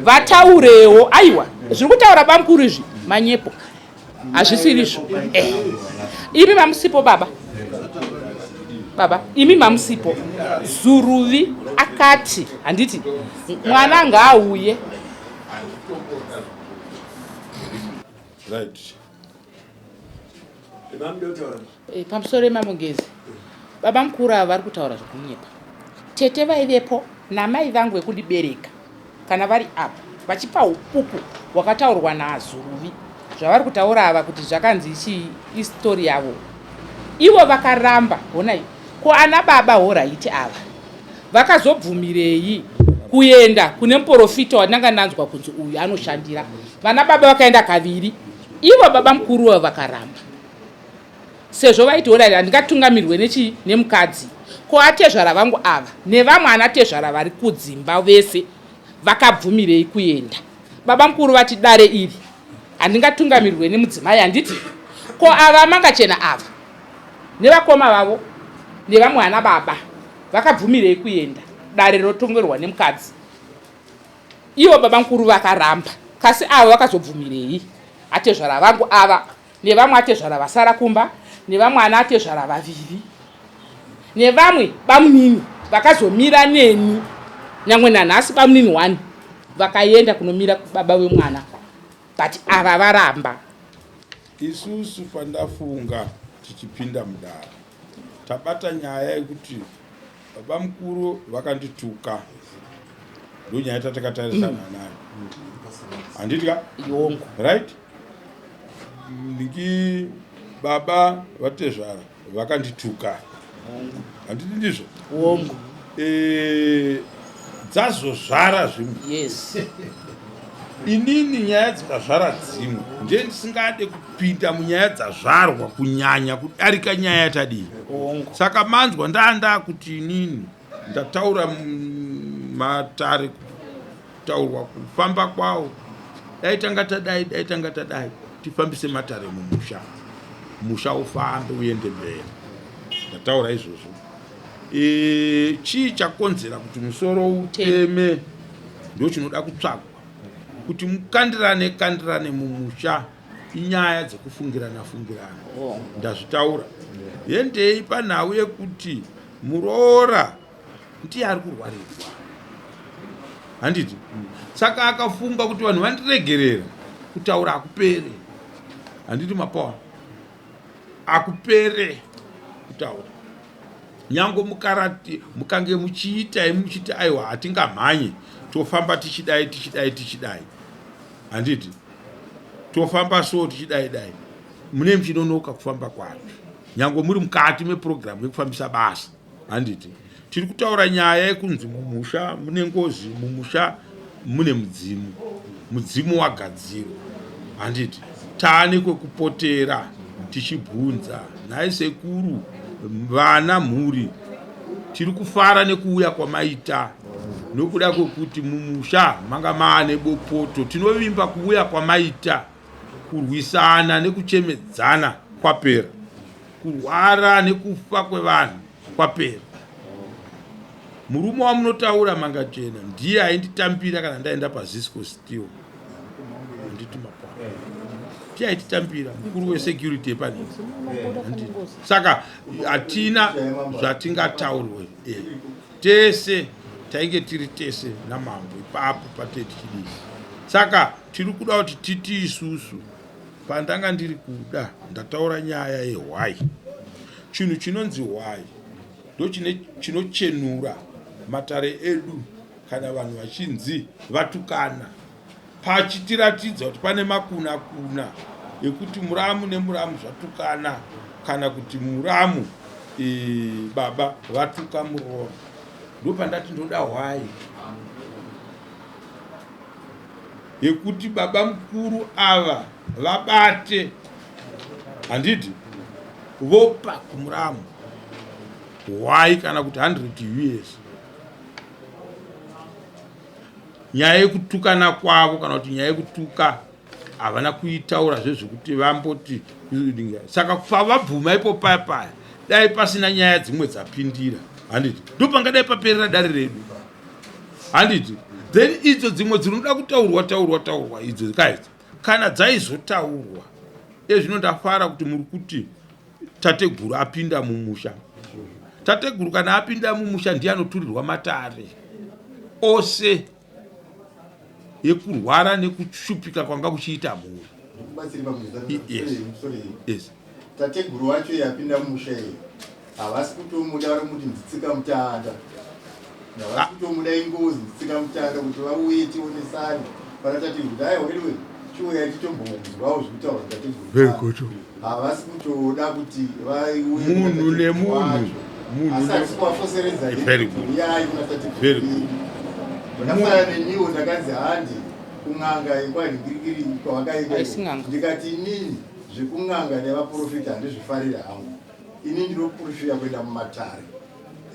vataurewo. Aiwa, zviri kutaura bamukuru izvi manyepo hazvisirizvo. Imi mamusipo baba, imi mamusipo. Zuruvi akati handiti mwana ngaauye. Right. Pamusoro emamongezi baba mukuru ava vari kutaura zvokunyepa. Tete vaivepo namai vangu vekundibereka kana vari apa vachipa upupu hwakataurwa naZuruvi zvavari kutaura ava kuti zvakanzi ichii istori yavo. Ivo vakaramba. Honai, ko ana baba horaiti ava vakazobvumirei kuenda kune muprofita wandanga nanzwa kunzi uyu anoshandira? Vana baba vakaenda kaviri, ivo baba mukuru wavo vakaramba. Sezvo vaiti honai handingatungamirwe nechii nemukadzi, ko atezvara vangu ava nevamwe ana tezvara vari kudzimba vese vakabvumirei kuenda? Baba mukuru vati dare iri handingatungamirwe nemudzimai handiti? Ko ava mangachena ava nevakoma vavo nevamwe ana baba vakabvumirei kuenda dare rinotongerwa nemukadzi? Ivo baba mukuru vakaramba. Kasi avo vakazobvumirei? Atezvara vangu ava nevamwe atezvara vasara kumba nevamwe ana atezvara vaviri nevamwe bamunini vakazomira neni nyangwe nanhasi bamunini 1 vakaenda kunomira baba vemwana, but ava varamba. Isusu pandafunga tichipinda mudare tabata nyaya yekuti baba mukuru vakandituka, ndo nyaya tatakatarisana nayo handitya Yongo. right. Ndiki baba vatezvara vakandituka handiti ndizvo? Wongo. Dzazozvara zvimwe. Yes. Inini nyaya dzikazvara dzimwe ndiye ndisingade kupinda munyaya dzazvarwa kunyanya kudarika nyaya yatadii. Saka manzwa ndanda kuti inini ndataura matare kutaurwa kufamba kwawo daitanga tadai tifambise matare mumusha, musha ufambe uende mberi. Ndataura izvozvo. Chii chakonzera kuti musoro uteme ndo chinoda kutsvagwa kuti mukandirane mumusha inyaya dzekufungirana. Ndazvitaura yendei panhau yekuti muroora ndiye ari kurwarirwa handiti? Saka akafunga kuti vanhu vandiregerera kutaura akupere handiti mapawa akupere kutaura. Nyango mukarati mukange muchiti aiwa hatingamhanye tofamba tichidai handiti? Tofamba so tichidai mune muchinonoka kufamba kwacho nyango muri mukati meprogramu yekufambisa basa handiti? Tiri kutaura nyaya yekunzi mumusha mune ngozi, mumusha mune mudzimu wagadzirwa handiti? Taane kwekupotera tichibvunza nhai sekuru vana mhuri tiri kufara nekuuya kwamaita nokuda kwekuti mumusha manga maane bopoto. Tinovimba kuuya kwamaita, kurwisana nekuchemedzana kwapera, kurwara nekufa kwevanhu kwapera. Murume wamunotaura mangachena ndiye ainditambira kana ndaenda paZisco Steel handiti mapaa, ndiye aititambira mukuru wesecurity yepanini. Saka hatina zvatingataurwe tese tainge tiri tese namambo ipapo patetichidii. Saka tiri kuda kuti titi isusu pandanga ndiri kuda ndataura nyaya yehwai. Chinhu chinonzi hwai ndo chinochenura matare edu kana vanhu vachinzi vatukana, pachitiratidza kuti pane makuna ekuti muramu nemuramu zvatukana kana kuti muramu baba vatuka muroora. Ndo pandati ndoda hwai yekuti baba mukuru ava vabate handiti vopa kumuramu hwai kana kuti 100 years. Nyaya yekutukana kwavo kana kuti nyaya yekutuka havana kuitaura zvezvekuti vamboti. Saka pavabvuma ipo paya dai pasina nyaya dzimwe dzapindira handiti ndopangadai paperera dare redu handiti then idzo dzimwe dzinoda kutaurwa idzo kaidzi kana dzaizotaurwa ezvino ndafara kuti muri kuti tateguru apinda mumusha. Tateguru kana apinda mumusha ndiye anoturirwa matare ose yekurwara nekushupika kwanga kuchiita mhuri. Yes. Tateguru wacho yapinda mumusha iyi havasi kutomuda vari kuti nditsika mutanda, havasi kutomuda ingozi nditsika mutanda kuti vauye tionesane panatati kuti aiwewe chiuya titombomunzwawo zvekutaura tateguru. Havasi kutoda kuti vaiuye munhu nemunhu asati kuvafoseredza yayi kuna tateguru. Ndakafanana neniwo ndakanzi handi kun'anga ikwanhingirikiri kwavakaenda ndikati inini zvekun'anga nevaprofita handizvifarira hangu. Ini ndinoprofita kuenda mumatare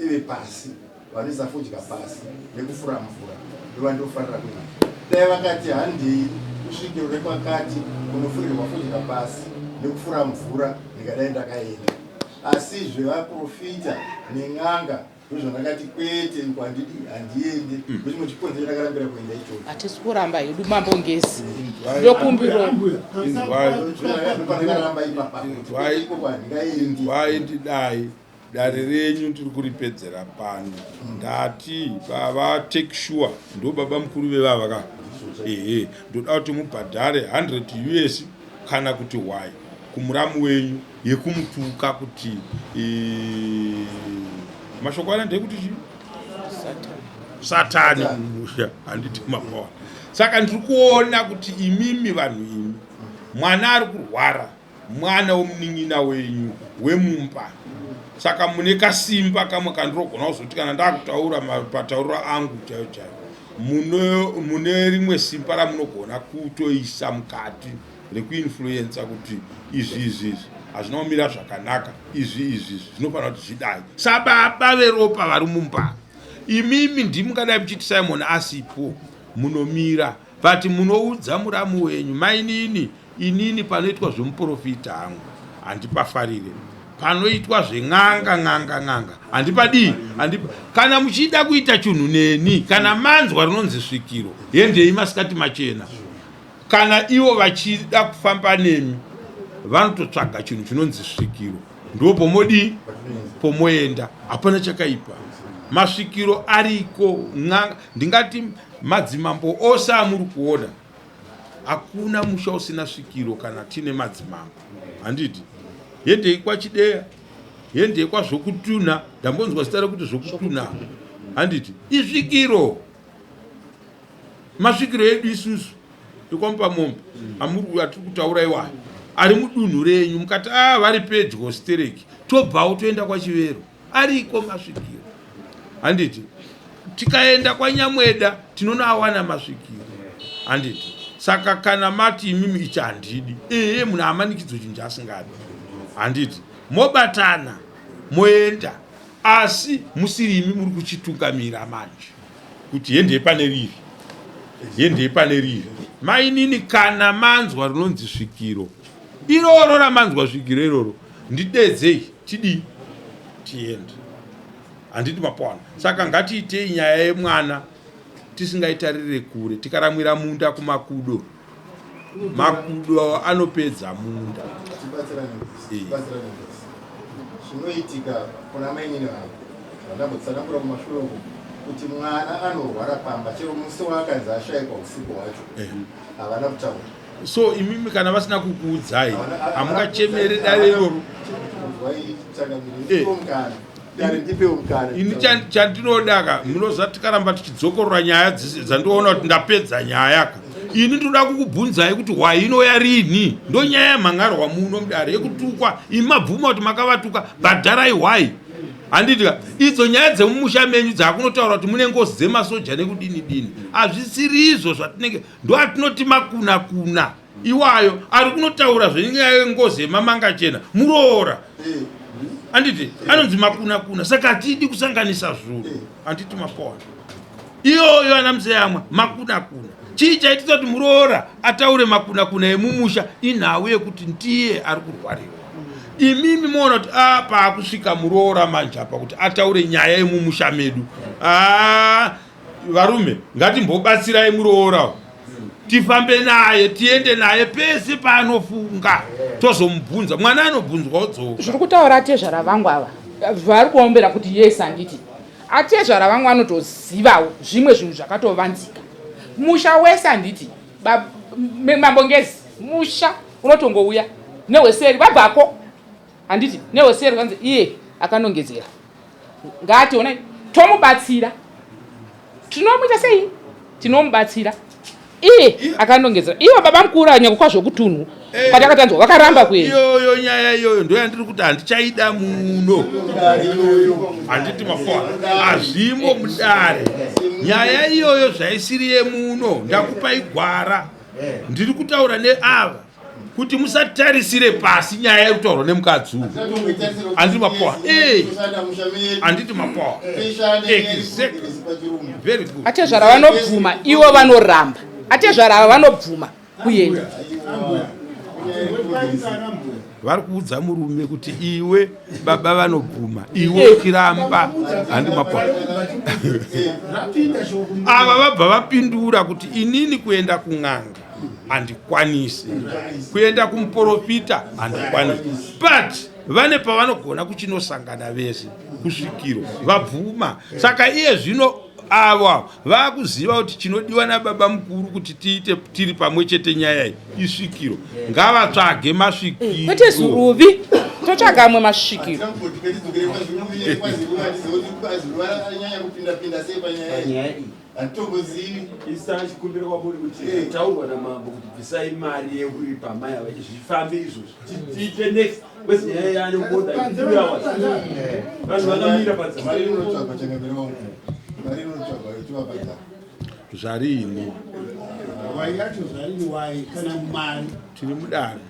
ive pasi vanoisa fodya pasi nekufura mvura ndova ndofarira kuenda. Dai vakati handei kusvikiro rekwakati kunofurirwa fodya pasi nekufura mvura ndikadai ndakaenda, asi zvevaprofita nen'anga ndozvandakati kwete kwandidi handiende ndochimwe chikonzero chakarambira kuenda ichocho. Hatisi kuramba hedu mambongezi ndokumbiro ndidai dare renyu tiri kuripedzera pano ndati baba take sure ndo baba mukuru vevava ndoda kuti mubhadhare 100 US kana kuti why kumuramu wenyu yekumutuka kuti mashoko ana ndekuti chi satani mumusha handiti mapawa. Saka ndiri kuona kuti imimi vanhu imi mwana ari kurwara, mwana womunin'ina wenyu wemumba, saka mune kasimba kamwe kandirogona kuzoti kana ndakutaura mapatauriro angu chaiyo chaiyo mune rimwe simba ramunogona kutoisa mukati rekuinfluensa kuti izvi hazvina kumira zvakanaka, izvi zvinofanira kuti zvidai. Sababa veropa vari mumba imimi ndimungadai muchiti Simon asipo munomira but munoudza muramu wenyu inini panoitwa zvemuprofita hangu handipafarire, panoitwa zveng'anga handipadi. Kana muchida kuita chinhu neni, kana manzwa rinonzi svikiro yendei masikati machena, kana ivo vachida kufamba nemi vanototsvaga chinhu chinonzi svikiro, ndo pomoenda. Hapana chakaipa, masvikiro ariko. Ndingati madzimambo ose amuri kuona hakuna musha usina svikiro kana tine madzimambo handiti. Yendei kwachideya, yendei kwazvokutuna, ndambonzwa zita rekuti zvokutuna handiti isvikiro. Masvikiro edu isusu ikwamupa mombe atiri kutaura iwayo ari mudunhu renyu, mukati vari pedyo stereki tobvawo toenda kwachivero, ariko masvikiro handiti. Tikaenda kwaNyamweda tinoona awana masvikiro handiti. Saka kana mati imimi ichi handidi, muna amanikidzo chinhu asingadi handiti, mobatana moenda, asi musiri imi muri kuchitungamira manje kuti yendei pane riri. Mainini kana manzwa rinonzi svikiro iroro ramanzwa svikiro iroro ndidedzei tiende handiti mapwana. Saka ngatiitei nyaya yemwana tisingaitarire kure, tikaramwira munda kumakudo, makudo anopedza munda. Zvinoitika kuna mainini vangu vandambotsanangura kumashure uku kuti mwana anorwara pamba chero musi waakanzi ashayikwa usiku wacho havana kutaura. So imimi kana vasina kukuudzai hamungachemere dare iroro. Ini chandinodaka munozati karamba tichidzokorora nyaya dzandiona kuti ndapedza nyaya ini ndoda kukubvunzai kuti wainoya rini, ndo nyaya yamhangarwa muno mudare yekutukwa. Imi mabvuma kuti makavatuka, bhadharai wai handitika. Idzo nyaya dzemumusha menyu dzakunotaura kuti mune ngozi dzemasoja nekudini hazvisiri izvo zvatinenge ndo atinoti makuna iwayo ari kunotaura zvenyaya yengozi yemamanga chena muroora handiti, anonzi makuna. Saka hatidi kusanganisa zvuro handiti mapona iyoyo ana muzeyamwa makuna. Chii chaitisa kuti muroora ataure makuna emumusha inhau yekuti ndiye ari kurwariwa. imimi moona kuti paakusvika muroora manje apa kuti ataure nyaya yemumusha medu. Varume ngatimbobatsirai muroora, tifambe naye tiende naye pese paanofunga tozomubvunza. Mwana anobvunzwa odzoka. Zviri kutaura atezvara vangu ava vari kuombera kuti yes handiti. Atezvara vangu anotozivawo zvimwe zvinhu zvakatovanzika. Musha wese handiti mambongezi, musha unotongouya neweseri vabvako handiti neweseri kanzi iye akanongedzera. Ngationa tomubatsira, tinomuita sei? Tinomubatsira iye akanongedzera. Ivo baba mukuru anyako kwazvo kutunhu kwatakatanzwa vakaramba kweli. Iyoyo nyaya iyoyo ndo yandiri kuti handichaida muno, handiti mafua azvimbo mudare. Nyaya iyoyo zvaisiri yemuno, ndakupai gwara. Ndiri kutaura neava kuti musatarisire pasi nyaya yekutaurwa nemukadzi uyu. Handiti mafua handiti mafua very good. Atezvara vanobvuma ivo vanoramba. Atezvara vanobvuma kuenda. Vari kuudza murume kuti iwe baba vanobvuma, iwe ukiramba handi mapwa. Ava vabva vapindura kuti inini kuenda kun'anga handikwanisi, kuenda kumuprofita handikwanisi, but vane pavanogona kuchinosangana vese kusvikiro vabvuma. Saka iye zvino ava vakuziva kuti chinodiwa nababa mukuru kuti tiite tiri pamwe chete nyaya iyi isvikiro. Ngavatsvage masvikiro. Kwete zuruvi, totsvaga amwe masvikiro. Isa chikumbiro kwamuri kuti taurwa namambo kuti bvisai mari yekuripa mai ava zvifambe izvozvo tiite next kwese nyaya yani kuboda 3 hours vanhu vakamira Zvarini Wai yacho zvarini wai kana mari tiri mudare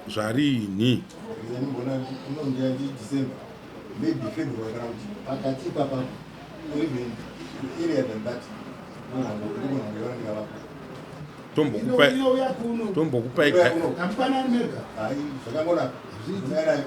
zvarini maybe February around pakati papa even earlier than that tombokupai kampana mega ai zvakangona zvidzirai